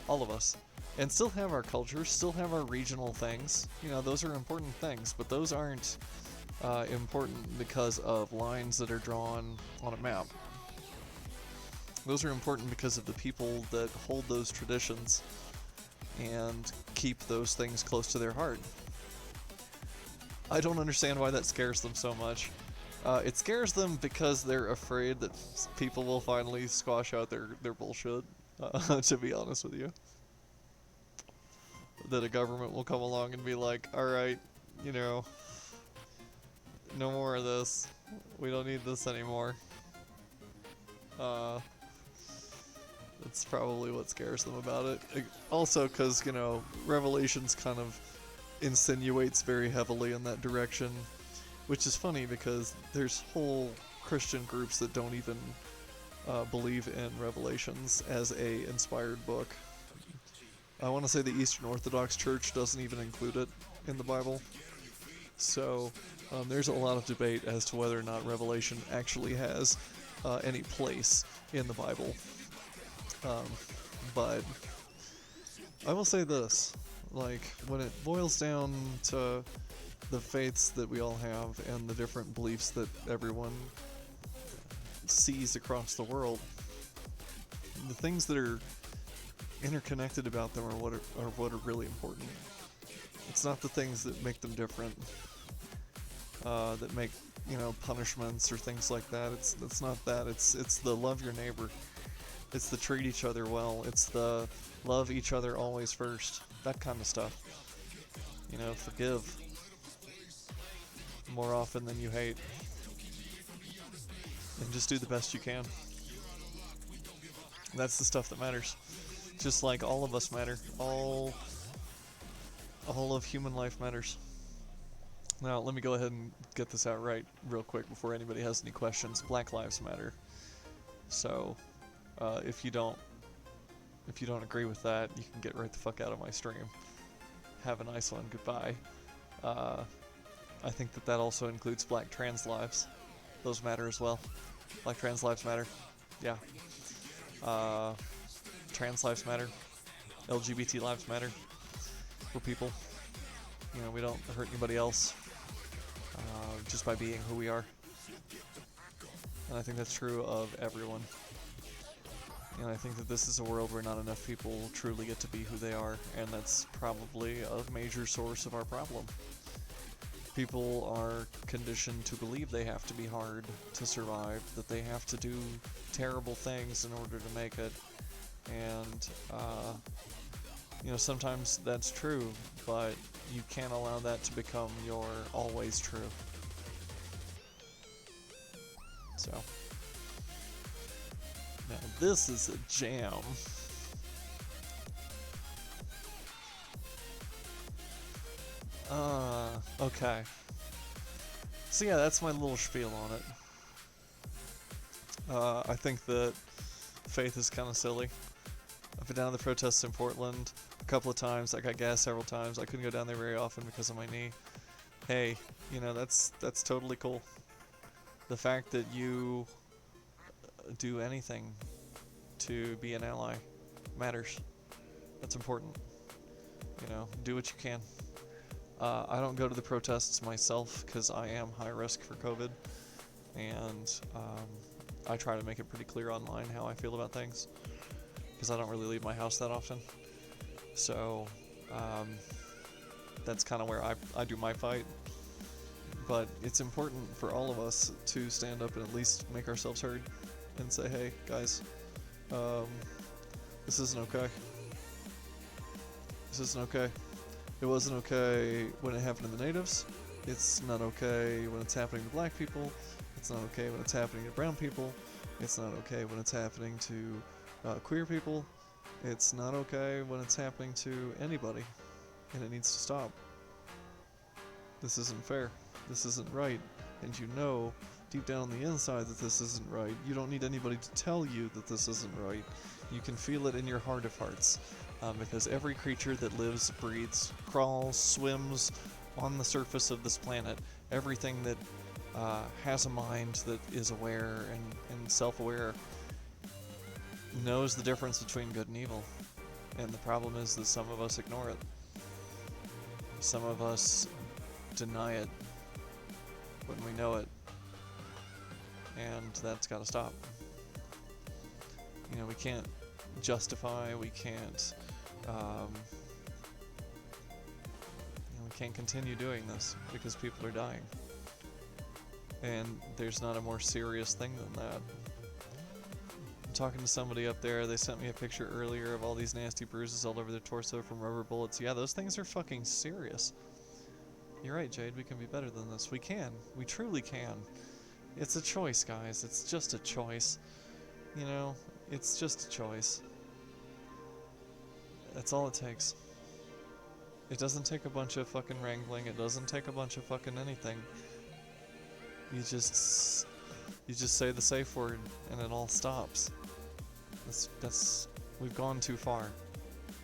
All of us. And still have our culture, still have our regional things. You know, those are important things, but those aren't important because of lines that are drawn on a map. Those are important because of the people that hold those traditions and keep those things close to their heart. I don't understand why that scares them so much. It scares them because they're afraid that people will finally squash out their bullshit, to be honest with you. That a government will come along and be like, alright, you know, no more of this. We don't need this anymore. That's probably what scares them about it. Also, because, you know, Revelations kind of insinuates very heavily in that direction, which is funny because there's whole Christian groups that don't even believe in Revelations as a inspired book. I want to say the Eastern Orthodox Church doesn't even include it in the Bible. So there's a lot of debate as to whether or not Revelation actually has any place in the Bible. But I will say this, like, when it boils down to the faiths that we all have and the different beliefs that everyone sees across the world, the things that are interconnected about them are what are really important. It's not the things that make them different, that make, you know, punishments or things like that. It's not that. It's the love your neighbor. It's the treat each other well. It's the love each other always first. That kind of stuff. You know, forgive more often than you hate. And just do the best you can. That's the stuff that matters. Just like all of us matter. All of human life matters. Now, let me go ahead and get this out right real quick before anybody has any questions. Black lives matter. So, if you don't agree with that, you can get right the fuck out of my stream. Have a nice one. Goodbye. I think that also includes black trans lives. Those matter as well. Black trans lives matter. Yeah. Trans lives matter. LGBT lives matter. We're people. You know, we don't hurt anybody else just by being who we are. And I think that's true of everyone. And I think that this is a world where not enough people truly get to be who they are, and that's probably a major source of our problem. People are conditioned to believe they have to be hard to survive, that they have to do terrible things in order to make it, and, you know, sometimes that's true, but you can't allow that to become your always true. So, now this is a jam. Okay. So yeah, that's my little spiel on it. I think that faith is kind of silly. I've been down to the protests in Portland. a couple of times. I got gas several times. I couldn't go down there very often because of my knee. Hey, you know, that's totally cool. The fact that you do anything to be an ally matters. That's important. You know, do what you can. I don't go to the protests myself because I am high risk for COVID, and I try to make it pretty clear online how I feel about things because I don't really leave my house that often. So that's kind of where I do my fight. But it's important for all of us to stand up and at least make ourselves heard and say, hey, guys, this isn't okay. This isn't okay. It wasn't okay when it happened to the natives. It's not okay when it's happening to black people. It's not okay when it's happening to brown people. It's not okay when it's happening to queer people. It's not okay when it's happening to anybody. And it needs to stop. This isn't fair. This isn't right. And you know deep down on the inside that this isn't right. You don't need anybody to tell you that this isn't right. You can feel it in your heart of hearts. Because every creature that lives, breathes, crawls, swims on the surface of this planet, everything that has a mind that is aware and self-aware, knows the difference between good and evil. And the problem is that some of us ignore it. Some of us deny it when we know it. And that's got to stop. You know, we can't justify, we can't we can't continue doing this because people are dying. And there's not a more serious thing than that. I'm talking to somebody up there, they sent me a picture earlier of all these nasty bruises all over their torso from rubber bullets. Yeah, those things are fucking serious. You're right, Jade, we can be better than this. We can. We truly can. It's a choice, guys. It's just a choice. You know, it's just a choice. That's all it takes. It doesn't take a bunch of fucking wrangling. It doesn't take a bunch of fucking anything. You just say the safe word and it all stops. We've gone too far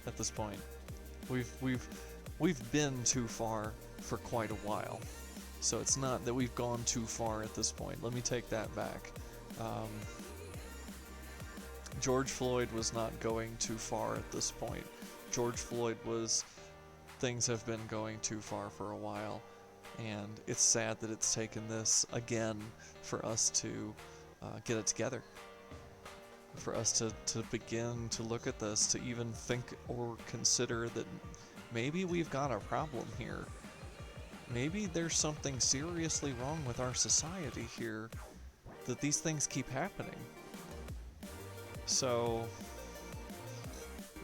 at this point. We've been too far for quite a while. So it's not that we've gone too far at this point. Let me take that back. George Floyd was not going too far at this point. George Floyd was... Things have been going too far for a while. And it's sad that it's taken this again for us to get it together. For us to begin to look at this, to even think or consider that maybe we've got a problem here. Maybe there's something seriously wrong with our society here, that these things keep happening. So,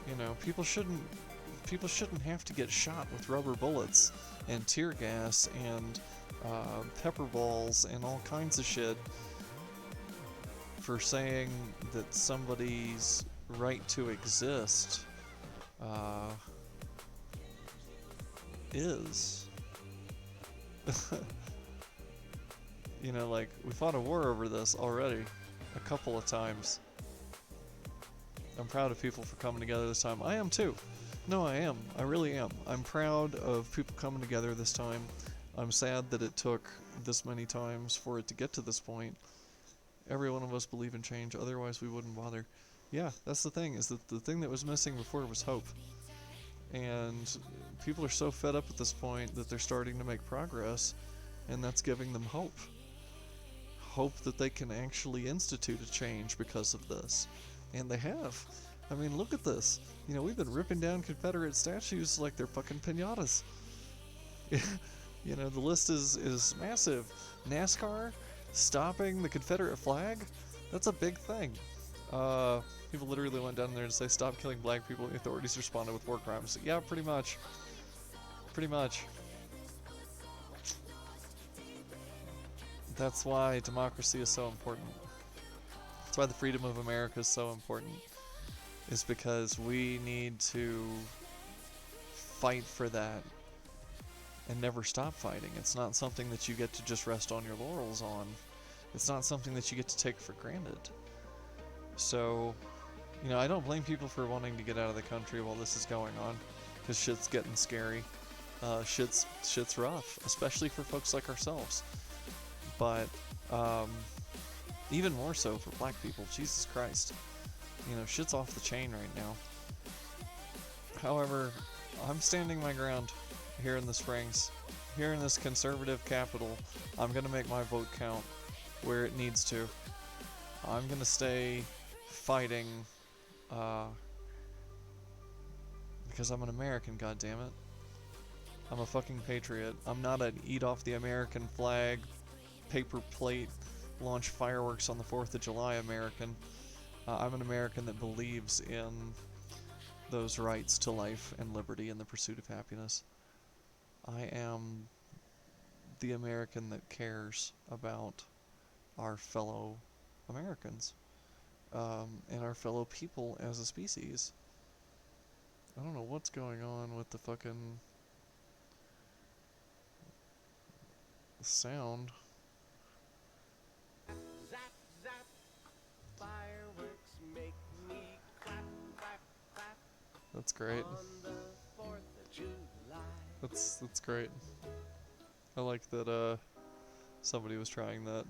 you know, people shouldn't have to get shot with rubber bullets and tear gas and pepper balls and all kinds of shit for saying that somebody's right to exist is. You know, like, we fought a war over this already a couple of times. I'm proud of people for coming together this time. I am too. No, I am. I really am. I'm proud of people coming together this time. I'm sad that it took this many times for it to get to this point. Every one of us believe in change, otherwise we wouldn't bother. Yeah, that's the thing, is that the thing that was missing before was hope. And people are so fed up at this point that they're starting to make progress, and that's giving them hope. Hope that they can actually institute a change because of this. And they have. I mean, look at this. You know, we've been ripping down Confederate statues like they're fucking piñatas. You know, the list is massive. NASCAR stopping the Confederate flag? That's a big thing. People literally went down there to say, stop killing black people, and the authorities responded with war crimes. Yeah, pretty much. Pretty much. That's why democracy is so important. That's why the freedom of America is so important. Is because we need to fight for that and never stop fighting. It's not something that you get to just rest on your laurels on. It's not something that you get to take for granted. So, You know, I don't blame people for wanting to get out of the country while this is going on, because shit's getting scary. Shit's rough, especially for folks like ourselves. But even more so for black people. Jesus Christ. You know, shit's off the chain right now. However, I'm standing my ground here in the Springs. Here in this conservative capital, I'm gonna make my vote count where it needs to. I'm gonna stay fighting, because I'm an American, goddammit. I'm a fucking patriot. I'm not an eat off the American flag, paper plate, launch fireworks on the 4th of July American. I'm an American that believes in those rights to life and liberty and the pursuit of happiness. I am the American that cares about our fellow Americans, and our fellow people as a species. I don't know what's going on with the fucking sound. Zap, zap. Fireworks make me clap, clap, clap. That's great. On the 4th of July. That's great. I like that somebody was trying that.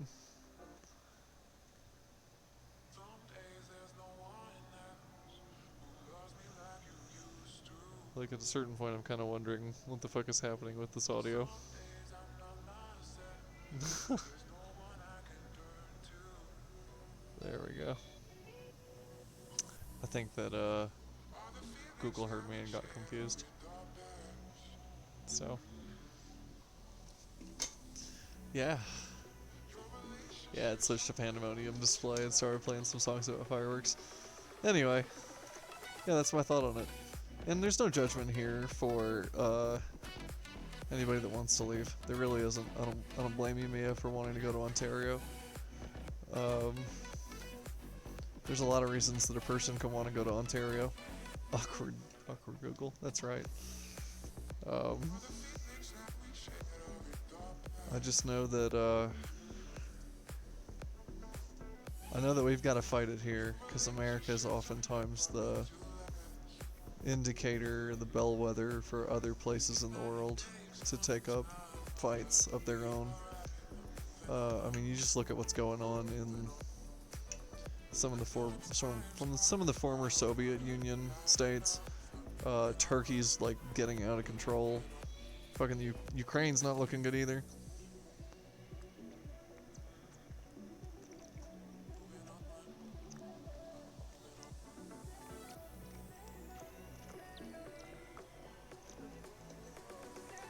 Like at a certain point I'm kind of wondering what the fuck is happening with this audio. There we go. I think that Google heard me and got confused. So yeah, it switched to Pandemonium display and started playing some songs about fireworks. Anyway, yeah, that's my thought on it. And there's no judgment here for anybody that wants to leave. There really isn't. I don't blame you, Mia, for wanting to go to Ontario. There's a lot of reasons that a person can want to go to Ontario. Awkward Google. That's right. I just know that we've got to fight it here, because America is oftentimes the indicator, the bellwether for other places in the world to take up fights of their own. I mean, you just look at what's going on in some of the former Soviet Union states. Turkey's like getting out of control. Fucking Ukraine's not looking good either.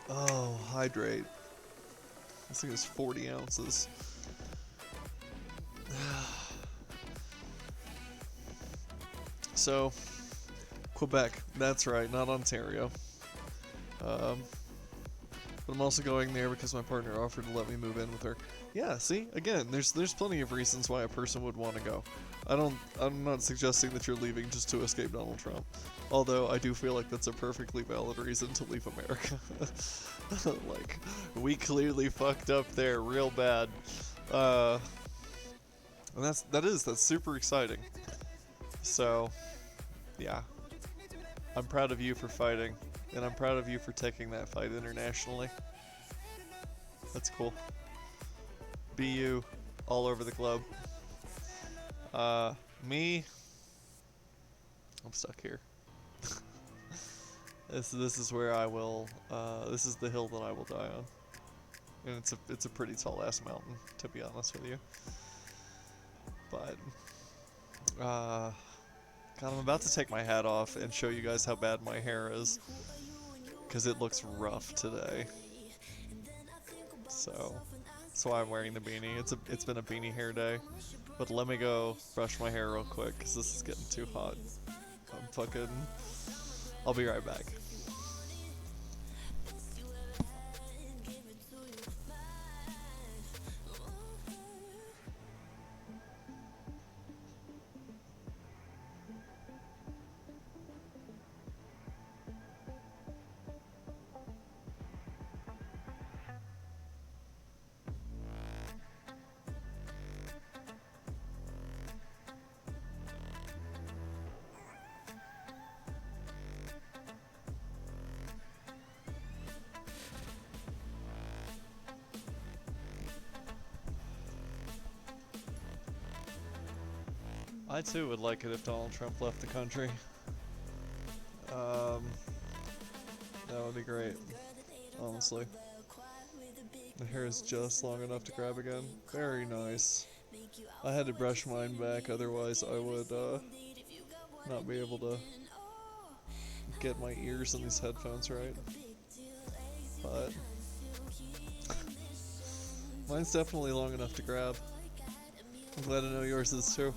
Oh, hydrate. This thing is 40 ounces. So, Quebec. That's right, not Ontario. But I'm also going there because my partner offered to let me move in with her. Yeah, see? Again, there's plenty of reasons why a person would want to go. I'm not suggesting that you're leaving just to escape Donald Trump. Although I do feel like that's a perfectly valid reason to leave America. Like, we clearly fucked up there real bad. And that's super exciting. So, yeah. I'm proud of you for fighting, and I'm proud of you for taking that fight internationally. That's cool. Be you all over the globe. Me, I'm stuck here. This is where I will. This is the hill that I will die on, and it's a pretty tall ass mountain, to be honest with you. But God, I'm about to take my hat off and show you guys how bad my hair is, because it looks rough today. So that's why I'm wearing the beanie. It's been a beanie hair day. But let me go brush my hair real quick, because this is getting too hot. I'll be right back. I too would like it if Donald Trump left the country. That would be great, honestly. The hair is just long enough to grab again. Very nice. I had to brush mine back, otherwise I would not be able to get my ears in these headphones right. But mine's definitely long enough to grab. I'm glad to know yours is too.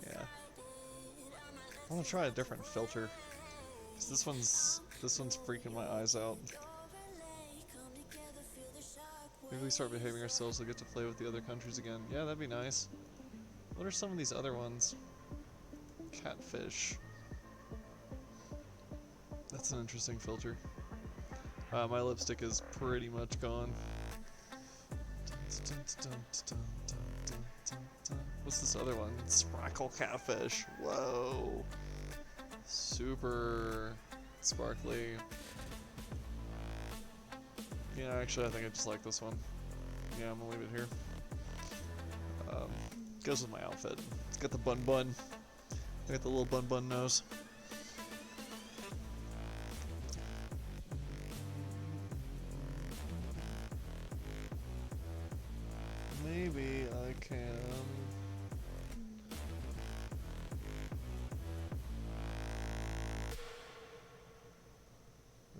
Yeah. I want to try a different filter. 'Cause this one's freaking my eyes out. Maybe we start behaving ourselves, we'll get to play with the other countries again. Yeah, that'd be nice. What are some of these other ones? Catfish. That's an interesting filter. My lipstick is pretty much gone. What's this other one? Sparkle catfish. Whoa. Super sparkly. Yeah, actually, I think I just like this one. Yeah, I'm gonna leave it here. Goes with my outfit. It's got the bun bun. I got the little bun bun nose. Maybe I can.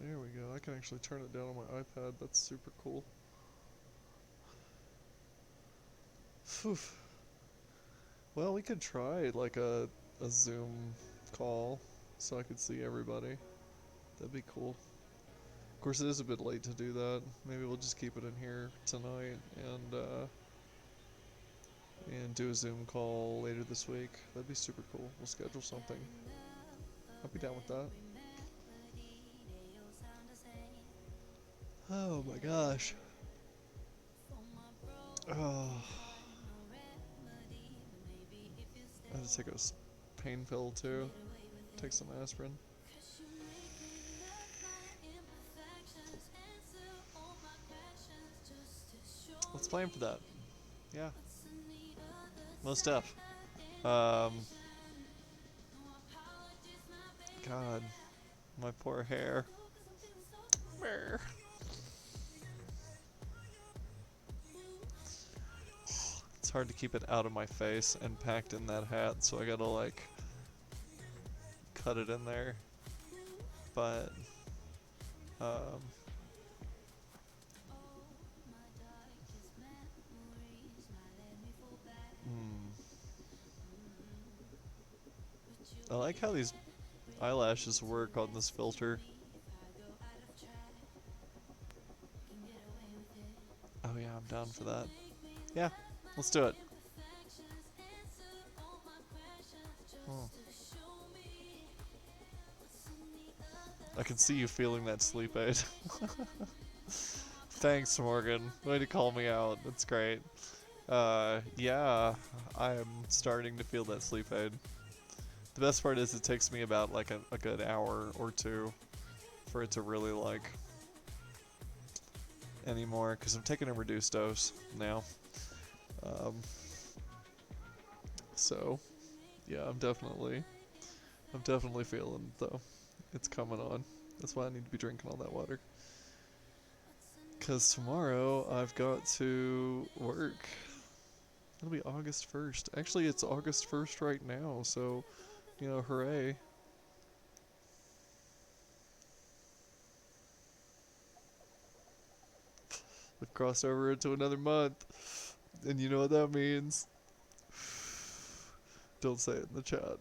There we go. I can actually turn it down on my iPad. That's super cool. Phew. Well, we could try like a Zoom call so I could see everybody. That'd be cool. Of course, it is a bit late to do that. Maybe we'll just keep it in here tonight and do a Zoom call later this week. That'd be super cool. We'll schedule something. I'll be down with that. Oh my gosh. Oh. I had to take a pain pill too. Take some aspirin. Let's plan for that. Yeah. Most def. God. My poor hair. It's hard to keep it out of my face and packed in that hat, so I gotta like cut it in there. But I like how these eyelashes work on this filter. Oh yeah, I'm down for that. Yeah, let's do it. Oh. I can see you feeling that sleep aid. Thanks, Morgan. Way to call me out. That's great. Yeah, I am starting to feel that sleep aid. The best part is it takes me about like a good hour or two for it to really like anymore, because I'm taking a reduced dose now. So yeah, I'm definitely feeling it though. It's coming on. That's why I need to be drinking all that water. Because tomorrow I've got to work. It'll be August 1st. Actually, it's August 1st right now, so, you know, hooray. We've crossed over into another month. And you know what that means. Don't say it in the chat.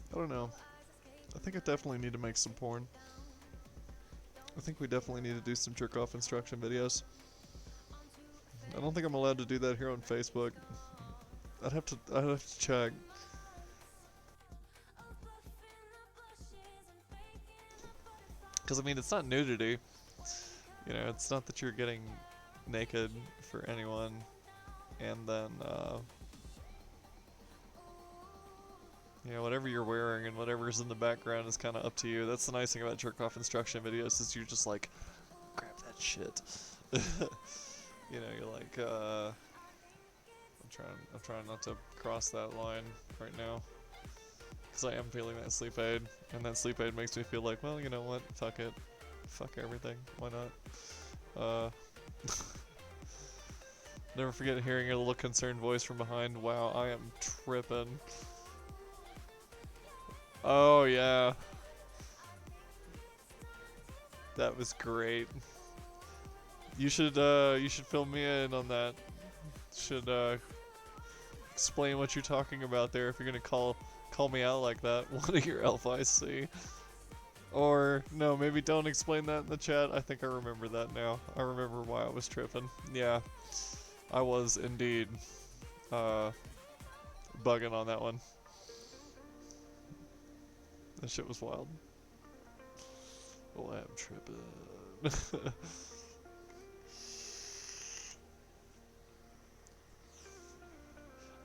I don't know. I think I definitely need to make some porn. I think we definitely need to do some jerk-off instruction videos. I don't think I'm allowed to do that here on Facebook. I'd have to check. Because, I mean, it's not nudity. You know, it's not that you're getting naked for anyone and then, Yeah, whatever you're wearing and whatever's in the background is kind of up to you. That's the nice thing about jerk-off instruction videos is you're just like, grab that shit. You know, you're like, I'm trying not to cross that line right now. Because I am feeling that sleep aid, and that sleep aid makes me feel like, well, you know what, fuck it. Fuck everything, why not? Never forget hearing a little concerned voice from behind. Wow, I am tripping. Oh yeah. That was great. You should fill me in on that. Should explain what you're talking about there if you're gonna call me out like that. One of your elf IC. Or no, maybe don't explain that in the chat. I think I remember that now. I remember why I was tripping. Yeah. I was indeed bugging on that one. That shit was wild. Oh, I am tripping.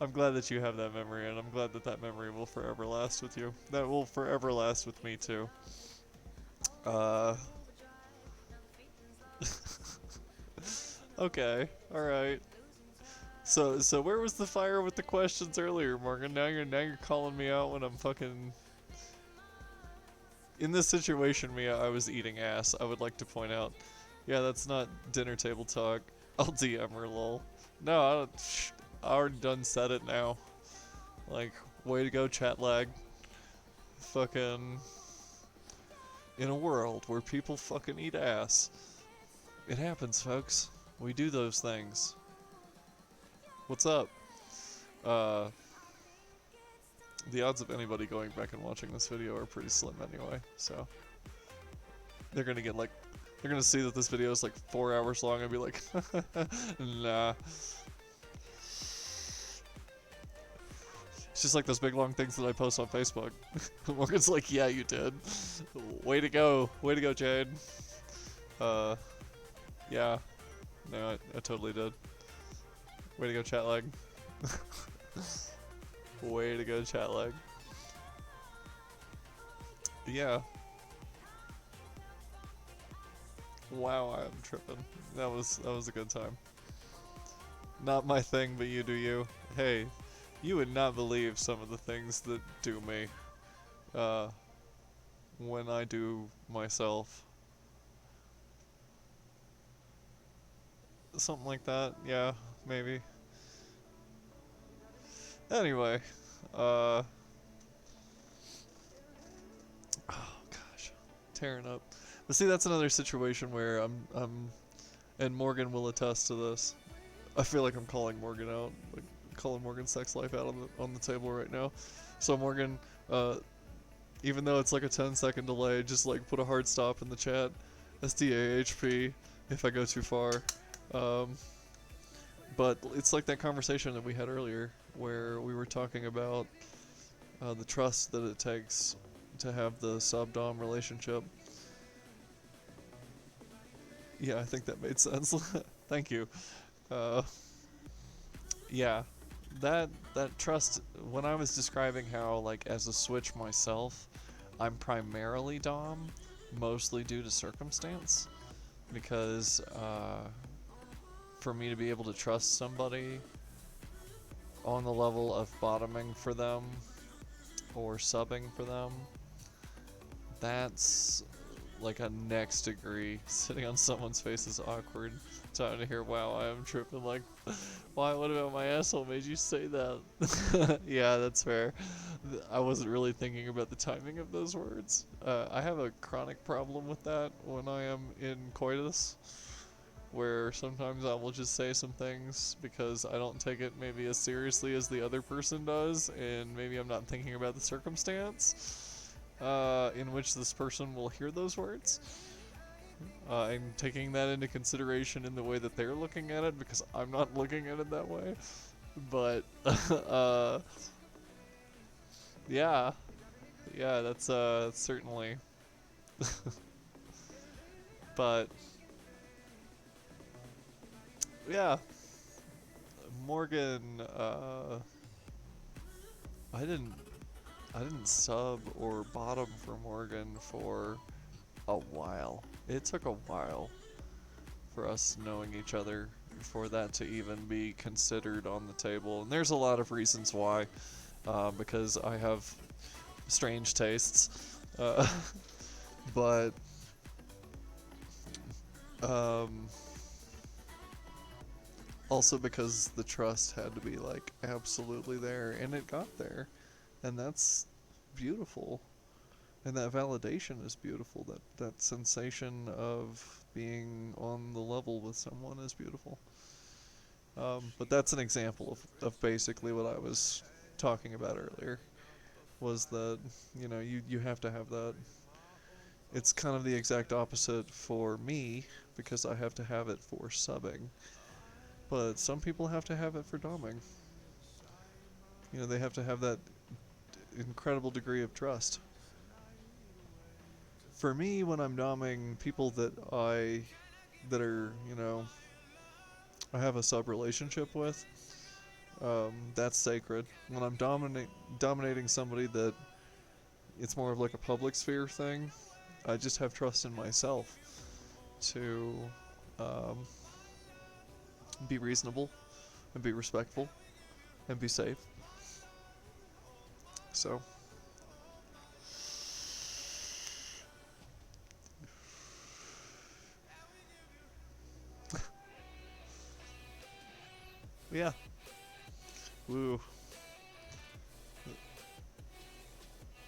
I'm glad that you have that memory, and I'm glad that that memory will forever last with you. That will forever last with me too. Okay, alright. So where was the fire with the questions earlier, Morgan? Now you're calling me out when I'm fucking... In this situation, Mia, I was eating ass, I would like to point out. Yeah, that's not dinner table talk. I'll DM her, lol. No, I already done said it now. Like, way to go, chat lag. Fucking... In a world where people fucking eat ass. It happens, folks. We do those things. What's up? The odds of anybody going back and watching this video are pretty slim anyway, so... They're gonna get like... They're gonna see that this video is like 4 hours long and be like, nah. It's just like those big long things that I post on Facebook. Morgan's like, yeah, you did. Way to go, Jade. Yeah. No, I totally did. Way to go, chat lag. Way to go, chat lag. Yeah. Wow, I'm tripping. That was a good time. Not my thing, but you do you. Hey, you would not believe some of the things that do me. When I do myself. Something like that, yeah, maybe. Anyway, oh gosh, tearing up. But see, that's another situation where I'm, and Morgan will attest to this. I feel like I'm calling Morgan out, like calling Morgan's sex life out on the table right now. So Morgan, even though it's like a 10-second delay, just like put a hard stop in the chat. SDAHP if I go too far. But it's like that conversation that we had earlier where we were talking about the trust that it takes to have the sub-dom relationship. Yeah, I think that made sense. Thank you. Yeah, that trust, when I was describing how, like, as a Switch myself, I'm primarily dom, mostly due to circumstance, because for me to be able to trust somebody on the level of bottoming for them or subbing for them, that's like a next degree. Sitting on someone's face is awkward. Time to hear, wow, I am tripping. Like, why? What about my asshole made you say that? Yeah, that's fair. I wasn't really thinking about the timing of those words. I have a chronic problem with that when I am in coitus, where sometimes I will just say some things because I don't take it maybe as seriously as the other person does, and maybe I'm not thinking about the circumstance in which this person will hear those words. I'm taking that into consideration in the way that they're looking at it, because I'm not looking at it that way. But, yeah. Yeah, that's certainly... But... Yeah. Morgan, I didn't I didn't sub or bottom for Morgan for a while. It took a while for us knowing each other for that to even be considered on the table. And there's a lot of reasons why, because I have strange tastes, but also because the trust had to be like absolutely there, and it got there, and that's beautiful. And that validation is beautiful. That sensation of being on the level with someone is beautiful. But that's an example of basically what I was talking about earlier. Was that, you know, you have to have that. It's kind of the exact opposite for me, because I have to have it for subbing. But some people have to have it for doming. You know, they have to have that incredible degree of trust. For me, when I'm doming people that are, you know, I have a sub relationship with, that's sacred. When I'm dominating somebody that it's more of like a public sphere thing, I just have trust in myself to be reasonable and be respectful and be safe. So, yeah. Woo.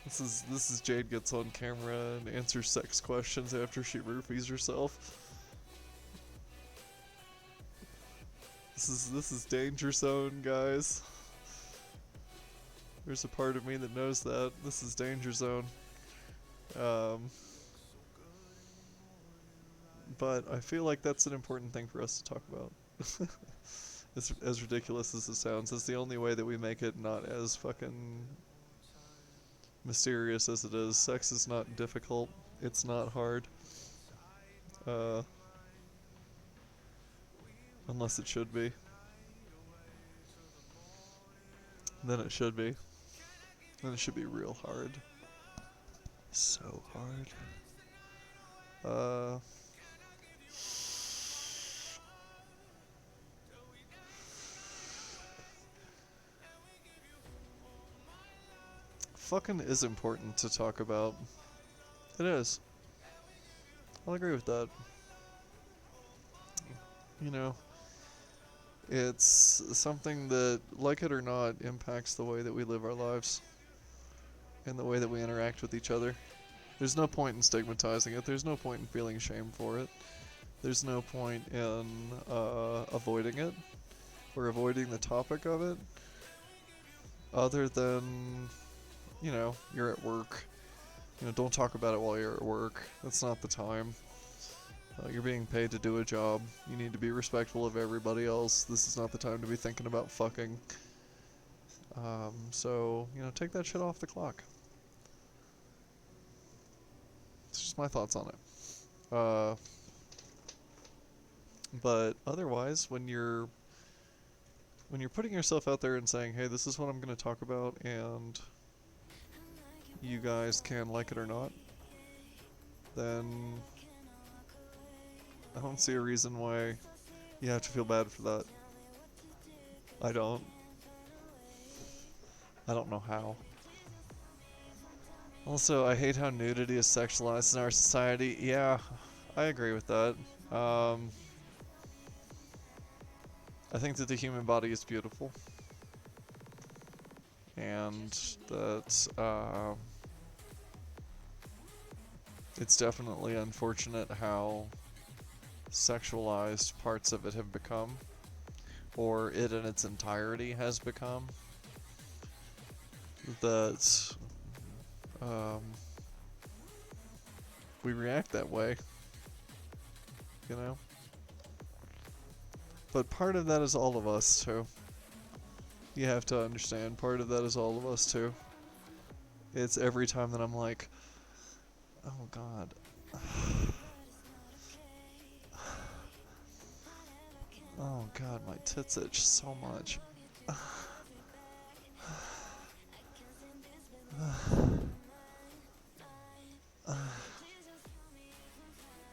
This is Jade gets on camera and answers sex questions after she roofies herself. This is danger zone, guys. There's a part of me that knows that. This is danger zone. But I feel like that's an important thing for us to talk about. As ridiculous as it sounds, it's the only way that we make it not as fucking mysterious as it is. Sex is not difficult. It's not hard. Unless it should be. Then it should be. Then it should be real hard. So hard. Fucking is important to talk about. It is. I'll agree with that. You know, it's something that, like it or not, impacts the way that we live our lives and the way that we interact with each other. There's no point in stigmatizing it. There's no point in feeling shame for it. There's no point in avoiding it or avoiding the topic of it, other than, you know, you're at work. You know, don't talk about it while you're at work. That's not the time. You're being paid to do a job. You need to be respectful of everybody else. This is not the time to be thinking about fucking. So, you know, take that shit off the clock. It's just my thoughts on it. But otherwise, when you're putting yourself out there and saying, hey, this is what I'm going to talk about, and you guys can like it or not, then I don't see a reason why you have to feel bad for that. I don't know how. Also, I hate how nudity is sexualized in our society. Yeah, I agree with that. I think that the human body is beautiful. And that it's definitely unfortunate how sexualized parts of it have become, or it in its entirety has become. That we react that way, you know? But part of that is all of us, too. You have to understand, part of that is all of us, too. It's every time that I'm like, oh god. Oh god, my tits itch so much.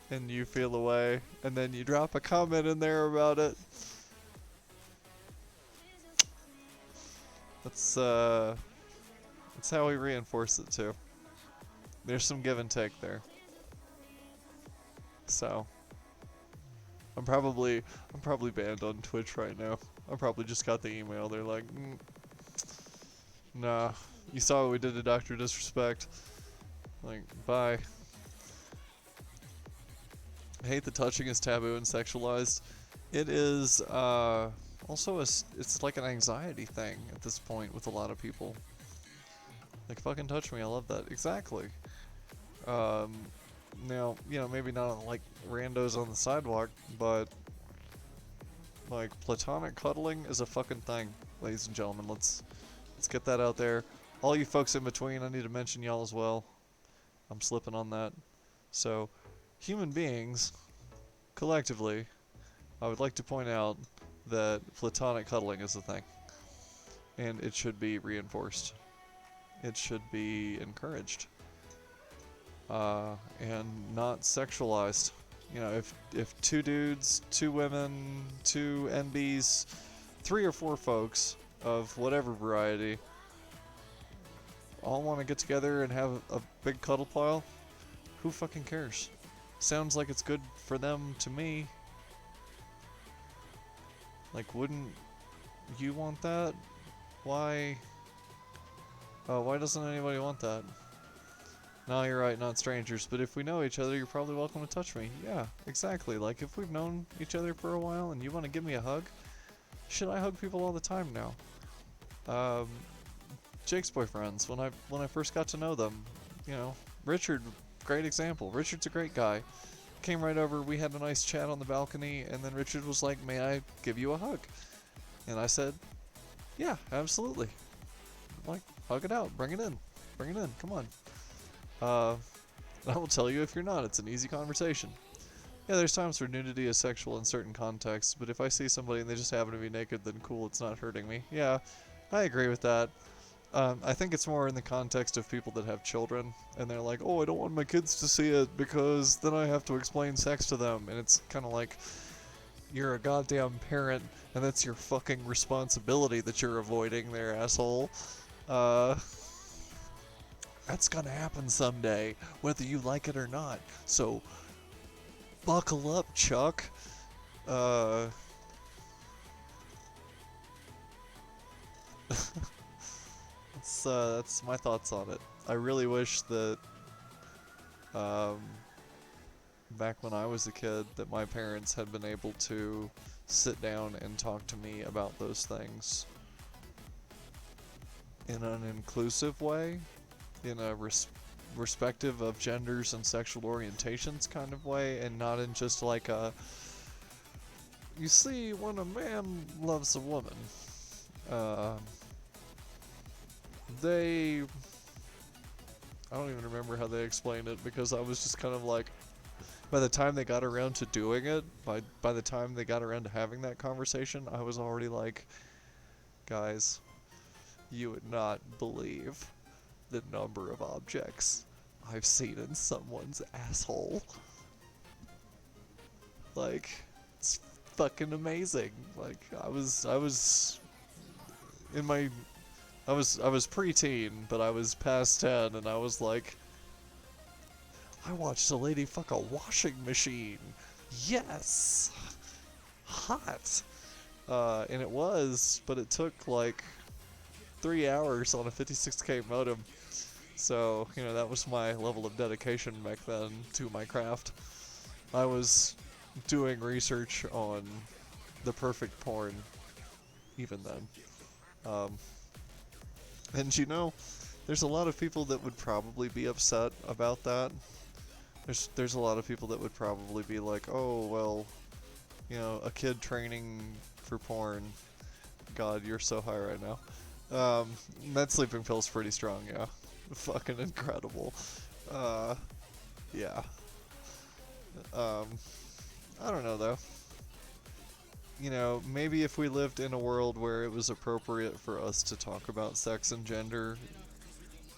And you feel away, and then you drop a comment in there about it. That's how we reinforce it too. There's some give and take there. So I'm probably banned on Twitch right now. I probably just got the email. They're like, nah, you saw what we did to Dr. Disrespect. Like, bye. I hate that touching is taboo and sexualized. It is also it's like an anxiety thing at this point with a lot of people. Like, fucking touch me, I love that. Exactly. Now, you know, maybe not like randos on the sidewalk, but like platonic cuddling is a fucking thing, ladies and gentlemen. Let's get that out there. All you folks in between, I need to mention y'all as well. I'm slipping on that. So, human beings, collectively, I would like to point out that platonic cuddling is a thing. And it should be reinforced. It should be encouraged. And not sexualized. You know, if two dudes, two women, two NBs, 3 or 4 folks of whatever variety all want to get together and have a big cuddle pile, who fucking cares? Sounds like it's good for them to me. Like, wouldn't you want that? Why doesn't anybody want that? No, you're right, not strangers, but if we know each other, you're probably welcome to touch me. Yeah, exactly. Like, if we've known each other for a while and you want to give me a hug, shit, I hug people all the time now. Jake's boyfriends, when I first got to know them, you know, Richard, great example. Richard's a great guy. Came right over, we had a nice chat on the balcony, and then Richard was like, may I give you a hug? And I said, yeah, absolutely. Like, hug it out, bring it in, come on. I will tell you if you're not, it's an easy conversation. Yeah, there's times where nudity is sexual in certain contexts, but if I see somebody and they just happen to be naked, then cool, it's not hurting me. Yeah, I agree with that. I think it's more in the context of people that have children, and they're like, oh, I don't want my kids to see it because then I have to explain sex to them, and it's kind of like, you're a goddamn parent, and that's your fucking responsibility that you're avoiding there, asshole. That's gonna happen someday, whether you like it or not. So, buckle up, Chuck. That's my thoughts on it. I really wish that, back when I was a kid, that my parents had been able to sit down and talk to me about those things in an inclusive way, in a respective of genders and sexual orientations kind of way, and not in just like a, you see, when a man loves a woman, I don't even remember how they explained it, because I was just kind of like, by the time they got around to doing it, by the time they got around to having that conversation, I was already like, guys, you would not believe the number of objects I've seen in someone's asshole. Like, it's fucking amazing. Like, I was preteen, but I was past 10, and I was like, I watched a lady fuck a washing machine. Yes! Hot! And it was, but it took like 3 hours on a 56K modem. So, you know, that was my level of dedication back then to my craft. I was doing research on the perfect porn even then. And you know, there's a lot of people that would probably be upset about that. There's a lot of people that would probably be like, oh, well, you know, a kid training for porn. God, you're so high right now. That sleeping pill's pretty strong, yeah. Fucking incredible. Yeah. I don't know, though. You know, maybe if we lived in a world where it was appropriate for us to talk about sex and gender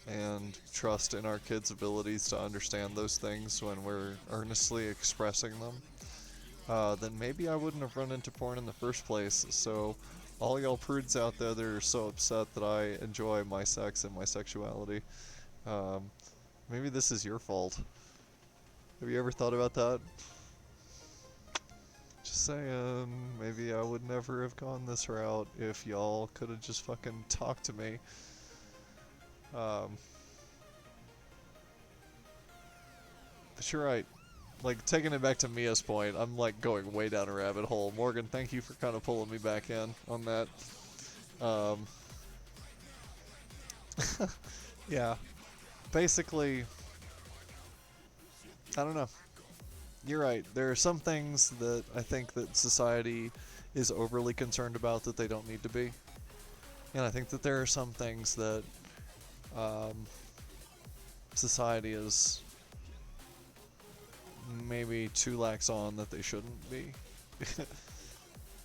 and trust in our kids' abilities to understand those things when we're earnestly expressing them, then maybe I wouldn't have run into porn in the first place. So all y'all prudes out there that are so upset that I enjoy my sex and my sexuality, maybe this is your fault. Have you ever thought about that? Just saying, maybe I would never have gone this route if y'all could have just fucking talked to me. But you're right. Like, taking it back to Mia's point, I'm like going way down a rabbit hole. Morgan, thank you for kind of pulling me back in on that. Yeah. Basically, I don't know. You're right. There are some things that I think that society is overly concerned about that they don't need to be. And I think that there are some things that society is maybe too lax on that they shouldn't be.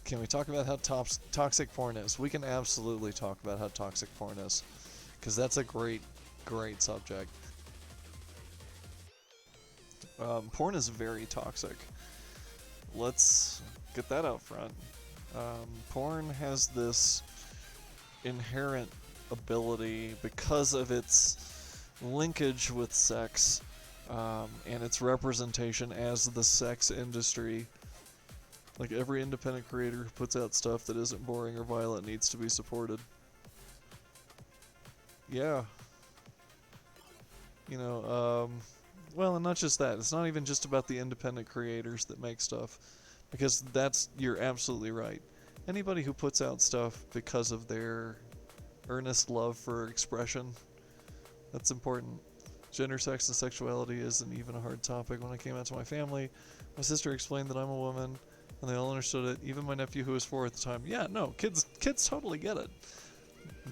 Can we talk about how toxic porn is? We can absolutely talk about how toxic porn is, because that's a great subject. Porn is very toxic. Let's get that out front. Porn has this inherent ability, because of its linkage with sex, and its representation as the sex industry. Like, every independent creator who puts out stuff that isn't boring or violent needs to be supported. Yeah. You know, well, and not just that. It's not even just about the independent creators that make stuff, because you're absolutely right. Anybody who puts out stuff because of their earnest love for expression, that's important. Gender, sex, and sexuality isn't even a hard topic. When I came out to my family, my sister explained that I'm a woman, and they all understood it. Even my nephew, who was 4 at the time. Yeah, no, kids totally get it.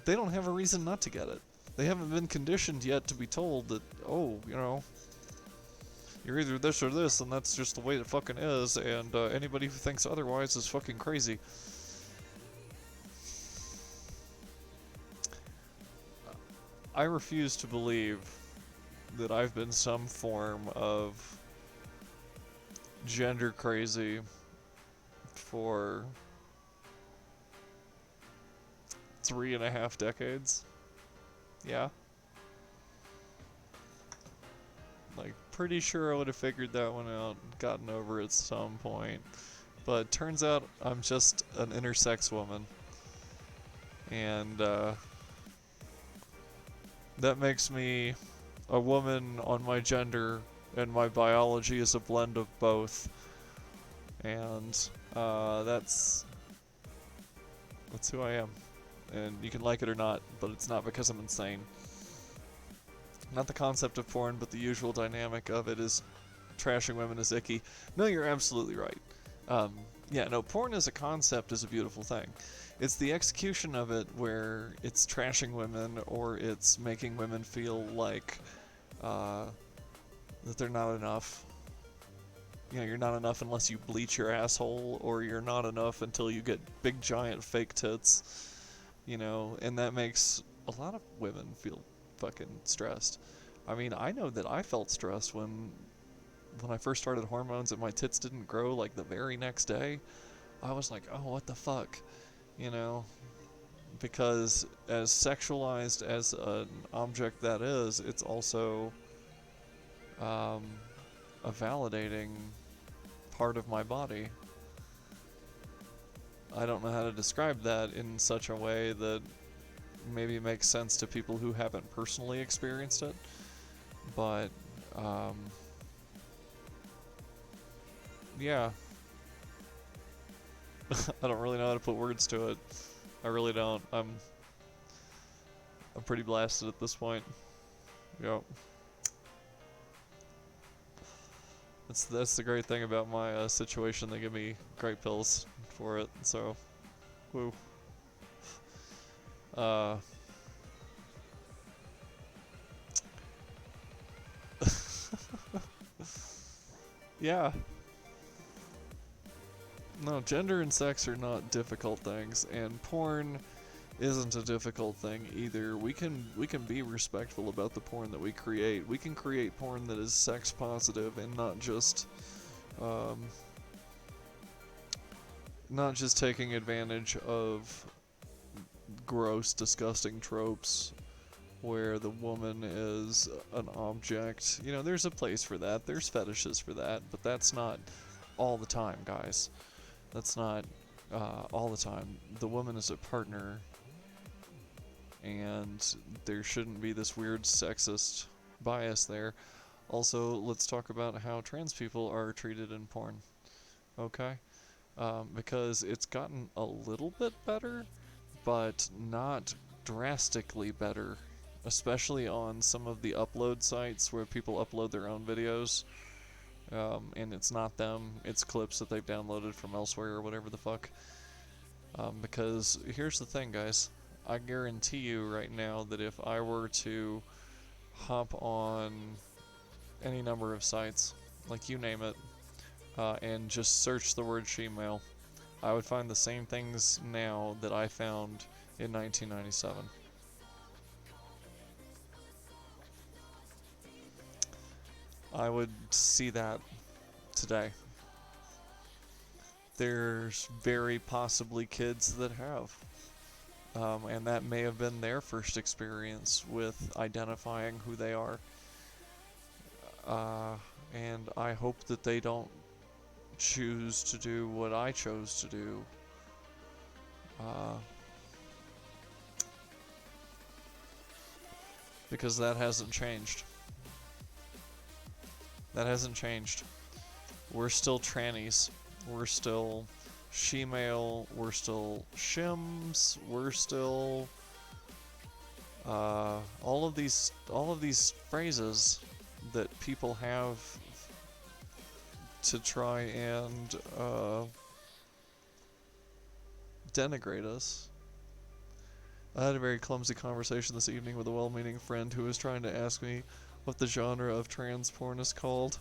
They don't have a reason not to get it. They haven't been conditioned yet to be told that, oh, you know, you're either this or this, and that's just the way it fucking is, and anybody who thinks otherwise is fucking crazy. I refuse to believe that I've been some form of gender crazy for 3.5 decades. Yeah. Like, pretty sure I would have figured that one out, gotten over it at some point. But turns out I'm just an intersex woman. And, that makes me a woman on my gender, and my biology is a blend of both. And, that's who I am. And you can like it or not, but it's not because I'm insane. Not the concept of porn, but the usual dynamic of it is trashing women is icky. No, you're absolutely right. Yeah, no, porn as a concept is a beautiful thing. It's the execution of it where it's trashing women, or it's making women feel like that they're not enough. You know, you're not enough unless you bleach your asshole, or you're not enough until you get big giant fake tits. You know, and that makes a lot of women feel fucking stressed. I mean, I know that I felt stressed when I first started hormones and my tits didn't grow like the very next day. I was like, oh, what the fuck? You know? Because as sexualized as an object that is, it's also a validating part of my body. I don't know how to describe that in such a way that maybe makes sense to people who haven't personally experienced it, but yeah. I don't really know how to put words to it. I really don't. I'm pretty blasted at this point. Yep. That's the great thing about my situation. They give me great pills for it, so woo. Yeah. No, gender and sex are not difficult things, and porn isn't a difficult thing either. We can be respectful about the porn that we create. We can create porn that is sex positive and not just taking advantage of gross, disgusting tropes where the woman is an object. You know, there's a place for that. There's fetishes for that, but that's not all the time, guys. That's not all the time. The woman is a partner, and there shouldn't be this weird sexist bias there. Also, let's talk about how trans people are treated in porn, okay? Because it's gotten a little bit better, but not drastically better, especially on some of the upload sites where people upload their own videos, and it's not them, it's clips that they've downloaded from elsewhere or whatever the fuck. Because here's the thing, guys. I guarantee you right now that if I were to hop on any number of sites, like you name it, and just search the word shemale, I would find the same things now that I found in 1997. I would see that today. There's very possibly kids that have. And that may have been their first experience with identifying who they are. And I hope that they don't choose to do what I chose to do. Because that hasn't changed. That hasn't changed. We're still trannies. We're still shemale. We're still shims. We're still all of these phrases that people have to try and denigrate us. I had a very clumsy conversation this evening with a well-meaning friend who was trying to ask me what the genre of trans porn is called.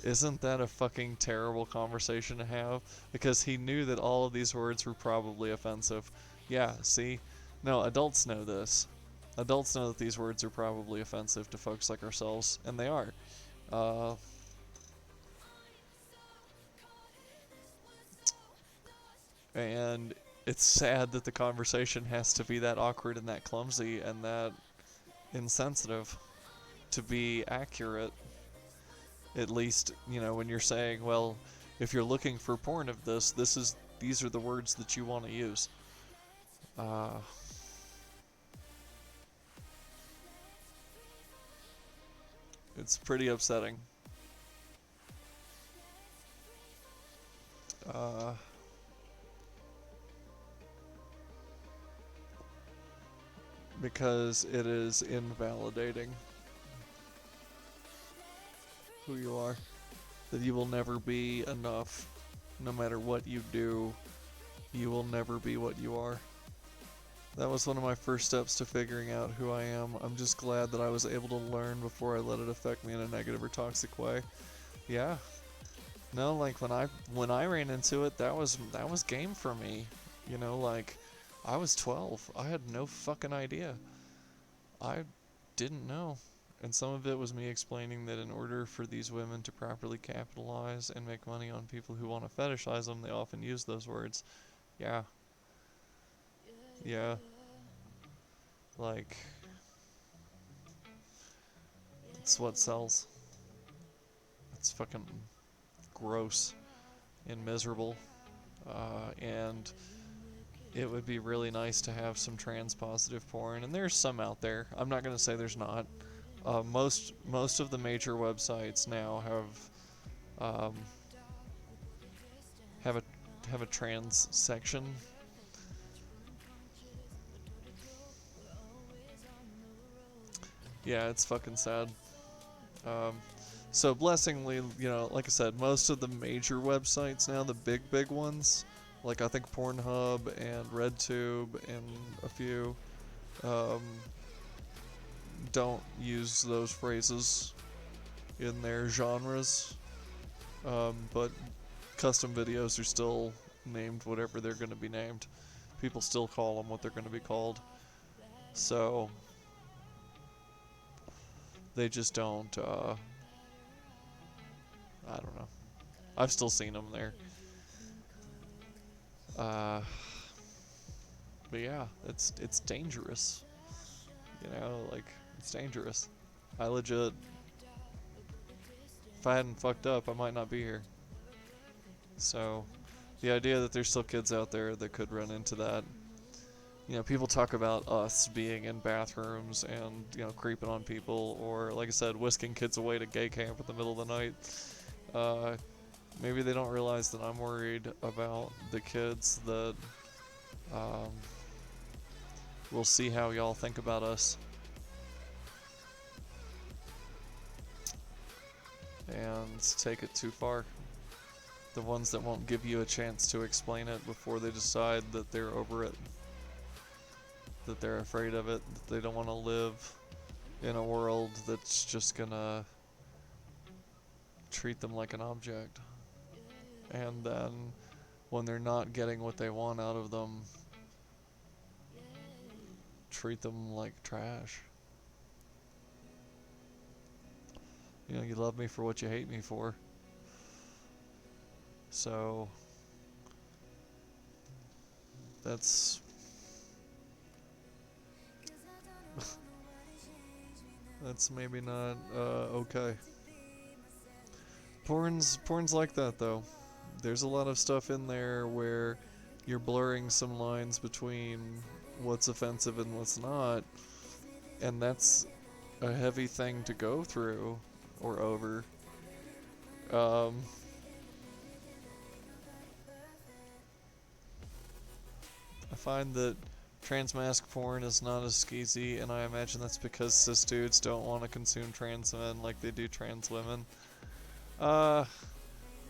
Isn't that a fucking terrible conversation to have? Because he knew that all of these words were probably offensive. Yeah, see? No, adults know this. Adults know that these words are probably offensive to folks like ourselves, and they are. And it's sad that the conversation has to be that awkward and that clumsy and that insensitive to be accurate. At least, you know, when you're saying, well, if you're looking for porn of this, these are the words that you want to use. It's pretty upsetting. Because it is invalidating who you are. That you will never be enough. No matter what you do, you will never be what you are. That was one of my first steps to figuring out who I am. I'm just glad that I was able to learn before I let it affect me in a negative or toxic way. Yeah. No, like when I ran into it, that was game for me. You know, like I was 12. I had no fucking idea. I didn't know. And some of it was me explaining that in order for these women to properly capitalize and make money on people who want to fetishize them, they often use those words. Yeah. Yeah. Like, it's what sells. It's fucking gross and miserable. And it would be really nice to have some trans positive porn, and there's some out there. I'm not gonna say there's not. Most of the major websites now have a trans section. Yeah, it's fucking sad. So blessingly, you know, like I said, most of the major websites now, the big ones, like I think Pornhub and RedTube and a few, don't use those phrases in their genres, but custom videos are still named whatever they're going to be named. people still call them what they're going to be called. So they just don't, I don't know. I've still seen them there. But yeah, it's dangerous. You know, like, it's dangerous. I legit, if I hadn't fucked up, I might not be here. So, the idea that there's still kids out there that could run into that. You know, people talk about us being in bathrooms and, you know, creeping on people, or, like I said, whisking kids away to gay camp in the middle of the night. Maybe they don't realize that I'm worried about the kids that, we'll see how y'all think about us. And take it too far. The ones that won't give you a chance to explain it before they decide that they're over it. That they're afraid of it, that they don't want to live in a world that's just gonna treat them like an object. And then, when they're not getting what they want out of them, treat them like trash. You know, you love me for what you hate me for. So, that's... that's maybe not, okay. Porn's like that, though. There's a lot of stuff in there where you're blurring some lines between what's offensive and what's not, and that's a heavy thing to go through or over. I find that trans mask porn is not as skeezy, and I imagine that's because cis dudes don't want to consume trans men like they do trans women. I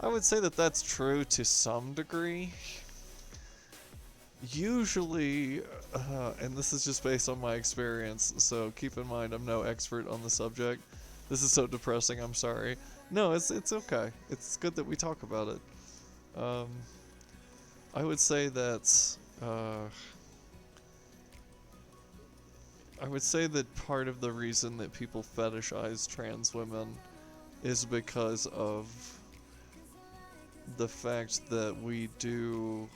would say that that's true to some degree. Usually, and this is just based on my experience, so keep in mind I'm no expert on the subject. This is so depressing, I'm sorry. No, it's okay. It's good that we talk about it. I would say that, I would say that part of the reason that people fetishize trans women is because of the fact that we do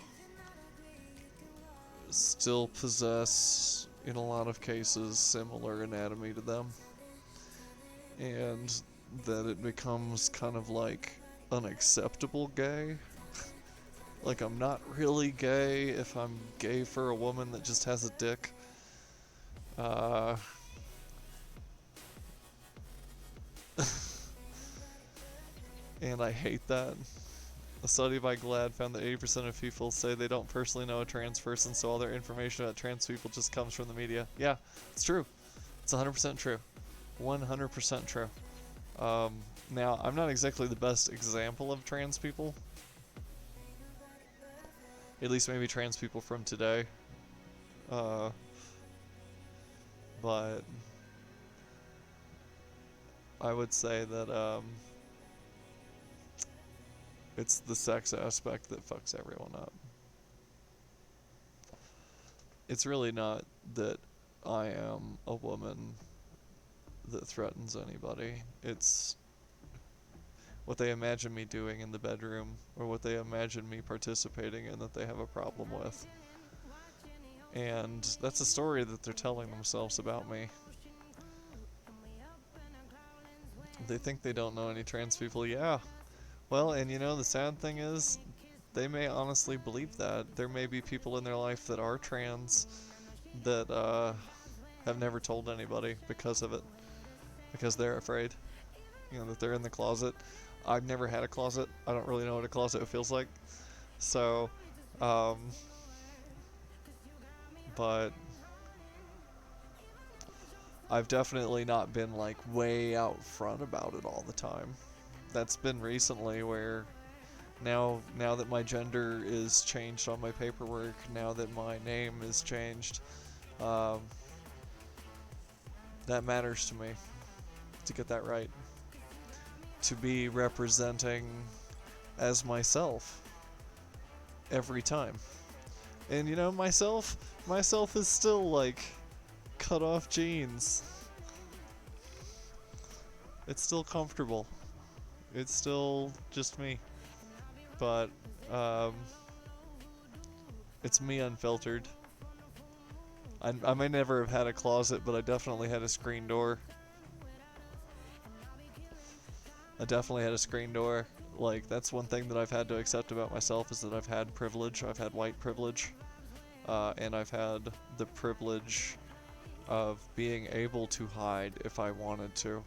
still possess, in a lot of cases, similar anatomy to them. And that it becomes kind of like unacceptable gay. Like, I'm not really gay if I'm gay for a woman that just has a dick. And I hate that. A study by GLAAD found that 80% of people say they don't personally know a trans person, so all their information about trans people just comes from the media. Yeah, it's true. It's 100% true. 100% true. Now, I'm not exactly the best example of trans people. At least maybe trans people from today. But I would say that, it's the sex aspect that fucks everyone up. It's really not that I am a woman that threatens anybody. It's what they imagine me doing in the bedroom, or what they imagine me participating in that they have a problem with. And that's a story that they're telling themselves about me. They think they don't know any trans people. Yeah. Well, and you know, the sad thing is, they may honestly believe that. There may be people in their life that are trans that have never told anybody because of it. Because they're afraid. You know, that they're in the closet. I've never had a closet. I don't really know what a closet feels like. So, but I've definitely not been like way out front about it all the time. That's been recently where now that my gender is changed on my paperwork, now that my name is changed, that matters to me to get that right. To be representing as myself every time. And you know, myself is still like cut off jeans. It's still comfortable. It's still just me. But it's me unfiltered. I may never have had a closet, but I definitely had a screen door. Like, that's one thing that I've had to accept about myself, is that I've had privilege. I've had white privilege. And I've had the privilege of being able to hide if I wanted to.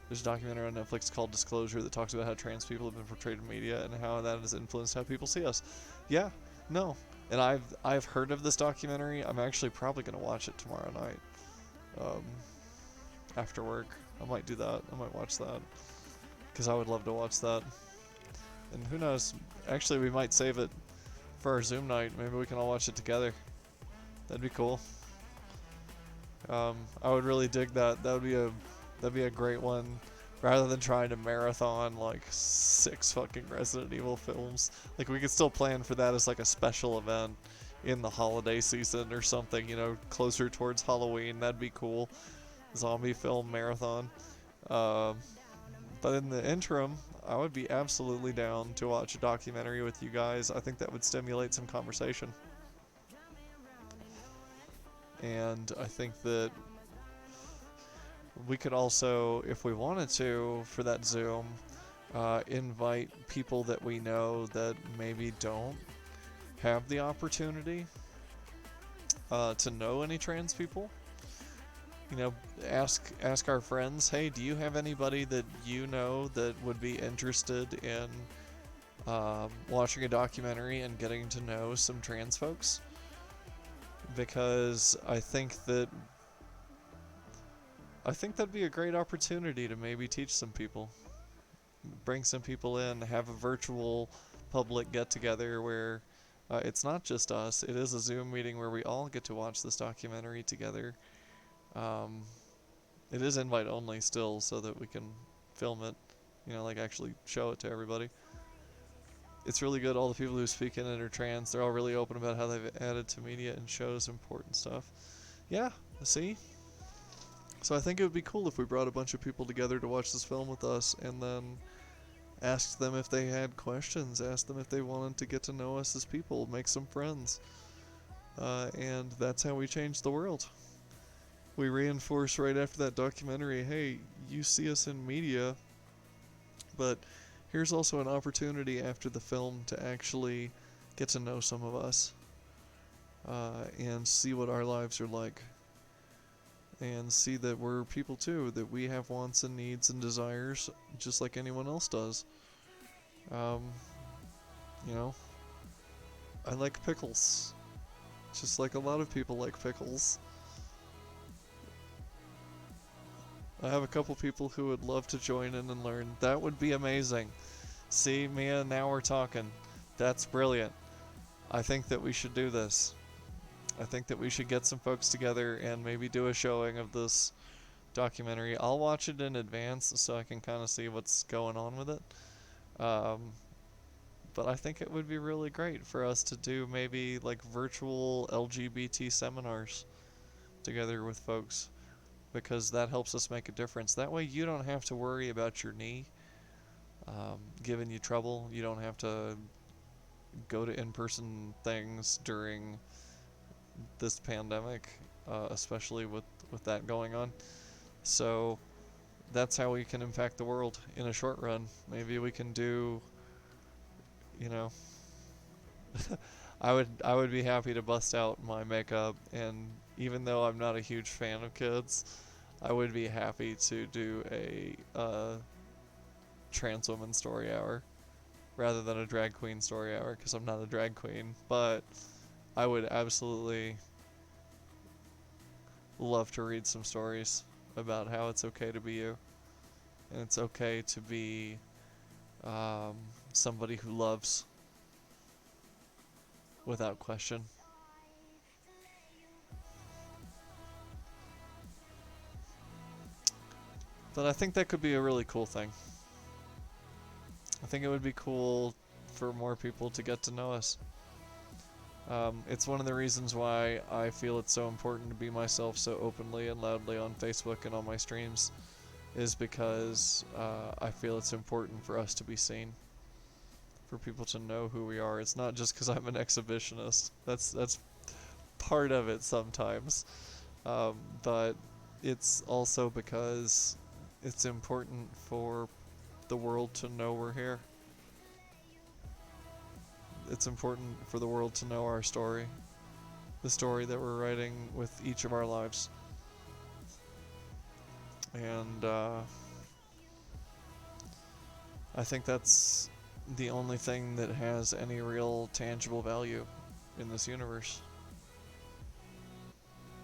There's a documentary on Netflix called Disclosure that talks about how trans people have been portrayed in media and how that has influenced how people see us. Yeah, no. And I've heard of this documentary. I'm actually probably going to watch it tomorrow night. After work. I might do that. I might watch that. Because I would love to watch that. And who knows? Actually, we might save it for our Zoom night. Maybe we can all watch it together. That'd be cool. I would really dig that. That'd be a great one. Rather than trying to marathon like 6 fucking Resident Evil films. Like, we could still plan for that as like a special event in the holiday season or something, you know, closer towards Halloween. That'd be cool. Zombie film marathon. But in the interim, I would be absolutely down to watch a documentary with you guys. I think that would stimulate some conversation. And I think that we could also, if we wanted to, for that Zoom, invite people that we know that maybe don't have the opportunity to know any trans people. You know, ask our friends, hey, do you have anybody that you know that would be interested in watching a documentary and getting to know some trans folks? Because I think that'd be a great opportunity to maybe teach some people. Bring some people in, have a virtual public get-together where it's not just us, it is a Zoom meeting where we all get to watch this documentary together. It is invite only still, so that we can film it, you know, like actually show it to everybody. It's really good. All the people who speak in it are trans. They're all really open about how they've added to media and shows important stuff. Yeah, see? So I think it would be cool if we brought a bunch of people together to watch this film with us, and then asked them if they had questions, asked them if they wanted to get to know us as people, make some friends. And that's how we change the world. We reinforce right after that documentary, hey, you see us in media, but here's also an opportunity after the film to actually get to know some of us, and see what our lives are like. And see that we're people too, that we have wants and needs and desires just like anyone else does. You know, I like pickles, just like a lot of people like pickles. I have a couple people who would love to join in and learn. That would be amazing. See, Mia, now we're talking. That's brilliant. I think that we should do this. I think that we should get some folks together and maybe do a showing of this documentary. I'll watch it in advance so I can kind of see what's going on with it. But I think it would be really great for us to do maybe like virtual LGBT seminars together with folks, because that helps us make a difference. That way you don't have to worry about your knee giving you trouble. You don't have to go to in-person things during this pandemic, especially with that going on. So that's how we can impact the world in a short run. Maybe we can do, you know, I would be happy to bust out my makeup, and even though I'm not a huge fan of kids, I would be happy to do a trans woman story hour rather than a drag queen story hour, because I'm not a drag queen. But I would absolutely love to read some stories about how it's okay to be you, and it's okay to be somebody who loves without question. But I think that could be a really cool thing. I think it would be cool for more people to get to know us. It's one of the reasons why I feel it's so important to be myself so openly and loudly on Facebook and on my streams, is because I feel it's important for us to be seen, for people to know who we are. It's not just because I'm an exhibitionist. That's part of it sometimes, but it's also because it's important for the world to know we're here. It's important for the world to know our story, the story that we're writing with each of our lives. And I think that's the only thing that has any real tangible value in this universe.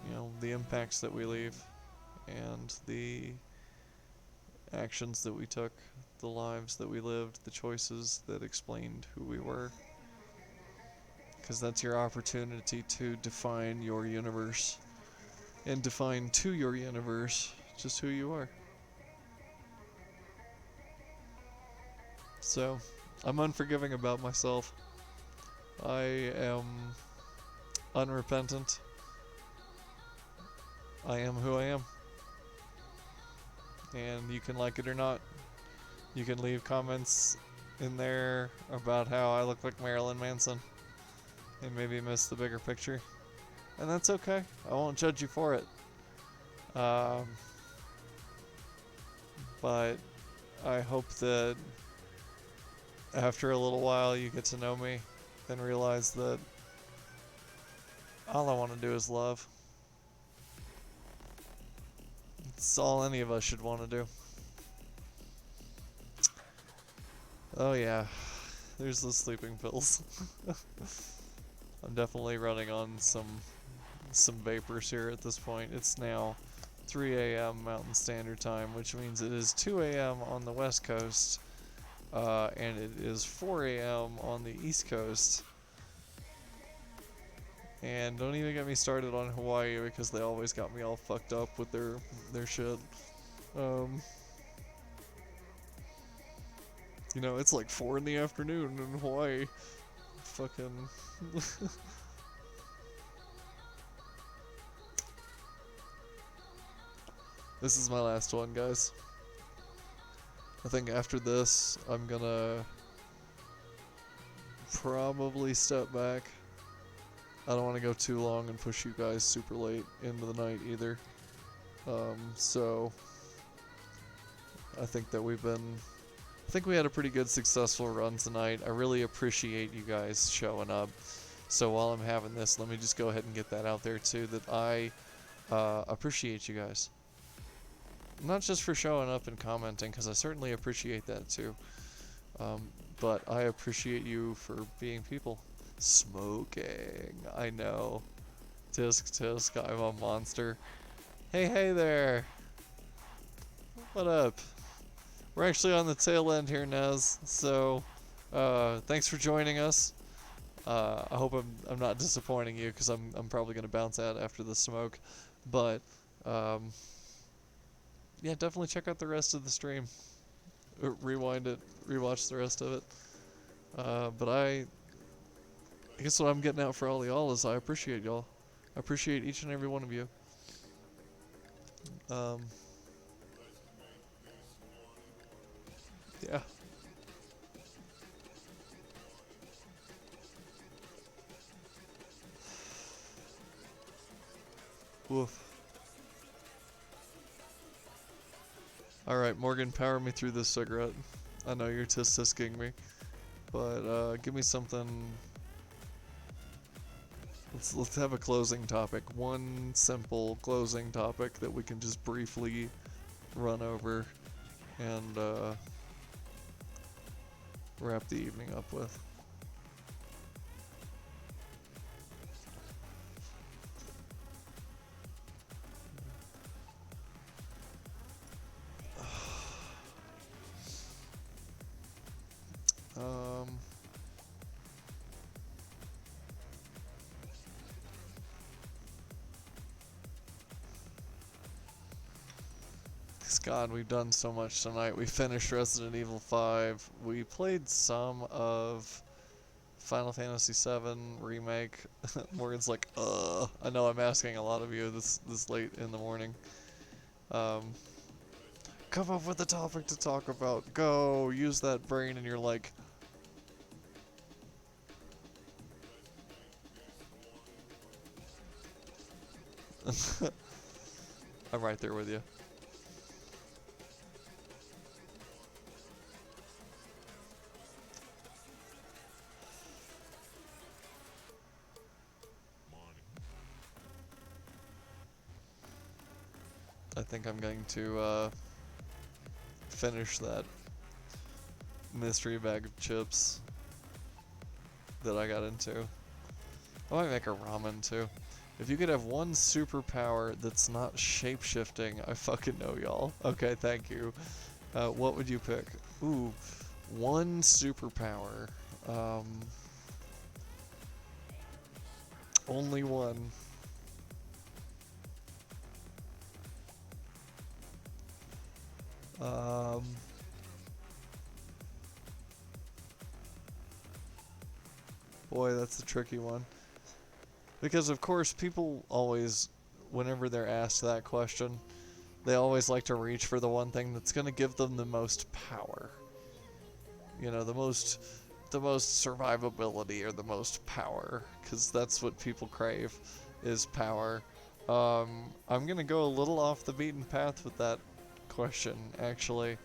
You know, the impacts that we leave and the actions that we took, the lives that we lived, the choices that explained who we were. Because that's your opportunity to define your universe and define to your universe just who you are. So, I'm unforgiving about myself. I am unrepentant. I am who I am. And you can like it or not. You can leave comments in there about how I look like Marilyn Manson and maybe miss the bigger picture. And that's okay. I won't judge you for it. But I hope that after a little while you get to know me and realize that all I want to do is love. It's all any of us should want to do. Oh yeah, there's the sleeping pills. I'm definitely running on some vapors here at this point. It's now 3 a.m. Mountain Standard Time, which means it is 2 a.m. on the West Coast, and it is 4 a.m. on the East Coast. And don't even get me started on Hawaii, because they always got me all fucked up with their shit. You know, it's like 4 in the afternoon in Hawaii. Fucking... This is my last one, guys. I think after this, I'm gonna probably step back. I don't want to go too long and push you guys super late into the night either. So I think that I think we had a pretty good successful run tonight. I really appreciate you guys showing up. So while I'm having this, let me just go ahead and get that out there too, that I appreciate you guys. Not just for showing up and commenting, because I certainly appreciate that too. But I appreciate you for being people. Smoking, I know. Tisk, I'm a monster. Hey there. What up? We're actually on the tail end here, Nez. So, thanks for joining us. I hope I'm not disappointing you, because I'm probably gonna bounce out after the smoke. But yeah, definitely check out the rest of the stream. Rewind it, rewatch the rest of it. But I guess what I'm getting out for all y'all is I appreciate y'all. I appreciate each and every one of you. Yeah. Woof. Alright, Morgan, power me through this cigarette. I know you're tisk-tisking me. But, give me something... Let's have a closing topic. One simple closing topic that we can just briefly run over and, wrap the evening up with. God, we've done so much tonight. We finished Resident Evil 5. We played some of Final Fantasy VII remake. Morgan's like, I know I'm asking a lot of you this late in the morning. Come up with a topic to talk about. Go, use that brain, and you're like, I'm right there with you. I think I'm going to finish that mystery bag of chips that I got into. I might make a ramen too. If you could have one superpower that's not shape-shifting, I fucking know y'all. Okay, thank you. What would you pick? Ooh, one superpower. Only one. Boy, that's a tricky one. Because of course people always, whenever they're asked that question, they always like to reach for the one thing that's going to give them the most power. You know, the most survivability or the most power, because that's what people crave, is power. I'm going to go a little off the beaten path with that question, actually.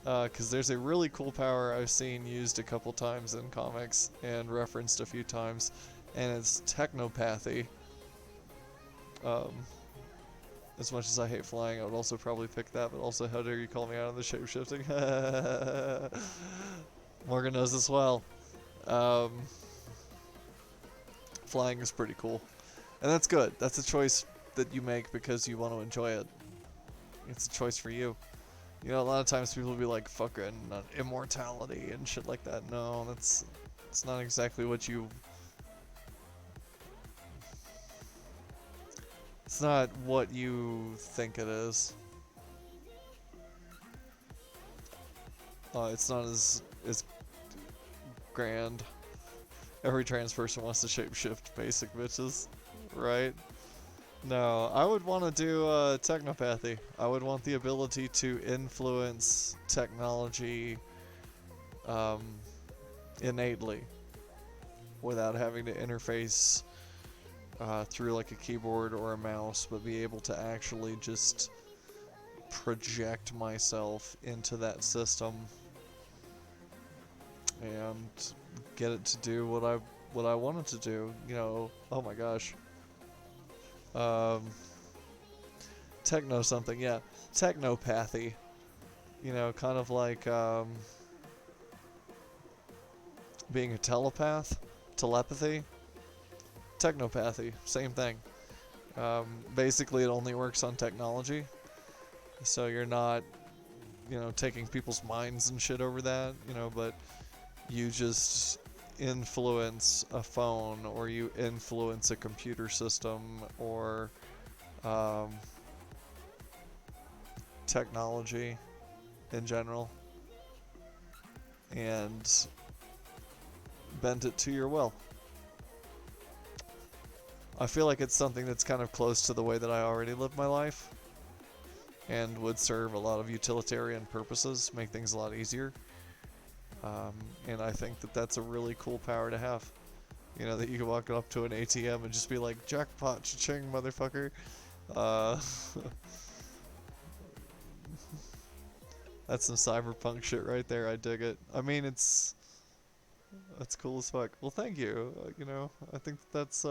Because there's a really cool power I've seen used a couple times in comics and referenced a few times, and it's technopathy. As much as I hate flying, I would also probably pick that, but also how dare you call me out on the shape-shifting. Morgan knows as well. Flying is pretty cool. And that's good. That's a choice that you make because you want to enjoy it. It's a choice for you. You know, a lot of times people will be like, fucking immortality and shit like that. No, it's not exactly what you... It's not what you think it is. It's not as grand. Every trans person wants to shapeshift, basic bitches, right? No, I would want to do technopathy. I would want the ability to influence technology innately without having to interface through like a keyboard or a mouse, but be able to actually just project myself into that system and get it to do what I want it to do. You know, oh my gosh. Techno something, yeah. Technopathy. You know, kind of like being a telepath. Telepathy. Technopathy, same thing. Basically, it only works on technology. So you're not, you know, taking people's minds and shit over that, you know, but you just influence a phone, or you influence a computer system, or technology in general, and bend it to your will. I feel like it's something that's kind of close to the way that I already live my life, and would serve a lot of utilitarian purposes, make things a lot easier. And I think that that's a really cool power to have. You know, that you can walk up to an ATM and just be like, jackpot, cha-ching, motherfucker. That's some cyberpunk shit right there. I dig it. I mean, that's cool as fuck. Well, thank you. You know, I think that's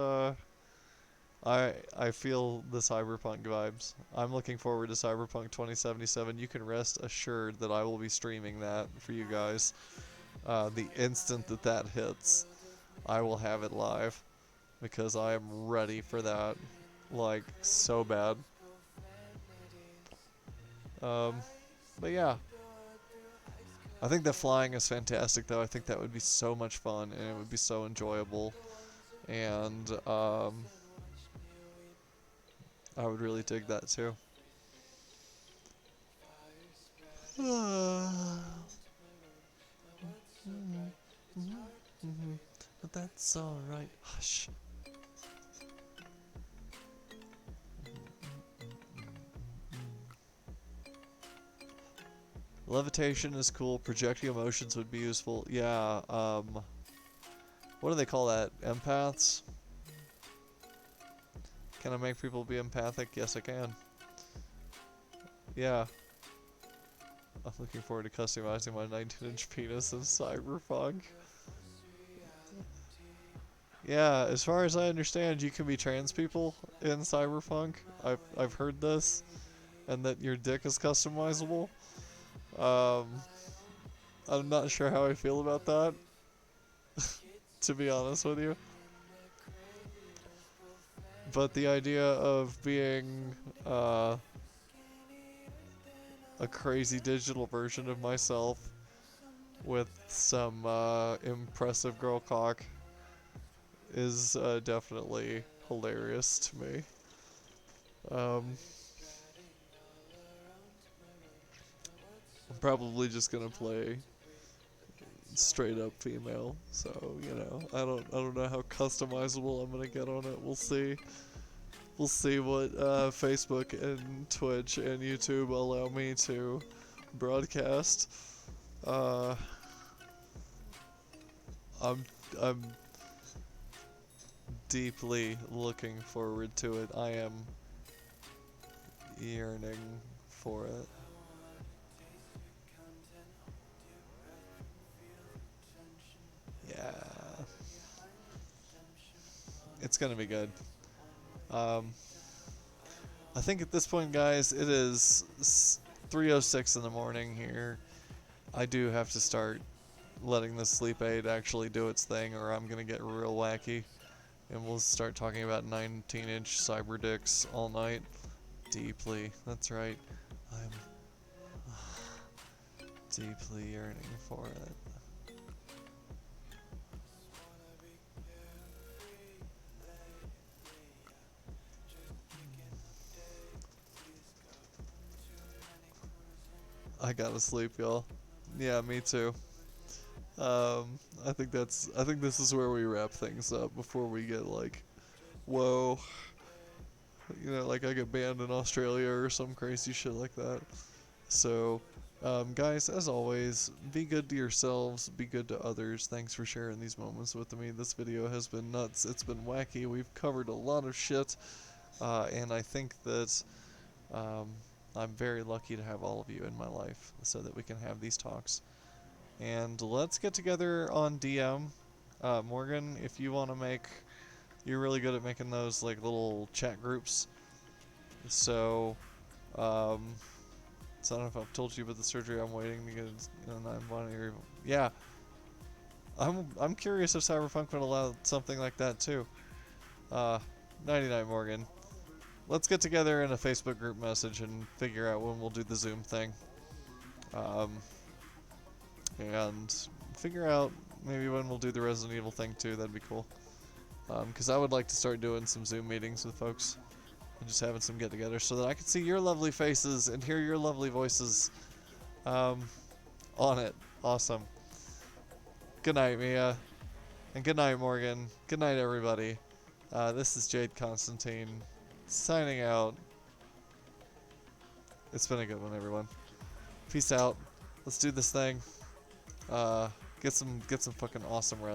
I feel the cyberpunk vibes. I'm looking forward to Cyberpunk 2077. You can rest assured that I will be streaming that for you guys. The instant that hits, I will have it live, because I am ready for that, like, so bad. But yeah. I think that flying is fantastic, though. I think that would be so much fun, and it would be so enjoyable. And, I would really dig that, too. But It's alright. Hush. Levitation is cool. Projecting emotions would be useful. Yeah, what do they call that? Empaths? Can I make people be empathic? Yes, I can. Yeah. I'm looking forward to customizing my 19-inch penis in Cyberpunk. Yeah, as far as I understand, you can be trans people in Cyberpunk. I've heard this, and that your dick is customizable. I'm not sure how I feel about that, to be honest with you. But the idea of being a crazy digital version of myself with some impressive girl cock is definitely hilarious to me. I'm probably just gonna play straight up female, so you know, I don't know how customizable I'm gonna get on it. We'll see. We'll see what Facebook and Twitch and YouTube allow me to broadcast. I'm deeply looking forward to it. I am yearning for it. Yeah. It's gonna be good. I think at this point, guys, it is 3:06 in the morning here. I do have to start letting the sleep aid actually do its thing, or I'm gonna get real wacky. And we'll start talking about 19-inch cyber dicks all night. Deeply. That's right. I'm deeply yearning for it. I gotta sleep, y'all. Yeah, me too. I think this is where we wrap things up before we get like, whoa, you know, like I get banned in Australia or some crazy shit like that. So, guys, as always, be good to yourselves, be good to others. Thanks for sharing these moments with me. This video has been nuts. It's been wacky. We've covered a lot of shit, and I think that I'm very lucky to have all of you in my life so that we can have these talks. And let's get together on DM. Morgan, if you want to make... You're really good at making those like little chat groups. So, so I don't know if I've told you about the surgery I'm waiting to get in 9-1. Yeah. I'm curious if Cyberpunk would allow something like that too. 99 Morgan. Let's get together in a Facebook group message and figure out when we'll do the Zoom thing. And figure out maybe when we'll do the Resident Evil thing too. That'd be cool. Because I would like to start doing some Zoom meetings with folks and just having some get-togethers so that I can see your lovely faces and hear your lovely voices on it. Awesome. Good night, Mia. And good night, Morgan. Good night, everybody. This is Jade Constantine signing out. It's been a good one, everyone. Peace out. Let's do this thing. Get some fucking awesome rest.